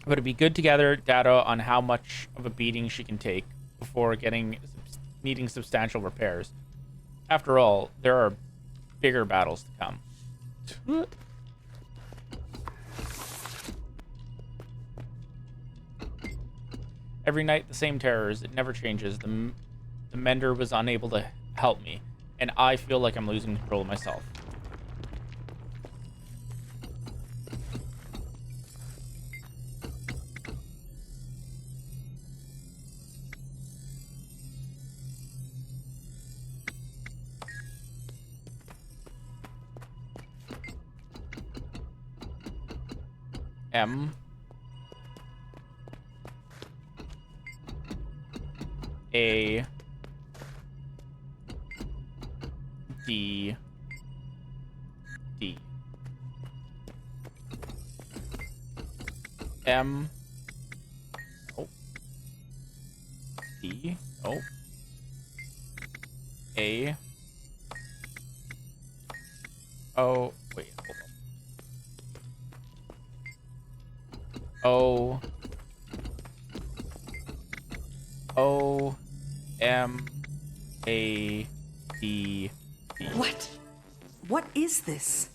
But it'd be good to gather data on how much of a beating she can take before needing substantial repairs. After all, there are bigger battles to come. Every night, the same terrors. It never changes. The Mender was unable to help me, and I feel like I'm losing control of myself. M. A. D. D. M. Oh. D. Oh. A. Oh. Wait. Hold on. O. O. M. A. D. D. What? What is this?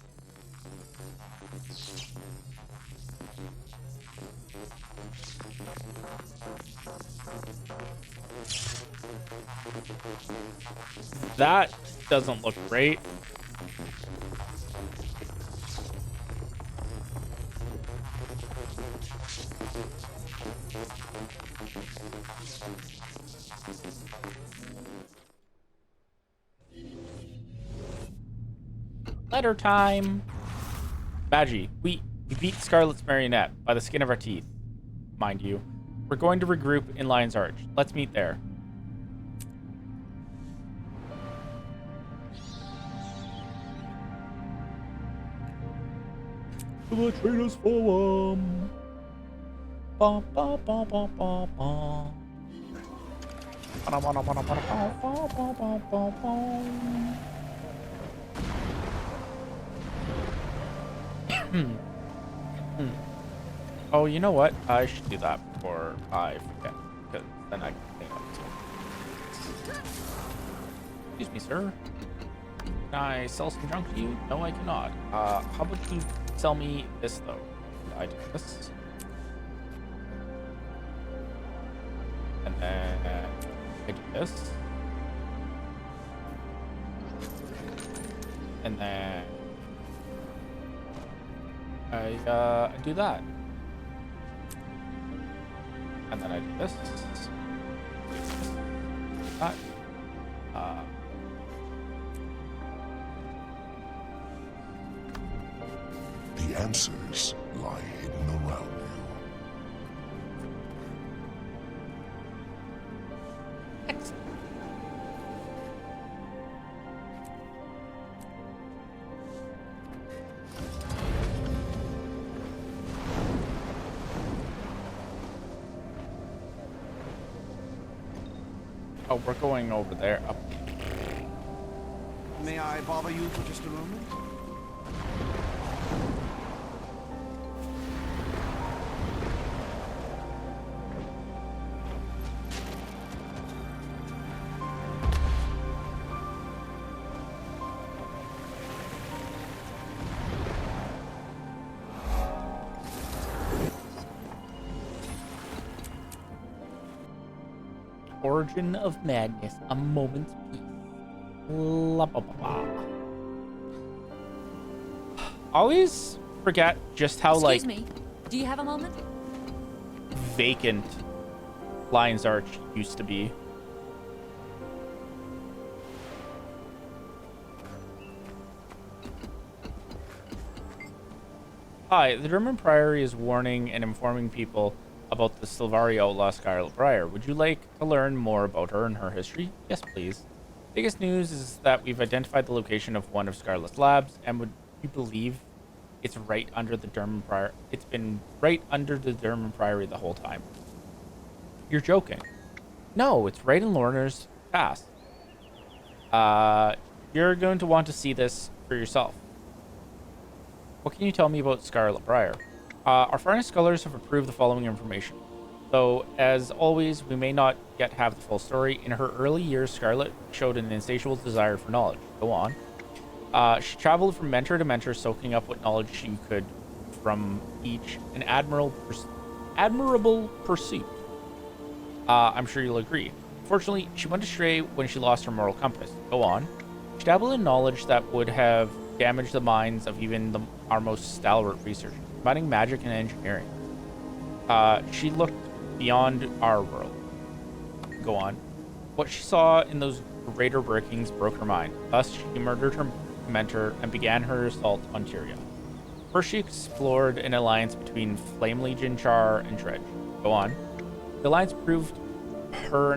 That doesn't look great. Letter time. Badgie, we beat Scarlet's marionette by the skin of our teeth, mind you. We're going to regroup in Lion's Arch. Let's meet there. The traitors form. Ba ba ba ba ba ba. Ba ba ba ba ba ba ba ba ba. Oh, you know what? I should do that before I forget, because then I can clean up too. Excuse me, sir. Can I sell some junk to you? No, I cannot. How about you sell me this, though? I do this. And then I do this. And then I do that. And then I do this. That. The answers lie hidden around you. Excellent. Oh, we're going over there. Up. May I bother you for just a moment? Origin of Madness, a moment's peace. La ba ba ba. Always forget just how Excuse me. Do you have a moment? vacant Lion's Arch used to be. Hi, the German Priory is warning and informing people about the Sylvari outlaw Scarlet Briar. Would you like to learn more about her and her history? Yes, please. Biggest news is that we've identified the location of one of Scarlet's labs, and would you believe it's right under the German Priory? It's been right under the German Priory the whole time. You're joking. No, it's right in Lorner's Pass. You're going to want to see this for yourself. What can you tell me about Scarlet Briar? Our foreign scholars have approved the following information. Though, as always, we may not yet have the full story. In her early years, Scarlet showed an insatiable desire for knowledge. Go on. She traveled from mentor to mentor, soaking up what knowledge she could from each. An admirable pursuit. I'm sure you'll agree. Fortunately, she went astray when she lost her moral compass. Go on. She dabbled in knowledge that would have damaged the minds of even our most stalwart researchers, combining magic and engineering. She looked beyond our world. Go on. What she saw in those greater workings broke her mind. Thus, she murdered her mentor and began her assault on Tyria. First, she explored an alliance between Flame Legion, Char, and Dredge. Go on. The alliance provided her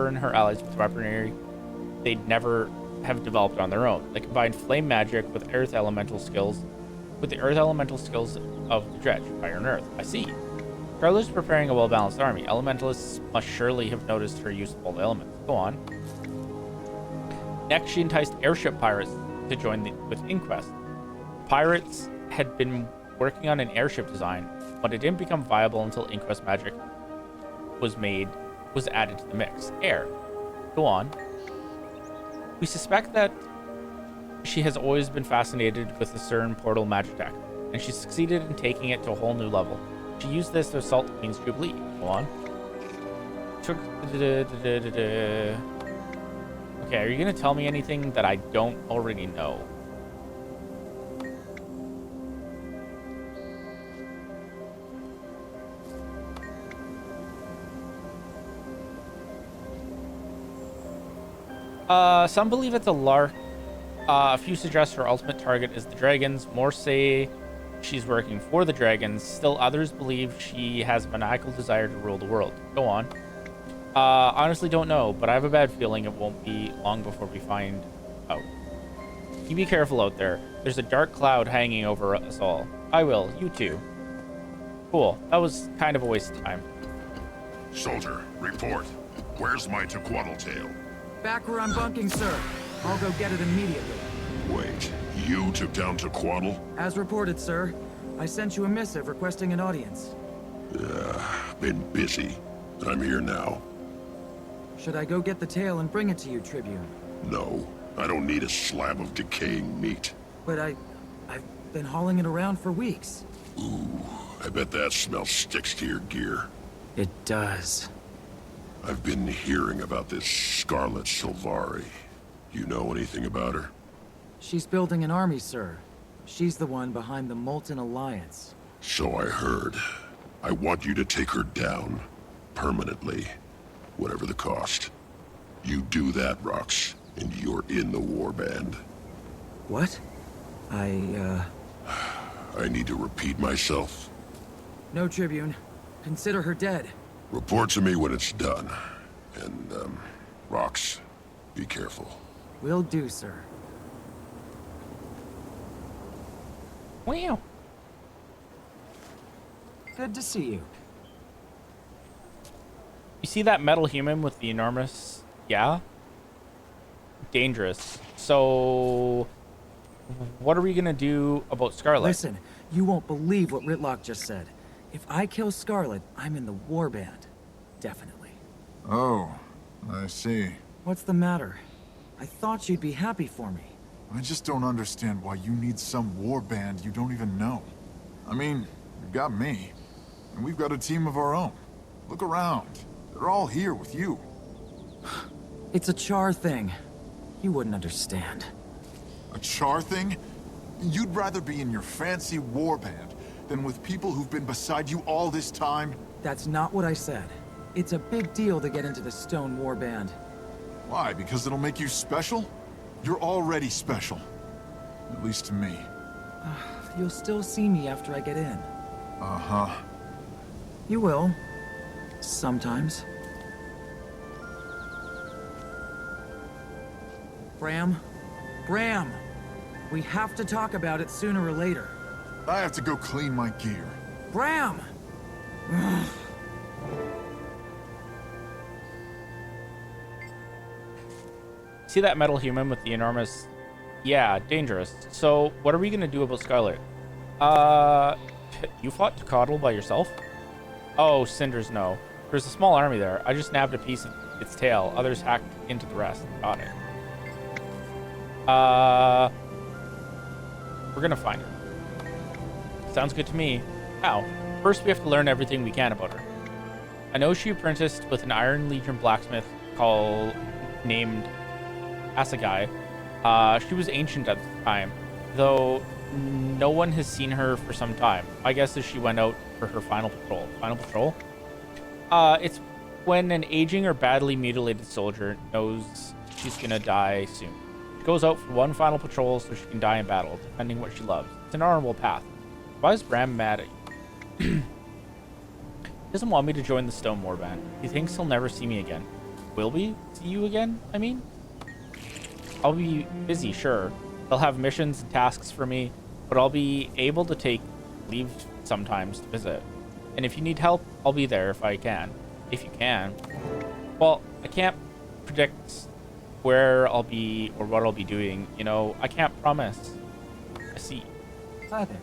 and her allies with weaponry they'd never have developed on their own. They combined flame magic with earth elemental skills, of the Dredge, fire and earth. I see. Scarlet is preparing a well-balanced army. Elementalists must surely have noticed her use of all the elements. Go on. Next, she enticed airship pirates to join with Inquest. Pirates had been working on an airship design, but it didn't become viable until Inquest magic was added to the mix. Air. Go on. We suspect that she has always been fascinated with the CERN portal magic tech, and she succeeded in taking it to a whole new level. She used this to assault the Queen's Jubilee. Go on. Okay, are you going to tell me anything that I don't already know? Some believe it's a lark. A few suggest her ultimate target is the dragons. More say she's working for the dragons. Still others believe she has a maniacal desire to rule the world. Go on. Honestly don't know, but I have a bad feeling it won't be long before we find out. You be careful out there. There's a dark cloud hanging over us all. I will. You too. Cool. That was kind of a waste of time. Soldier, report. Where's my Tequatl tail? Back where I'm bunking, sir. I'll go get it immediately. Wait, You took down Tequatl? As reported, sir. I sent you a missive requesting an audience. Been busy. I'm here now. Should I go get the tail and bring it to you, Tribune? No, I don't need a slab of decaying meat. But I've been hauling it around for weeks. Ooh, I bet that smell sticks to your gear. It does. I've been hearing about this Scarlet Sylvari. You know anything about her? She's building an army, sir. She's the one behind the Molten Alliance. So I heard. I want you to take her down. Permanently. Whatever the cost. You do that, Rox, and you're in the warband. What? I need to repeat myself. No, Tribune. Consider her dead. Report to me when it's done. And, Rox, be careful. Will do, sir. Wow. Good to see you. You see that metal human with the enormous... Yeah? Dangerous. So... what are we gonna do about Scarlet? Listen, you won't believe what Ritlock just said. If I kill Scarlet, I'm in the warband. Definitely. Oh, I see. What's the matter? I thought you'd be happy for me. I just don't understand why you need some warband you don't even know. I mean, you've got me, and we've got a team of our own. Look around. They're all here with you. It's a char thing. You wouldn't understand. A char thing? You'd rather be in your fancy warband than with people who've been beside you all this time? That's not what I said. It's a big deal to get into the Stone Warband. Why? Because it'll make you special? You're already special. At least to me. You'll still see me after I get in. Uh-huh. You will. Sometimes. Bram? Bram! We have to talk about it sooner or later. I have to go clean my gear. Bram! See that metal human with the enormous... Yeah, dangerous. So, what are we gonna do about Scarlet? You fought Tequatl by yourself? Oh, Cinders, no. There's a small army there. I just nabbed a piece of its tail. Others hacked into the rest. Got it. We're gonna find her. Sounds good to me. How? First, we have to learn everything we can about her. I know she apprenticed with an Iron Legion blacksmith named Asagai. She was ancient at the time, though no one has seen her for some time. My guess is she went out for her final patrol. Final patrol? It's when an aging or badly mutilated soldier knows she's gonna die soon. She goes out for one final patrol so she can die in battle, defending what she loves. It's an honorable path. Why is Bram mad at you? He doesn't want me to join the Stone Warband. He thinks he'll never see me again. Will we see you again, I mean? I'll be busy, sure. They'll have missions and tasks for me, but I'll be able to take leave sometimes to visit. And if you need help, I'll be there if I can. If you can. Well, I can't predict where I'll be or what I'll be doing. You know, I can't promise. I see. Hi there.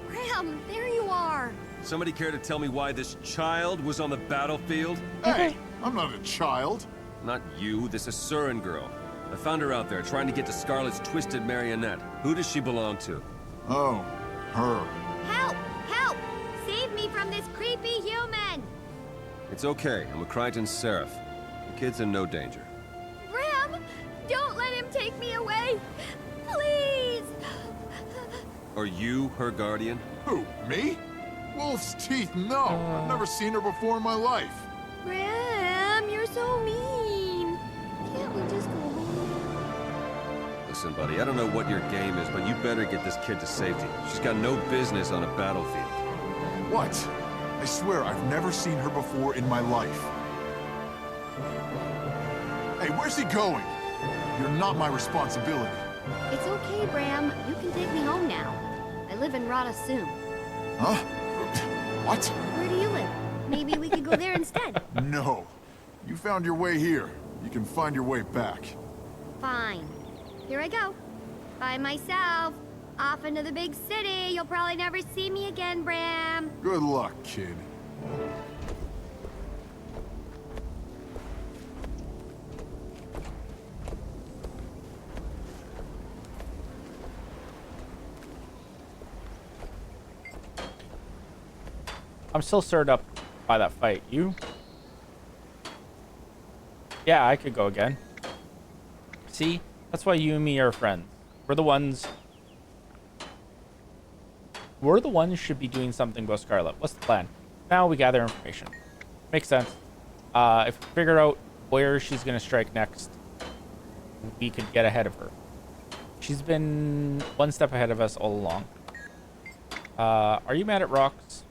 Graham, there you are. Somebody care to tell me why this child was on the battlefield? Hey, I'm not a child. Not you, this Asuran girl. I found her out there trying to get to Scarlet's twisted marionette. Who does she belong to? Oh, her. Help! Help! Save me from this creepy human! It's okay, I'm a Crichton Seraph. The kid's in no danger. Graham! Don't let him take me away! Please! Are you her guardian? Who, me? Wolf's teeth, no. I've never seen her before in my life. Graham, you're so mean. Can't we just go home? Listen, buddy, I don't know what your game is, but you better get this kid to safety. She's got no business on a battlefield. What? I swear I've never seen her before in my life. Hey, where's he going? You're not my responsibility. It's okay, Bram. You can take me home now. I live in Radasum. Huh? What? Where do you live? Maybe we could go there instead. No. You found your way here. You can find your way back. Fine. Here I go. By myself. Off into the big city. You'll probably never see me again, Bram. Good luck, kid. I'm still stirred up by that fight. You? Yeah, I could go again. See? That's why you and me are friends. We're the ones should be doing something about Scarlet. What's the plan? Now we gather information. Makes sense. If we figure out where she's gonna strike next, we could get ahead of her. She's been one step ahead of us all along. Are you mad at Rocks?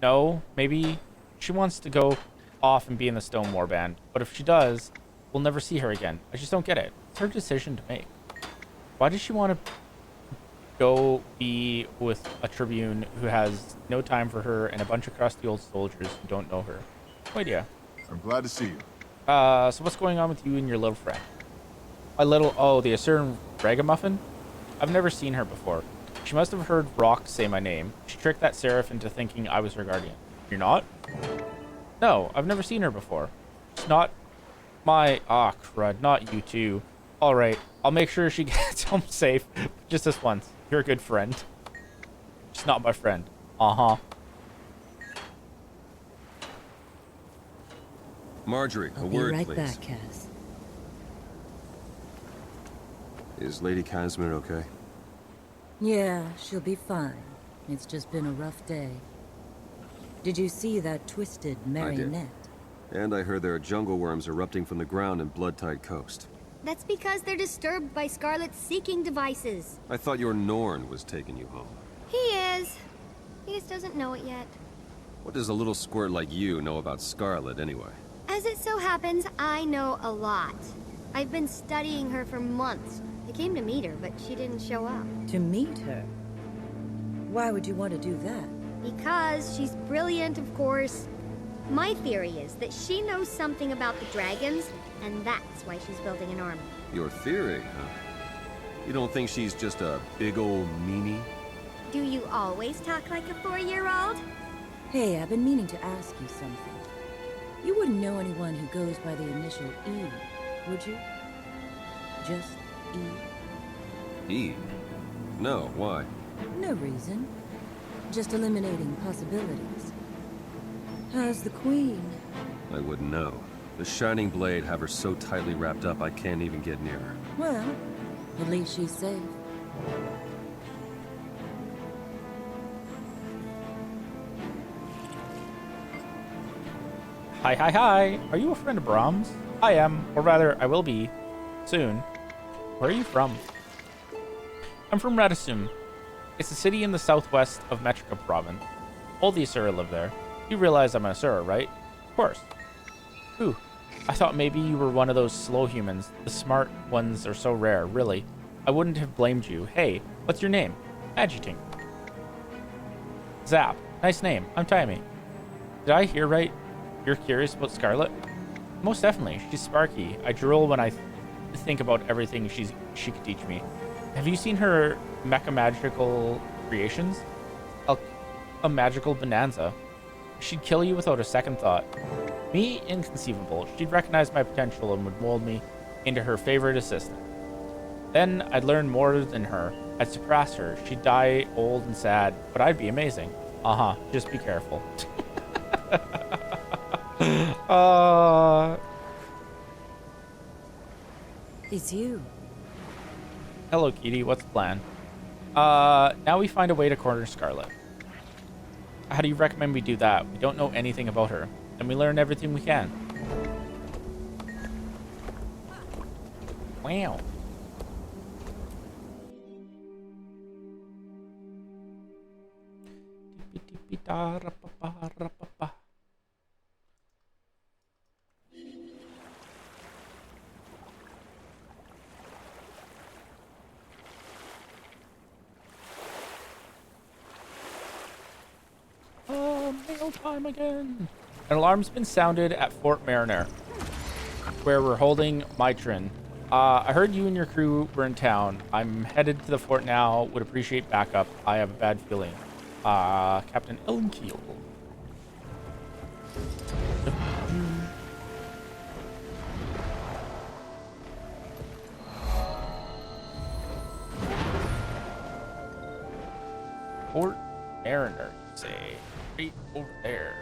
No, maybe she wants to go off and be in the Stone Warband. But if she does, we'll never see her again. I just don't get it. It's her decision to make. Why does she want to go be with a Tribune who has no time for her and a bunch of crusty old soldiers who don't know her? No idea. I'm glad to see you. So what's going on with you and your little friend? The Assyrian Ragamuffin? I've never seen her before. She must have heard Rock say my name. She tricked that Seraph into thinking I was her guardian. You're not? No, I've never seen her before. It's not my... Ah, crud. Not you too. Alright, I'll make sure she gets home safe. Just this once. You're a good friend. She's not my friend. Uh-huh. Marjorie, I'll a be word, right please. back, Cass. Is Lady Casimir okay? Yeah, she'll be fine. It's just been a rough day. Did you see that twisted marionette? And I heard there are jungle worms erupting from the ground in Blood-Tide Coast. That's because they're disturbed by Scarlet's seeking devices. I thought your Norn was taking you home. He is. He just doesn't know it yet. What does a little squirt like you know about Scarlet, anyway? As it so happens, I know a lot. I've been studying her for months. I came to meet her, but she didn't show up. To meet her? Why would you want to do that? Because she's brilliant, of course. My theory is that she knows something about the dragons, and that's why she's building an army. Your theory, huh? You don't think she's just a big old meanie? Do you always talk like a 4-year-old? Hey, I've been meaning to ask you something. You wouldn't know anyone who goes by the initial E, would you? Just E? E? No, why? No reason. Just eliminating possibilities. How's the Queen? I wouldn't know. The Shining Blade have her so tightly wrapped up I can't even get near her. Well, at least she's safe. Hi, hi, hi. Are you a friend of Brahms? I am, or rather, I will be. Soon. Where are you from? I'm from Radisum. It's a city in the southwest of Metrica province. All the Asura live there. You realize I'm an Asura, right? Of course. Ooh, I thought maybe you were one of those slow humans. The smart ones are so rare, really. I wouldn't have blamed you. Hey, what's your name? Agitink. Zap. Nice name. I'm Timmy. Did I hear right? You're curious about Scarlet? Most definitely. She's sparky. I drool when I think about everything she could teach me. Have you seen her mecha magical creations? A magical bonanza. She'd kill you without a second thought. Me, inconceivable. She'd recognize my potential and would mold me into her favorite assistant. Then I'd learn more than her. I'd surpass her. She'd die old and sad, but I'd be amazing. Uh-huh. Just be careful. It's you. Hello, Kitty. What's the plan? Now we find a way to corner Scarlet. How do you recommend we do that? We don't know anything about her, and we learn everything we can. Wow. Mail time again. An alarm's been sounded at Fort Mariner, where we're holding Mitrin. I heard you and your crew were in town. I'm headed to the fort now. Would appreciate backup. I have a bad feeling. Captain Elkeel. Fort Mariner, you say? Right over there.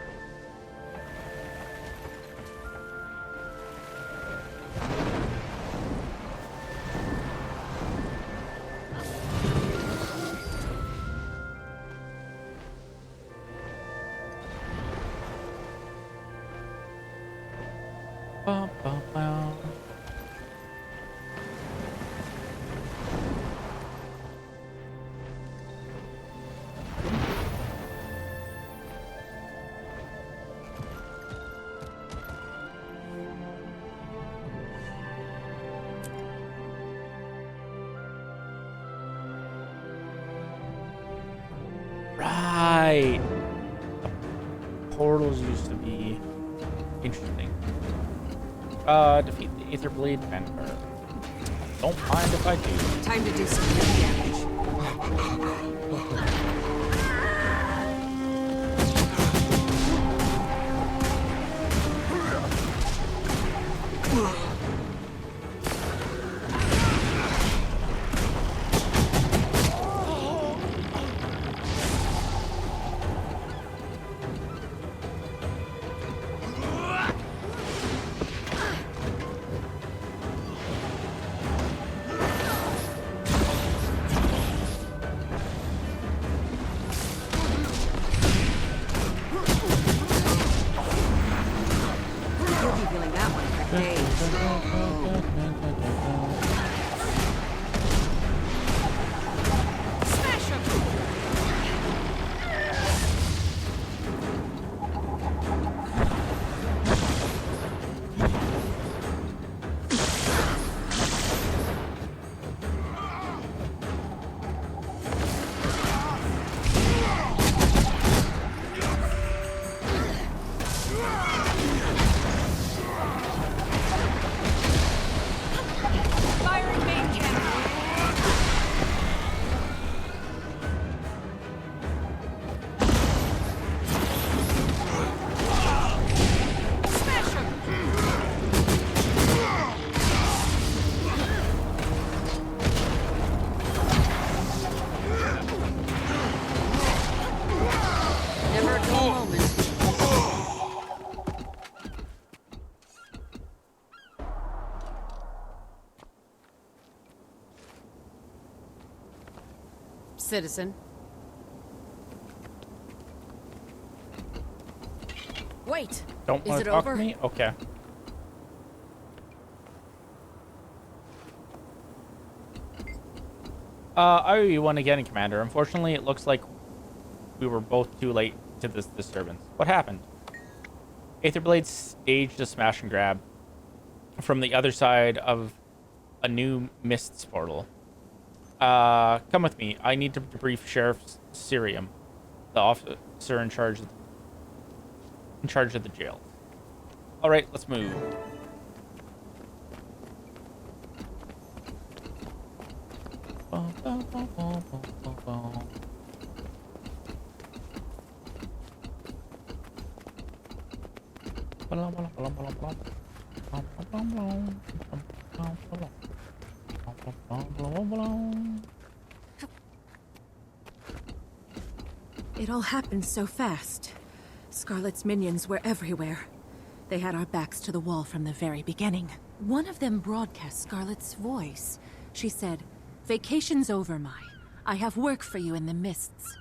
Bum, bum, bum. Right. The portals used to be interesting. Defeat the Aether Blade Vampire. Don't mind if I do. Time to do some damage. Citizen. Wait. Don't want to talk to me? Okay. I owe you one again, Commander. Unfortunately, it looks like we were both too late to this disturbance. What happened? Aetherblade staged a smash and grab from the other side of a new mists portal. Come with me. I need to debrief Sheriff Sirium, the officer in charge of the jail. All right, let's move. It all happened so fast. Scarlet's minions were everywhere. They had our backs to the wall from the very beginning. One of them broadcast Scarlet's voice. She said, "Vacation's over, Mai. I have work for you in the mists."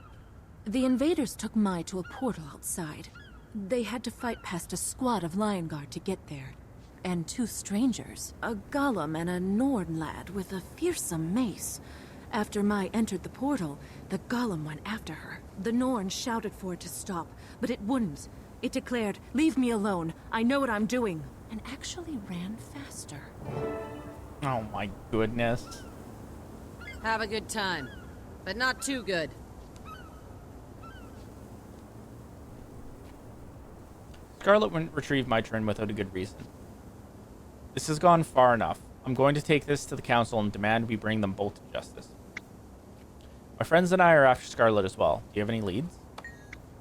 The invaders took Mai to a portal outside. They had to fight past a squad of Lion Guard to get there. And two strangers, a golem and a Nord lad with a fearsome mace. After Mai entered the portal, the golem went after her. The Norn shouted for it to stop, but it wouldn't. It declared, "Leave me alone. I know what I'm doing," and actually ran faster. Oh my goodness. Have a good time, but not too good. Scarlet wouldn't retrieve my turn without a good reason. This has gone far enough. I'm going to take this to the council and demand we bring them both to justice. My friends and I are after Scarlet as well. Do you have any leads?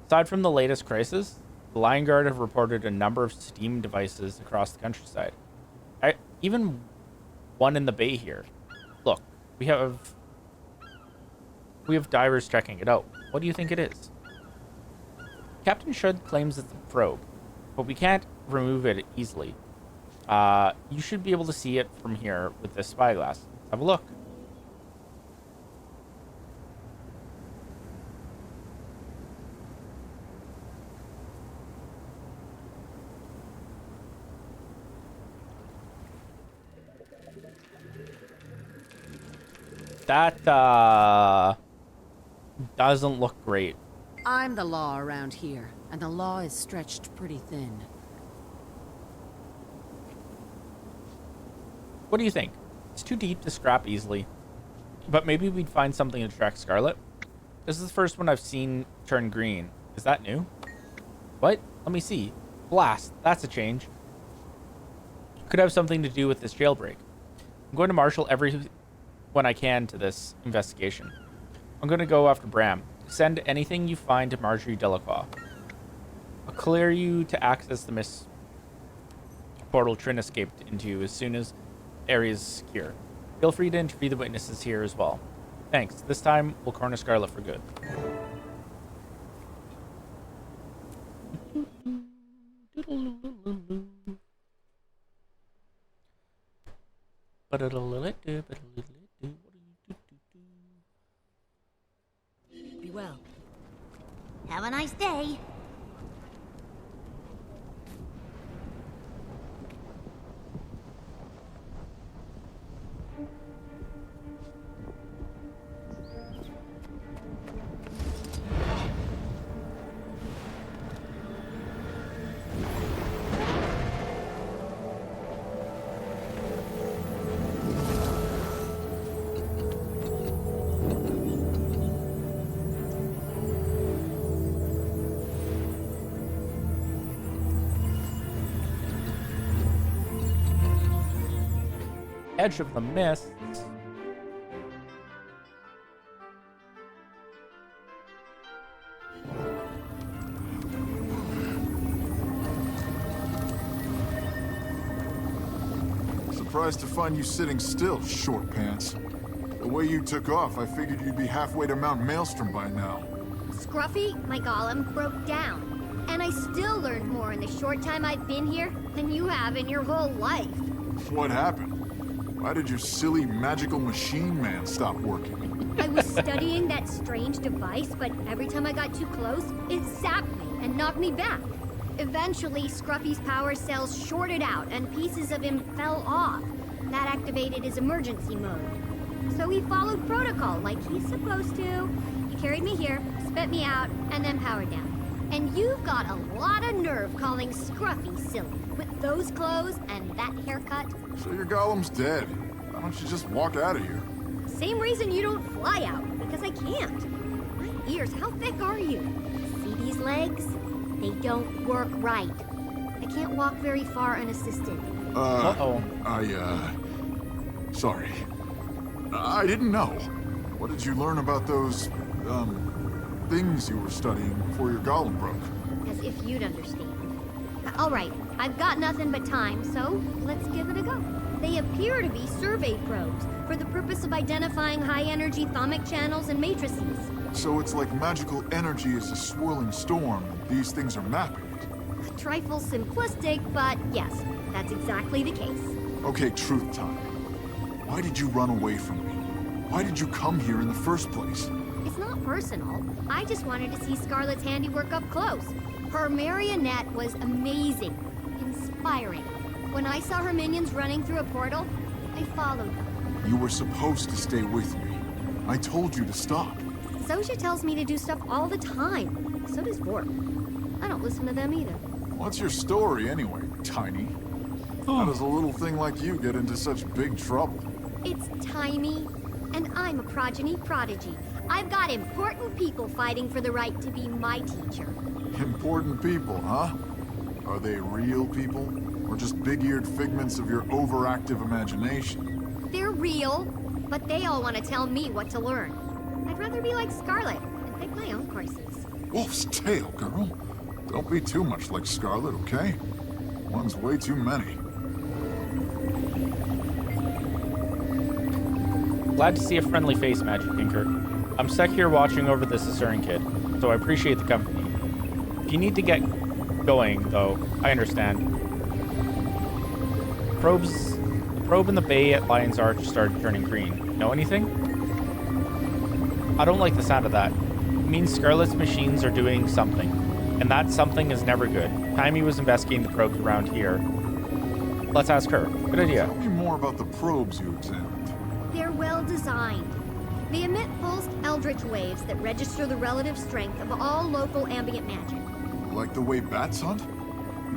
Aside from the latest crisis, the Lion Guard have reported a number of steam devices across the countryside. Even one in the bay here. Look, we have divers checking it out. What do you think it is? Captain Shud claims it's a probe, but we can't remove it easily. You should be able to see it from here with this spyglass. Let's have a look. That doesn't look great. I'm the law around here, and the law is stretched pretty thin. What do you think? It's too deep to scrap easily, but maybe we'd find something to track Scarlet. This is the first one I've seen turn green. Is that new? What? Let me see. Blast. That's a change. Could have something to do with this jailbreak. I'm going to marshal everyone I can to this investigation. I'm going to go after Bram. Send anything you find to Marjorie Delacroix. I'll clear you to access the mist portal Trin escaped into as soon as the area is secure. Feel free to interview the witnesses here as well. Thanks. This time, we'll corner Scarlet for good. Be well. Have a nice day. Edge of the Mists. Surprised to find you sitting still, short pants. The way you took off, I figured you'd be halfway to Mount Maelstrom by now. Scruffy, my golem, broke down. And I still learned more in the short time I've been here than you have in your whole life. What happened? Why did your silly magical machine man stop working? I was studying that strange device, but every time I got too close, it zapped me and knocked me back. Eventually, Scruffy's power cells shorted out and pieces of him fell off. That activated his emergency mode. So he followed protocol like he's supposed to. He carried me here, spit me out, and then powered down. And you've got a lot of nerve calling Scruffy silly. With those clothes and that haircut. So your golem's dead. Why don't you just walk out of here? Same reason you don't fly out, because I can't. My ears, how thick are you? See these legs? They don't work right. I can't walk very far unassisted. Sorry. I didn't know. What did you learn about those, things you were studying before your golem broke? As if you'd understand. All right, I've got nothing but time, so let's give it a go. They appear to be survey probes for the purpose of identifying high-energy thermic channels and matrices. So it's like magical energy is a swirling storm, and these things are mapping it. A trifle simplistic, but yes, that's exactly the case. Okay, truth time. Why did you run away from me? Why did you come here in the first place? It's not personal. I just wanted to see Scarlet's handiwork up close. Her marionette was amazing, inspiring. When I saw her minions running through a portal, I followed them. You were supposed to stay with me. I told you to stop. Zosha tells me to do stuff all the time. So does Vorp. I don't listen to them either. What's your story anyway, Tiny? How does a little thing like you get into such big trouble? It's tiny, and I'm a progeny prodigy. I've got important people fighting for the right to be my teacher. Important people, huh? Are they real people? Or just big-eared figments of your overactive imagination? They're real, but they all want to tell me what to learn. I'd rather be like Scarlet and pick my own courses. Wolf's tail, girl. Don't be too much like Scarlet, okay? One's way too many. Glad to see a friendly face, Magic Tinker. I'm stuck here watching over the Caesarean kid, so I appreciate the company. If you need to get going, though, I understand. The probe in the bay at Lion's Arch started turning green. Know anything? I don't like the sound of that. It means Scarlet's machines are doing something, and that something is never good. Timey was investigating the probes around here. Let's ask her. Good idea. Tell me more about the probes you examined. They're well designed. They emit pulsed eldritch waves that register the relative strength of all local ambient magic. Like the way bats hunt?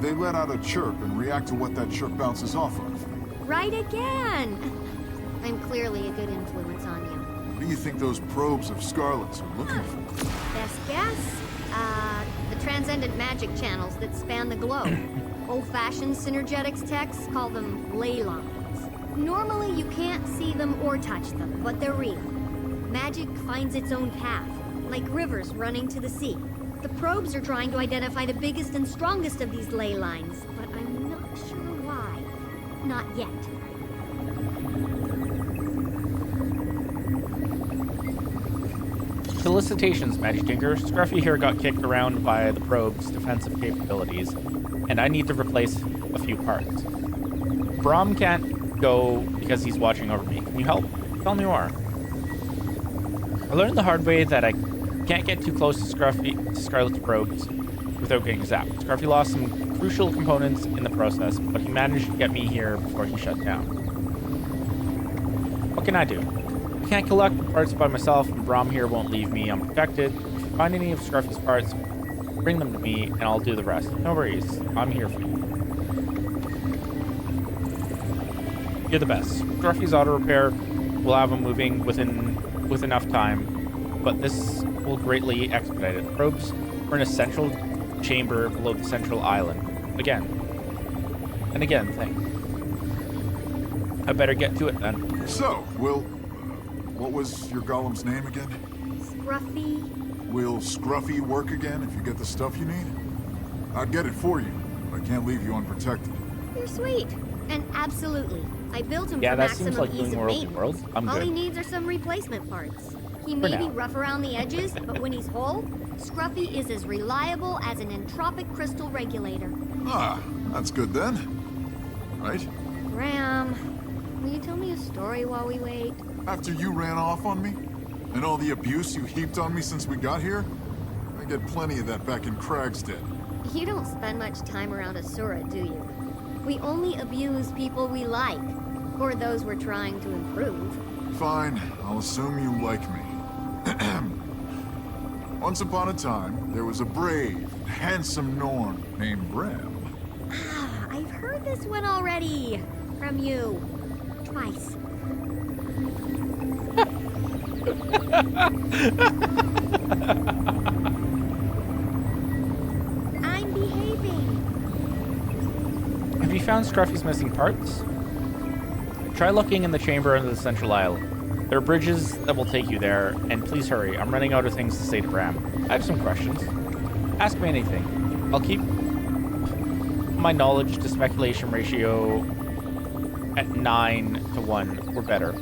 They let out a chirp and react to what that chirp bounces off of. Right again! I'm clearly a good influence on you. What do you think those probes of Scarlet's are looking for? Best guess? The transcendent magic channels that span the globe. Old-fashioned synergetics techs call them ley lines. Normally you can't see them or touch them, but they're real. Magic finds its own path, like rivers running to the sea. The probes are trying to identify the biggest and strongest of these ley lines, but I'm not sure why. Not yet. Felicitations, Magic Tinker. Scruffy here got kicked around by the probe's defensive capabilities, and I need to replace a few parts. Brahm can't go because he's watching over me. Can you help? Tell me more. I learned the hard way that I can't get too close to Scarlet's probes without getting zapped. Scruffy lost some crucial components in the process, but he managed to get me here before he shut down. What can I do? I can't collect the parts by myself, and Brahm here won't leave me unprotected. If you find any of Scruffy's parts, bring them to me, and I'll do the rest. No worries. I'm here for you. You're the best. Scruffy's auto repair will have him moving with enough time, but this will greatly expedite it. Probes are in a central chamber below the central island. Again. And again, thing. I better get to it then. So, what was your golem's name again? Scruffy. Will Scruffy work again if you get the stuff you need? I'd get it for you, but I can't leave you unprotected. You're sweet. And absolutely. I built him Yeah, for that maximum seems like ease doing of World to maintenance. World. I'm All good. he needs are some replacement parts. He For may be now. rough around the edges, but when he's whole, Scruffy is as reliable as an entropic crystal regulator. Ah, that's good then. Right? Graham, will you tell me a story while we wait? After you ran off on me? And all the abuse you heaped on me since we got here? I get plenty of that back in Cragstead. You don't spend much time around Asura, do you? We only abuse people we like, or those we're trying to improve. Fine, I'll assume you like me. Once upon a time, there was a brave, handsome Norn named Bram. Ah, I've heard this one already. From you. Twice. I'm behaving. Have you found Scruffy's missing parts? Try looking in the chamber under the central aisle. There are bridges that will take you there, and please hurry. I'm running out of things to say to Bram. I have some questions. Ask me anything. I'll keep my knowledge to speculation ratio at 9-to-1 or better.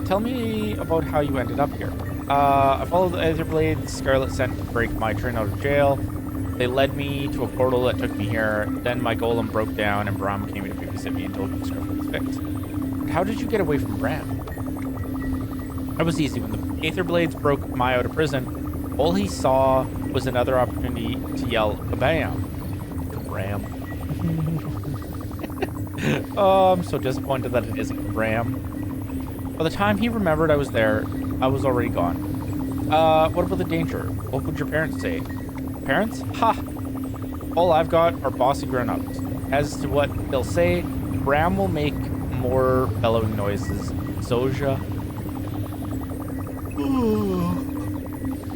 Tell me about how you ended up here. I followed the Aetherblades Scarlet sent to break my train out of jail. They led me to a portal that took me here. Then my golem broke down and Bram came to babysit me and told me Scarlet was fixed. How did you get away from Bram? That was easy. When the Aetherblades broke Mai out of prison, all he saw was another opportunity to yell kabam. Kabram. Oh, I'm so disappointed that it isn't kabram. By the time he remembered I was there, I was already gone. What about the danger? What would your parents say? Parents? Ha! All I've got are bossy grown-ups. As to what they'll say, Bram will make more bellowing noises. Zoja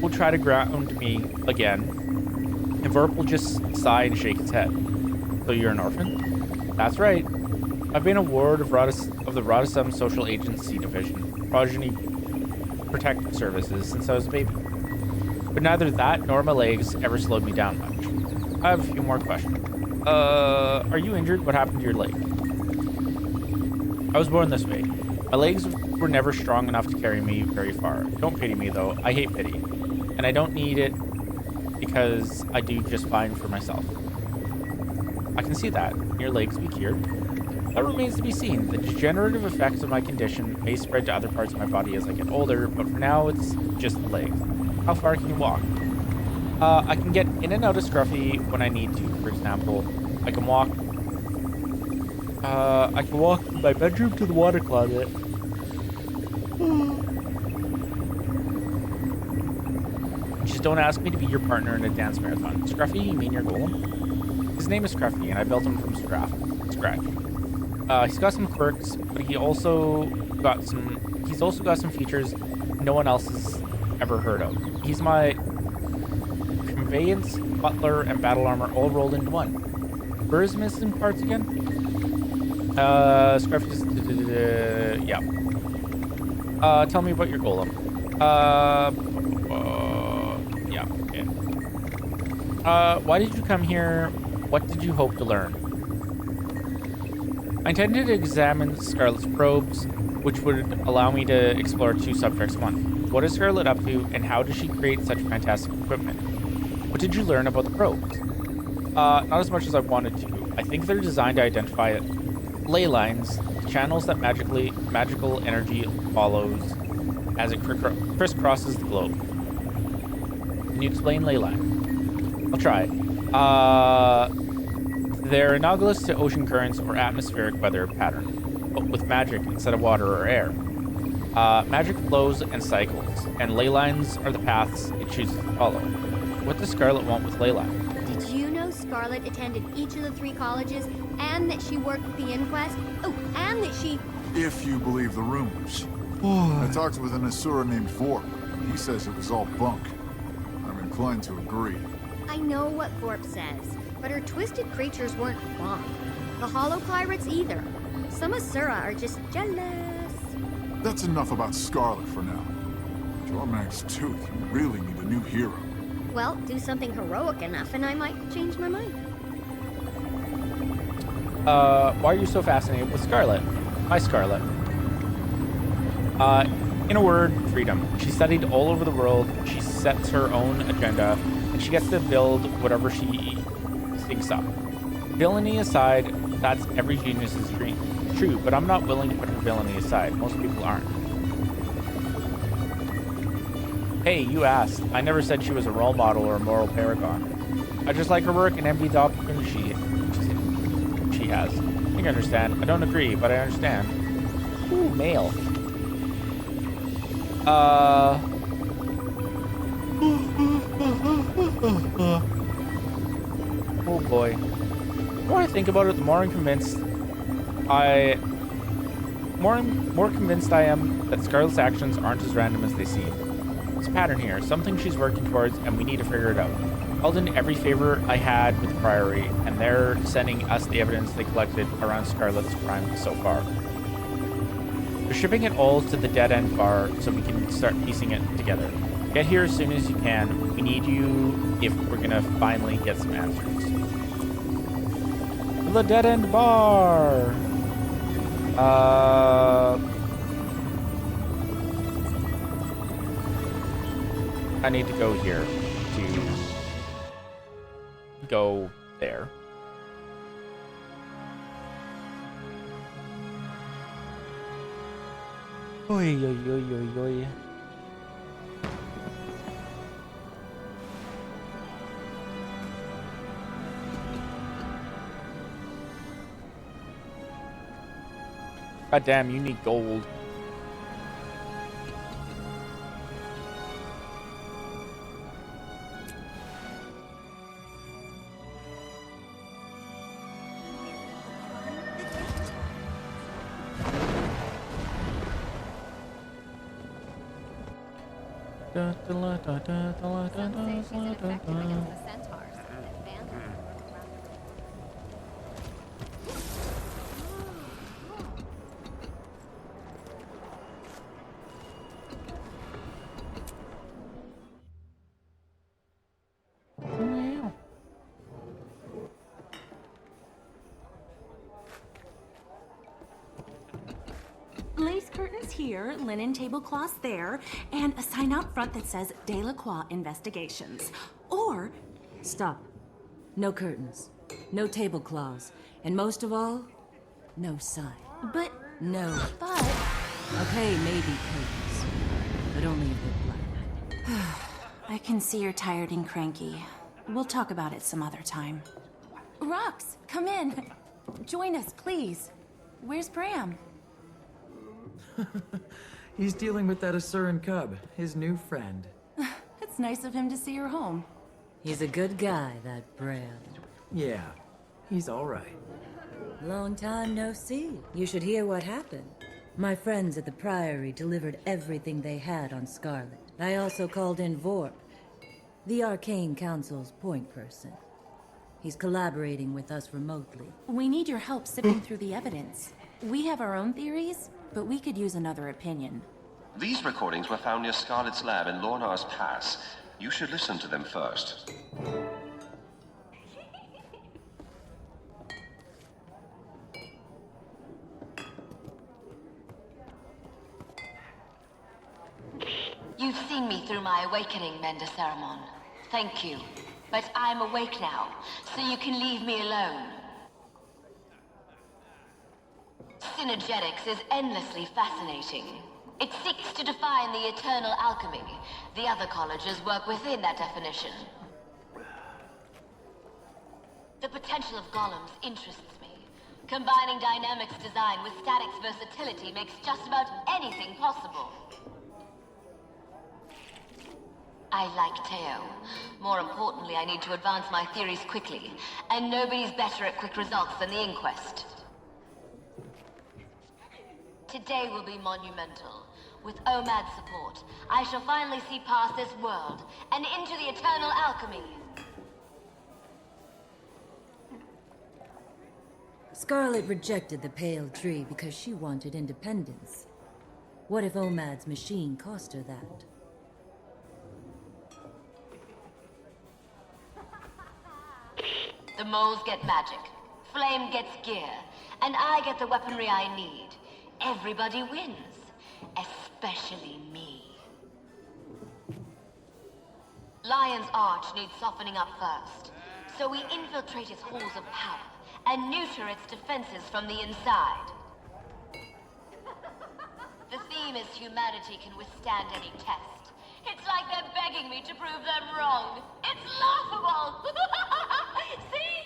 will try to ground me again. And Verp will just sigh and shake his head. So you're an orphan? That's right. I've been a ward of the Rodasum Social Agency Division, Progeny Protective Services, since I was a baby. But neither that nor my legs ever slowed me down much. I have a few more questions. Are you injured? What happened to your leg? I was born this way. My legs were never strong enough to carry me very far. Don't pity me, though. I hate pity. And I don't need it because I do just fine for myself. I can see that. Can your legs be cured? That remains to be seen. The degenerative effects of my condition may spread to other parts of my body as I get older, but for now, it's just the legs. How far can you walk? I can get in and out of Scruffy when I need to. For example, I can walk from my bedroom to the water closet. Just don't ask me to be your partner in a dance marathon. Scruffy, you mean your golem? His name is Scruffy, and I built him from scratch. He's got some quirks, but he's also got some features no one else has ever heard of. He's my conveyance, butler, and battle armor all rolled into one. Where is missing parts again? Scruffy's... yeah. Tell me about your golem. Yeah, okay. Why did you come here? What did you hope to learn? I intended to examine Scarlet's probes, which would allow me to explore 2 subjects. 1. What is Scarlet up to, and how does she create such fantastic equipment? What did you learn about the probes? Not as much as I wanted to. I think they're designed to identify ley lines, channels that magical energy follows as it crisscrosses the globe. Can you explain ley line? I'll try. They're analogous to ocean currents or atmospheric weather pattern, but with magic instead of water or air. Magic flows and cycles, and ley lines are the paths it chooses to follow. What does Scarlet want with ley line? Did you know Scarlet attended each of the 3 colleges, and that she worked at the inquest? Oh, and that she... If you believe the rumors. I talked with an Asura named Vorp. He says it was all bunk. I'm inclined to agree. I know what Vorp says, but her twisted creatures weren't bunk. The Hollow Pirates either. Some Asura are just jealous. That's enough about Scarlet for now. Jormag's tooth, you really need a new hero. Well, do something heroic enough and I might change my mind. Why are you so fascinated with Scarlet? Hi, Scarlet. In a word, freedom. She studied all over the world, she sets her own agenda, and she gets to build whatever she thinks up. Villainy aside, that's every genius's dream. True, but I'm not willing to put her villainy aside. Most people aren't. Hey, you asked. I never said she was a role model or a moral paragon. I just like her work and envy the opportunity she has. I think I understand. I don't agree, but I understand. Ooh, mail. Oh boy. The more I think about it, the more convinced I am that Scarlet's actions aren't as random as they seem. There's a pattern here, something she's working towards, and we need to figure it out. Called in every favor I had with the Priory, and they're sending us the evidence they collected around Scarlet's crime so far. They're shipping it all to the Dead End Bar so we can start piecing it together. Get here as soon as you can. We need you if we're gonna finally get some answers. To the Dead End Bar! I need to go here to go there. Oi, oi, oi, oi, oi. God damn, you need gold. curtains here, linen tablecloths there, and a sign out front that says Delacroix Investigations. Or... Stop. No curtains. No tablecloths. And most of all, no sign. But... No. But... Okay, maybe curtains. But only if they're black. I can see you're tired and cranky. We'll talk about it some other time. Rox, come in. Join us, please. Where's Bram? He's dealing with that Asuran cub, his new friend. It's nice of him to see her home. He's a good guy, that Bram. Yeah, he's all right. Long time no see. You should hear what happened. My friends at the Priory delivered everything they had on Scarlet. I also called in Vorp, the Arcane Council's point person. He's collaborating with us remotely. We need your help sifting through the evidence. We have our own theories, but we could use another opinion. These recordings were found near Scarlet's lab in Lornar's Pass. You should listen to them first. You've seen me through my awakening, Mender Ceramon. Thank you. But I'm awake now, so you can leave me alone. Synergetics is endlessly fascinating. It seeks to define the eternal alchemy. The other colleges work within that definition. The potential of golems interests me. Combining dynamics design with statics versatility makes just about anything possible. I like Teo. More importantly, I need to advance my theories quickly, and nobody's better at quick results than the Inquest. Today will be monumental. With OMAD's support, I shall finally see past this world and into the eternal alchemy. Scarlet rejected the Pale Tree because she wanted independence. What if OMAD's machine cost her that? The moles get magic, Flame gets gear, and I get the weaponry I need. Everybody wins, especially me. Lion's Arch needs softening up first, so we infiltrate its halls of power and neuter its defenses from the inside. The theme is humanity can withstand any test. It's like they're begging me to prove them wrong. It's laughable! See?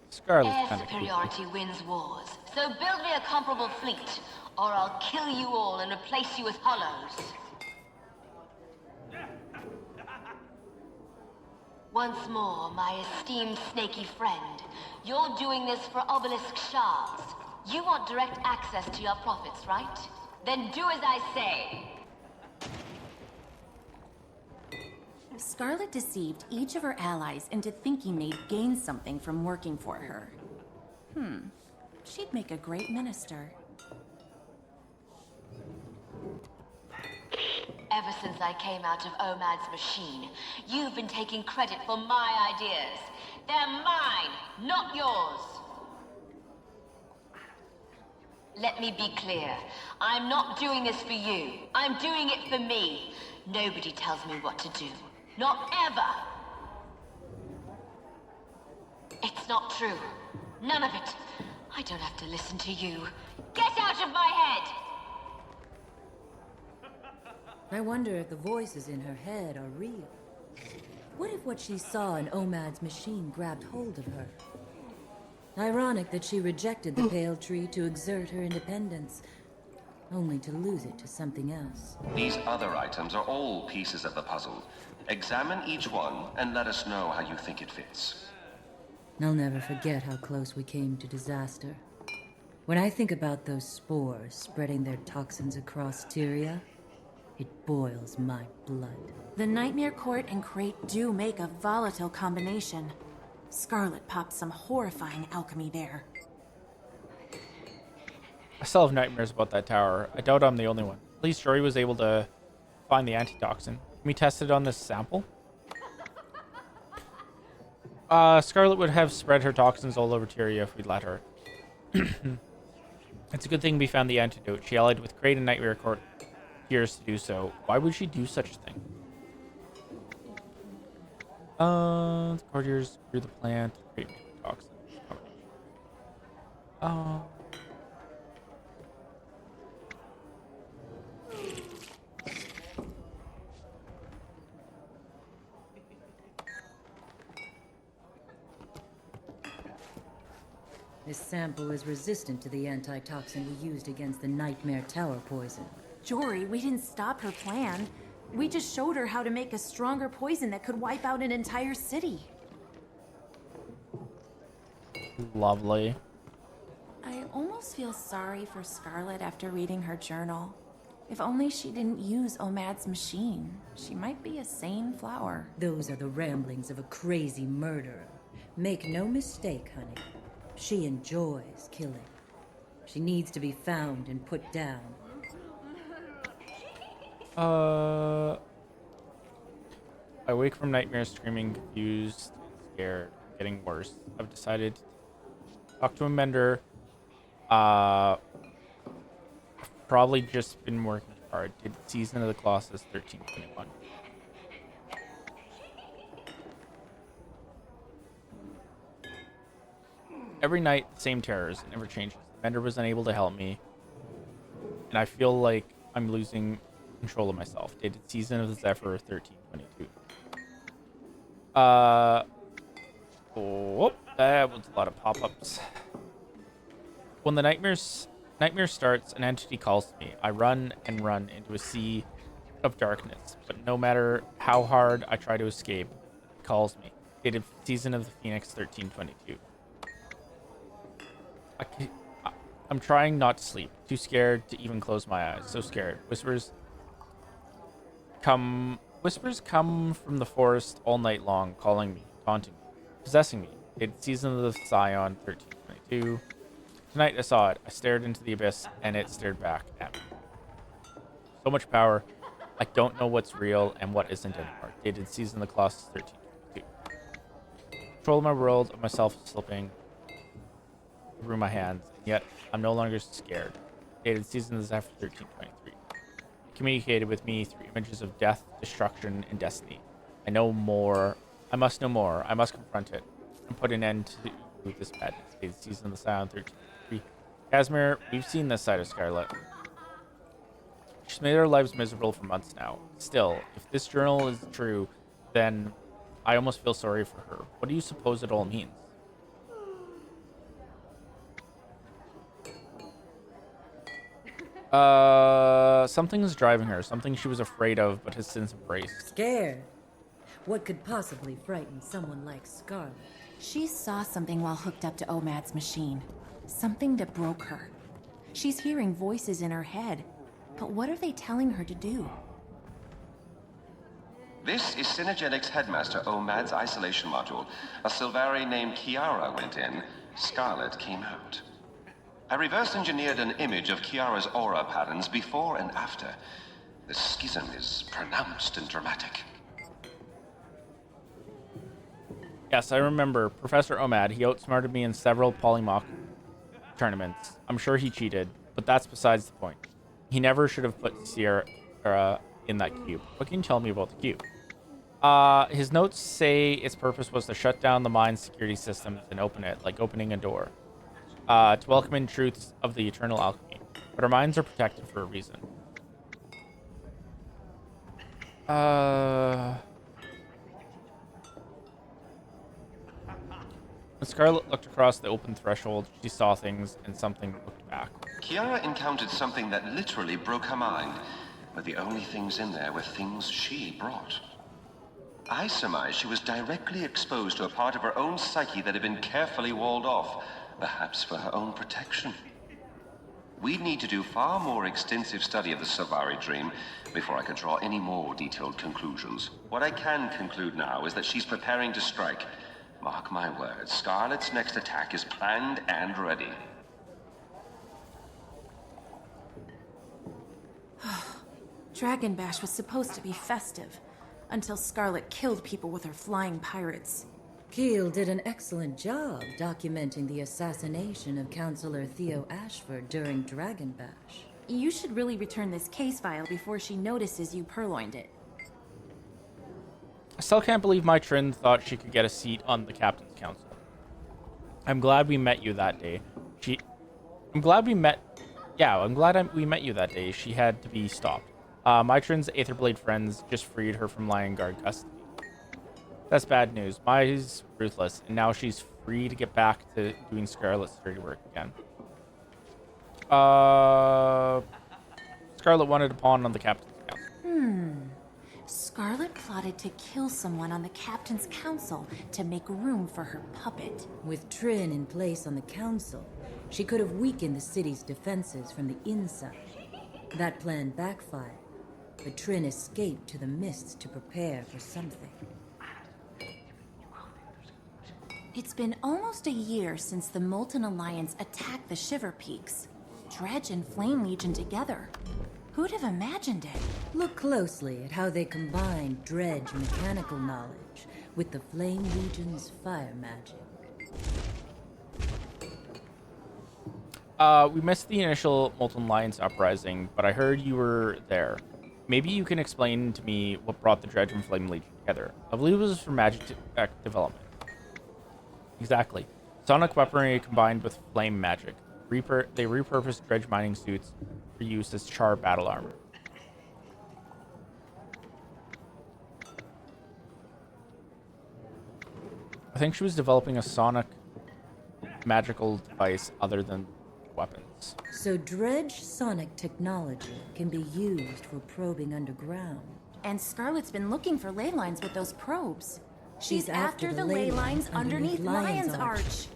Scarlet's Air kind of superiority wins wars, so build me a comparable fleet, or I'll kill you all and replace you with hollows. Once more, my esteemed snaky friend, you're doing this for obelisk shards. You want direct access to your profits, right? Then do as I say. Scarlet deceived each of her allies into thinking they'd gain something from working for her. She'd make a great minister. Ever since I came out of OMAD's machine, you've been taking credit for my ideas. They're mine, not yours. Let me be clear. I'm not doing this for you. I'm doing it for me. Nobody tells me what to do. Not ever. It's not true. None of it. I don't have to listen to you. Get out of my head! I wonder if the voices in her head are real. What if what she saw in OMAD's machine grabbed hold of her? Ironic that she rejected the Pale Tree to exert her independence, only to lose it to something else. These other items are all pieces of the puzzle. Examine each one and let us know how you think it fits. I'll never forget how close we came to disaster. When I think about those spores spreading their toxins across Tyria, it boils my blood. The Nightmare Court and Crate do make a volatile combination. Scarlet popped some horrifying alchemy there. I still have nightmares about that tower. I doubt I'm the only one. At least Jory was able to find the antitoxin. Can we test it on this sample? Scarlet would have spread her toxins all over Tyria if we'd let her. It's a good thing we found the antidote. She allied with Kraid and Nightmare Court Tears to do so. Why would she do such a thing? The courtiers grew the plant to create toxins. This sample is resistant to the antitoxin we used against the Nightmare Tower poison. Jory, we didn't stop her plan. We just showed her how to make a stronger poison that could wipe out an entire city. Lovely. I almost feel sorry for Scarlet after reading her journal. If only she didn't use Omad's machine, she might be a sane flower. Those are the ramblings of a crazy murderer. Make no mistake, honey. She enjoys killing. She needs to be found and put down. I wake from nightmares screaming, confused, scared, getting worse. I've decided to talk to a mender. I've probably just been working hard. Did Season of the Colossus 1321. Every night, the same terrors. It never changes. The mender was unable to help me, and I feel like I'm losing control of myself. Dated Season of the Zephyr 1322. Oh, that was a lot of pop-ups. When the nightmare starts, an entity calls to me. I run and run into a sea of darkness, but no matter how hard I try to escape, it calls me. Dated Season of the Phoenix 1322. I'm trying not to sleep. Too scared to even close my eyes. So scared. Whispers come from the forest all night long, calling me, taunting me, possessing me. Dated Season of the Scion 1322. Tonight I saw it. I stared into the abyss, and it stared back at me. So much power. I don't know what's real and what isn't anymore. Dated Season of the Colossus 1322. Control of my world, of myself slipping through my hands, and yet I'm no longer scared. Dated Season of the Zephyr 1323. It communicated with me through images of death, destruction, and destiny. I know more. I must know more. I must confront it and put an end to this madness. Dated Season of the Scion 1323. Casimir, we've seen this side of Scarlet. She's made our lives miserable for months now. Still, if this journal is true, then I almost feel sorry for her. What do you suppose it all means? Something is driving her. Something she was afraid of, but has since embraced. Scared? What could possibly frighten someone like Scarlet? She saw something while hooked up to Omad's machine. Something that broke her. She's hearing voices in her head. But what are they telling her to do? This is Synergetics Headmaster Omad's isolation module. A Sylvari named Kiara went in. Scarlet came out. I reverse engineered an image of Kiara's aura patterns before and after. The schism is pronounced and dramatic. Yes, I remember. Professor Omad, he outsmarted me in several polymock tournaments. I'm sure he cheated, but that's besides the point. He never should have put Sierra in that cube. What can you tell me about the cube? His notes say its purpose was to shut down the mine's security systems and open it, like opening a door. To welcome in truths of the eternal alchemy. But our minds are protected for a reason. When Scarlet looked across the open threshold, she saw things, and something looked back. Kiara encountered something that literally broke her mind, but the only things in there were things she brought. I surmise she was directly exposed to a part of her own psyche that had been carefully walled off, perhaps for her own protection. We'd need to do far more extensive study of the Sylvari dream before I could draw any more detailed conclusions. What I can conclude now is that she's preparing to strike. Mark my words, Scarlet's next attack is planned and ready. Dragon Bash was supposed to be festive, until Scarlet killed people with her flying pirates. Keel did an excellent job documenting the assassination of Counselor Theo Ashford during Dragon Bash. You should really return this case file before she notices you purloined it. I still can't believe my Trin thought she could get a seat on the Captain's Council. I'm glad we met you that day. I'm glad we met you that day. She had to be stopped. My Trin's Aetherblade friends just freed her from Lion Guard custody. That's bad news. Mai's ruthless, and now she's free to get back to doing Scarlet's dirty work again. Scarlet wanted a pawn on the Captain's Council. Scarlet plotted to kill someone on the Captain's Council to make room for her puppet. With Trin in place on the council, she could have weakened the city's defenses from the inside. That plan backfired, but Trin escaped to the mists to prepare for something. It's been almost a year since the Molten Alliance attacked the Shiver Peaks. Dredge and Flame Legion together. Who'd have imagined it? Look closely at how they combine Dredge mechanical knowledge with the Flame Legion's fire magic. We missed the initial Molten Alliance uprising, but I heard you were there. Maybe you can explain to me what brought the Dredge and Flame Legion together. I believe it was for magic development. Exactly. Sonic weaponry combined with flame magic. They repurposed Dredge mining suits for use as Char battle armor. I think she was developing a sonic magical device other than weapons. So Dredge sonic technology can be used for probing underground. And Scarlet's been looking for ley lines with those probes. She's after after the the ley lines underneath Lion's Lion's Arch.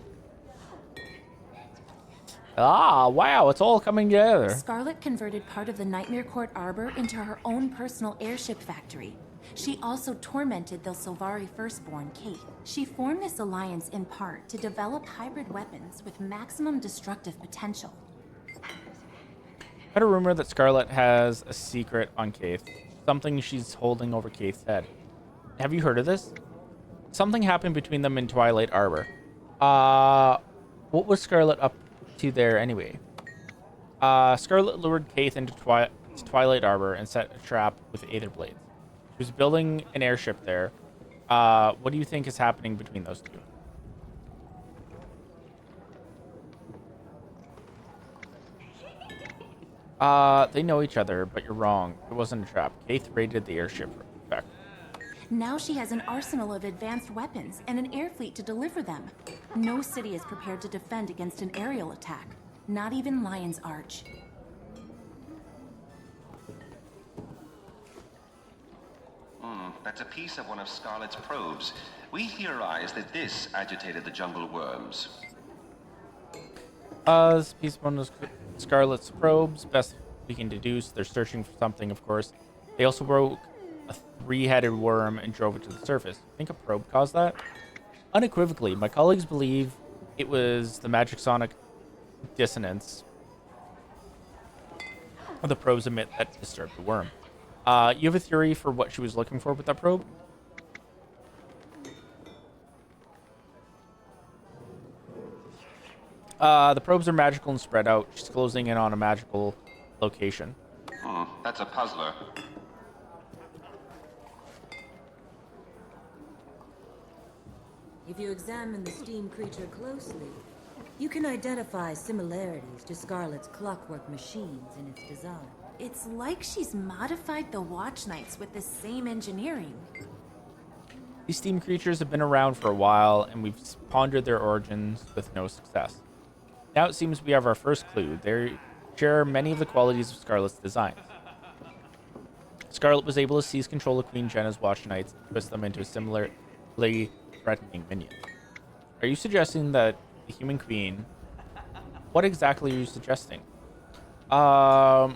Ah, wow, it's all coming together. Scarlet converted part of the Nightmare Court Arbor into her own personal airship factory. She also tormented the Silvari firstborn, Kate. She formed this alliance in part to develop hybrid weapons with maximum destructive potential. I heard a rumor that Scarlet has a secret on Keith. Something she's holding over Keith's head. Have you heard of this? Something happened between them in Twilight Arbor. What was Scarlet up to there anyway? Scarlet lured Keith into Twilight Arbor and set a trap with Aether Blades. She was building an airship there. What do you think is happening between those two? They know each other, but you're wrong. It wasn't a trap. Keith raided the airship for effect. Now she has an arsenal of advanced weapons and an air fleet to deliver them. No city is prepared to defend against an aerial attack. Not even Lion's Arch. That's a piece of one of Scarlet's probes. We theorize that this agitated the jungle worms. This piece of one of Scarlet's probes. Best we can deduce, they're searching for something, of course. They also broke a three-headed worm and drove it to the surface. Think a probe caused that? Unequivocally, my colleagues believe it was the magic sonic dissonance the probes emit that disturbed the worm. You have a theory for what she was looking for with that probe? The probes are magical and spread out. She's closing in on a magical location. That's a puzzler. If you examine the steam creature closely, you can identify similarities to Scarlet's clockwork machines in its design. It's like she's modified the Watch Knights with the same engineering. These steam creatures have been around for a while, and we've pondered their origins with no success. Now it seems we have our first clue. They share many of the qualities of Scarlet's designs. Scarlet was able to seize control of Queen Jenna's Watch Knights and twist them into a similarly threatening minion. Are you suggesting that the Human Queen... What exactly are you suggesting? The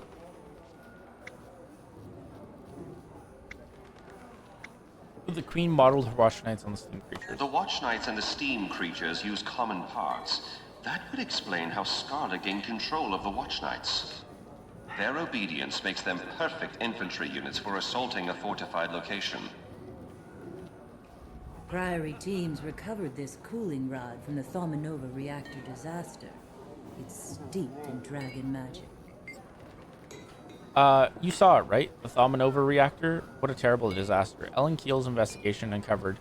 Queen modeled her Watch Knights on the steam creatures. The Watch Knights and the steam creatures use common parts. That would explain how Scarlet gained control of the Watch Knights. Their obedience makes them perfect infantry units for assaulting a fortified location. Priory teams recovered this cooling rod from the Thaumanova reactor disaster. It's steeped in dragon magic. You saw it, right? The Thaumanova reactor? What a terrible disaster. Ellen Keel's investigation uncovered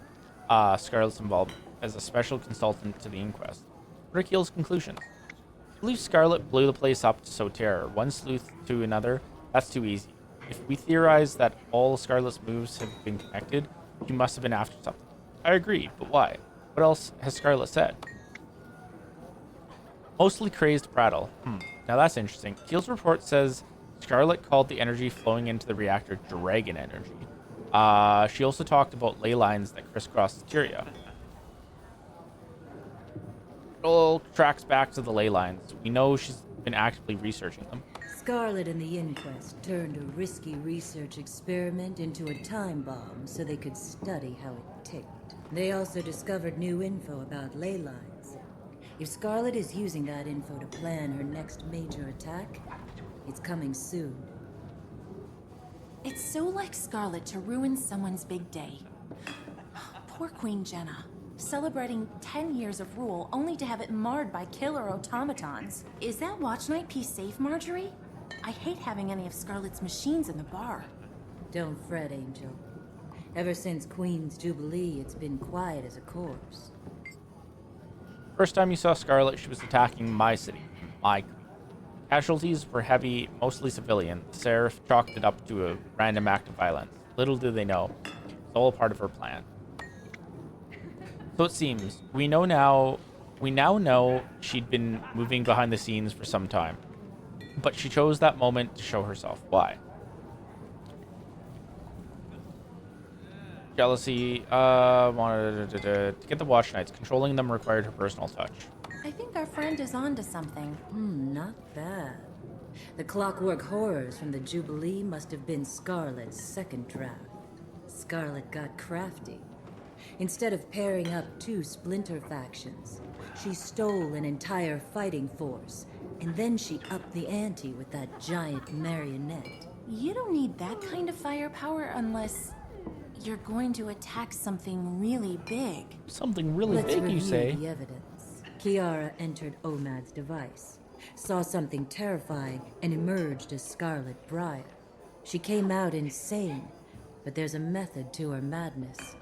Scarlet's involvement as a special consultant to the inquest. What are Keel's conclusions? I believe Scarlet blew the place up to sow terror. One sleuth to another, that's too easy. If we theorize that all Scarlet's moves have been connected, she must have been after something. I agree, but why? What else has Scarlet said? Mostly crazed prattle. Now that's interesting. Keel's report says Scarlet called the energy flowing into the reactor dragon energy. She also talked about ley lines that crisscross Tyria. It all tracks back to the ley lines. We know she's been actively researching them. Scarlet and the inquest turned a risky research experiment into a time bomb so they could study how it ticked. They also discovered new info about ley lines. If Scarlet is using that info to plan her next major attack, it's coming soon. It's so like Scarlet to ruin someone's big day. Poor Queen Jenna. Celebrating 10 years of rule only to have it marred by killer automatons. Is that watch night piece safe, Marjorie? I hate having any of Scarlet's machines in the bar. Don't fret, Angel. Ever since Queen's Jubilee, it's been quiet as a corpse. First time you saw Scarlet, she was attacking my city, my queen. Casualties were heavy, mostly civilian. The Seraph chalked it up to a random act of violence. Little did they know, it was all part of her plan. So it seems, we now know she'd been moving behind the scenes for some time. But she chose that moment to show herself. Why? Jealousy, wanted to get the watch nights. Controlling them required her personal touch. I think our friend is onto something. Not bad. The clockwork horrors from the Jubilee must have been Scarlet's second draft. Scarlet got crafty. Instead of pairing up two splinter factions, she stole an entire fighting force, and then she upped the ante with that giant marionette. You don't need that kind of firepower unless you're going to attack something really big. Something really big, you say? Let's review the evidence. Kiara entered Omad's device, saw something terrifying, and emerged as Scarlet Briar. She came out insane, but there's a method to her madness.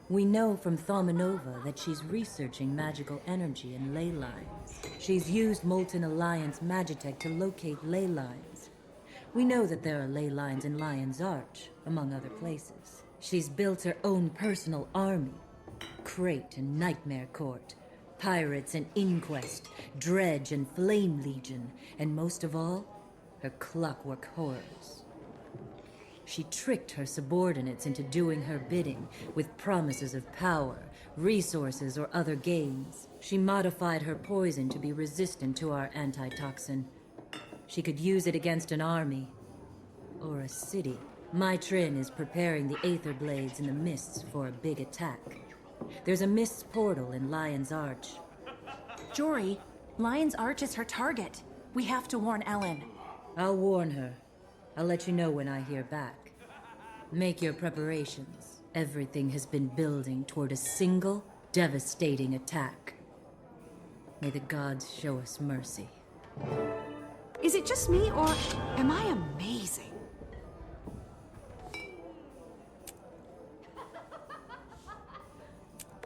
We know from Thaumanova that she's researching magical energy and ley lines. She's used Molten Alliance Magitech to locate ley lines. We know that there are ley lines in Lion's Arch, among other places. She's built her own personal army. Crate and Nightmare Court, Pirates and Inquest, Dredge and Flame Legion, and most of all, her clockwork horrors. She tricked her subordinates into doing her bidding with promises of power, resources, or other gains. She modified her poison to be resistant to our antitoxin. She could use it against an army or a city. My Trin is preparing the Aether Blades in the Mists for a big attack. There's a Mists portal in Lion's Arch. Jory, Lion's Arch is her target. We have to warn Ellen. I'll warn her. I'll let you know when I hear back. Make your preparations. Everything has been building toward a single, devastating attack. May the gods show us mercy. Is it just me, or am I amazing?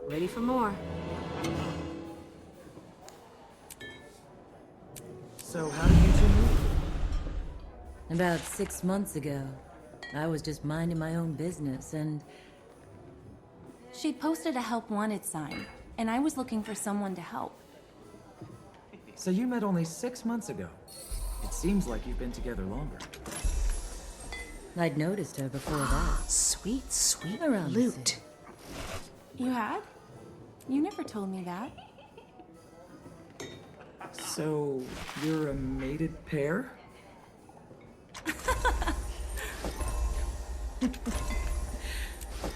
Ready for more. So how did you two meet? About 6 months ago, I was just minding my own business, and She posted a help wanted sign, and I was looking for someone to help. So you met only 6 months ago. It seems like you've been together longer. I'd noticed her before that. Sweet, sweet Around the loot. city. You had? You never told me that. So you're a mated pair?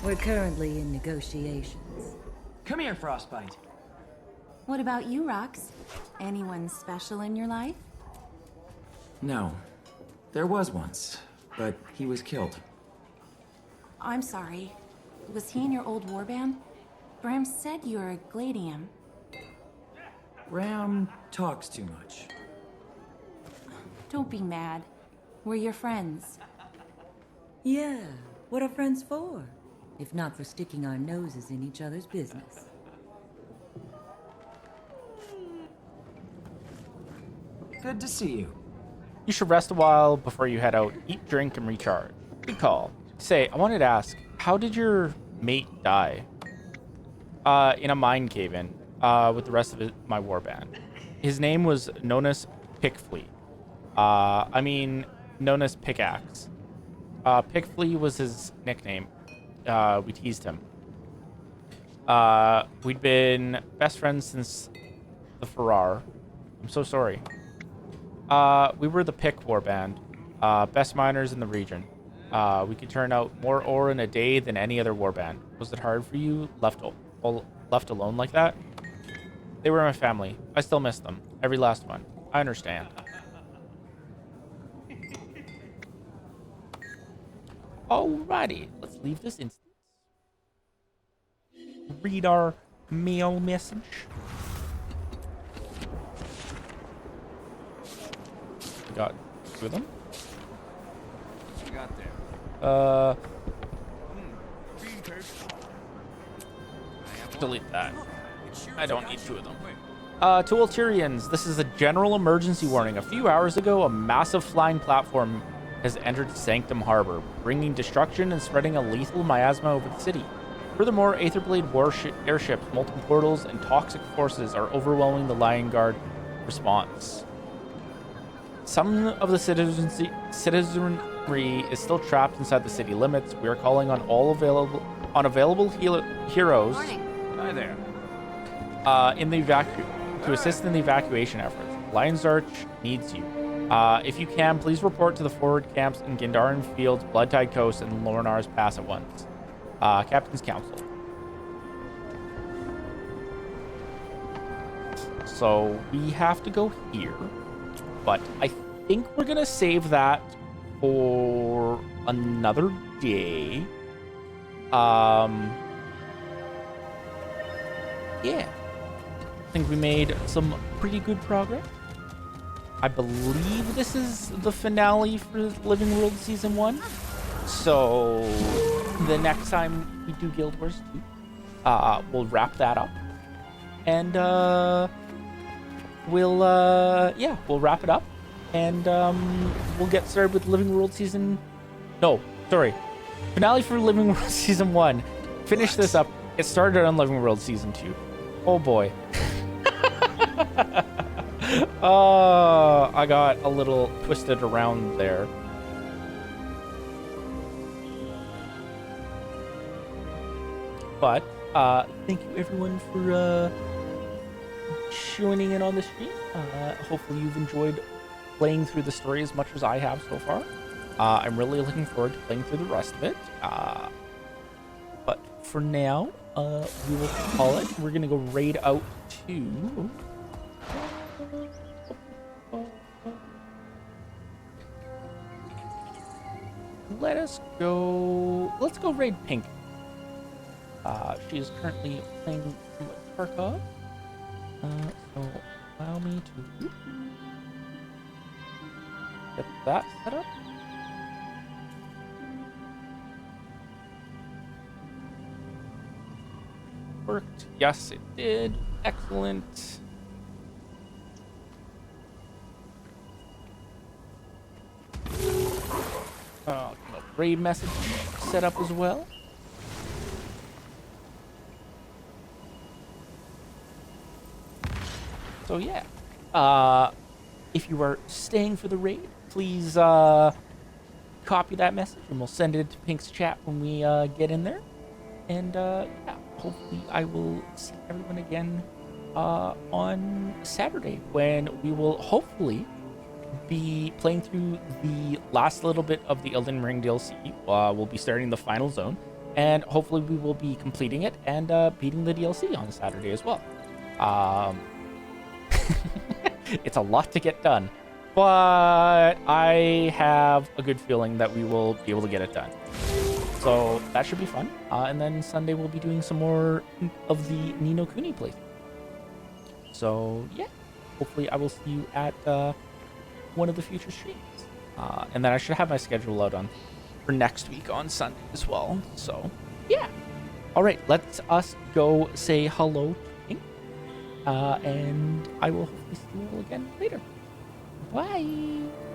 We're currently in negotiations. Come here, Frostbite. What about you, Rox? Anyone special in your life? No. There was once, but he was killed. I'm sorry. Was he in your old warband? Bram said you're a gladium. Ram talks too much. Don't be mad. We're your friends. Yeah, what are friends for? If not for sticking our noses in each other's business. Good to see you. You should rest a while before you head out. Eat, drink, and recharge. Good call. Say, I wanted to ask, how did your mate die? In a mine cave-in, with the rest of my warband. His name was Nonus Pickfleet. Nonus Pickaxe. Pickfleet was his nickname. We teased him. We'd been best friends since the Farrar. I'm so sorry. We were the Pick warband. Best miners in the region. We could turn out more ore in a day than any other warband. Was it hard for you, left alone like that? They were my family. I still miss them. Every last one. I understand. Alrighty. Let's leave this instance. Read our mail message. Got two of them. What you got there? Delete that. I don't need two of them. To Ulterians, this is a general emergency warning. A few hours ago, a massive flying platform has entered Sanctum Harbor, bringing destruction and spreading a lethal miasma over the city. Furthermore, Aetherblade airships, multiple portals, and toxic forces are overwhelming the Lion Guard response. Some of the citizenry is still trapped inside the city limits. We are calling on all available heroes. Hi there. To assist in the evacuation efforts. Lion's Arch needs you. If you can, please report to the forward camps in Gindaran Fields, Bloodtide Coast, and Lornar's Pass at once. Captain's Council. So we have to go here, but I think we're gonna save that for another day. Yeah. I think we made some pretty good progress. I believe this is the finale for Living World Season 1. So the next time we do Guild Wars 2, we'll wrap that up. And we'll wrap it up. And we'll get started with Living World Season... No, sorry. Finale for Living World Season 1. Finish this up. It started on Living World Season 2. Oh boy. I got a little twisted around there. But thank you everyone for joining in on the stream. Hopefully you've enjoyed playing through the story as much as I have so far. I'm really looking forward to playing through the rest of it. But for now, we will call it. We're gonna go raid out to... Let's go raid Pink. She is currently playing Tarkov. So allow me to get that set up. Worked. Yes, it did. Excellent. Raid message set up as well. So yeah, if you are staying for the raid, please copy that message and we'll send it to Pink's chat when we get in there. And yeah, hopefully I will see everyone again on Saturday when we will hopefully be playing through the last little bit of the Elden Ring DLC. We'll be starting the final zone, and hopefully we will be completing it and beating the DLC on Saturday as well. It's a lot to get done, but I have a good feeling that we will be able to get it done. So that should be fun. And then Sunday we'll be doing some more of the Ni no Kuni playthrough. So yeah, hopefully I will see you at one of the future streams. And then I should have my schedule out on for next week on Sunday as well. So yeah. All right, let's us go say hello to Pink. And I will hopefully see you all again later. Bye.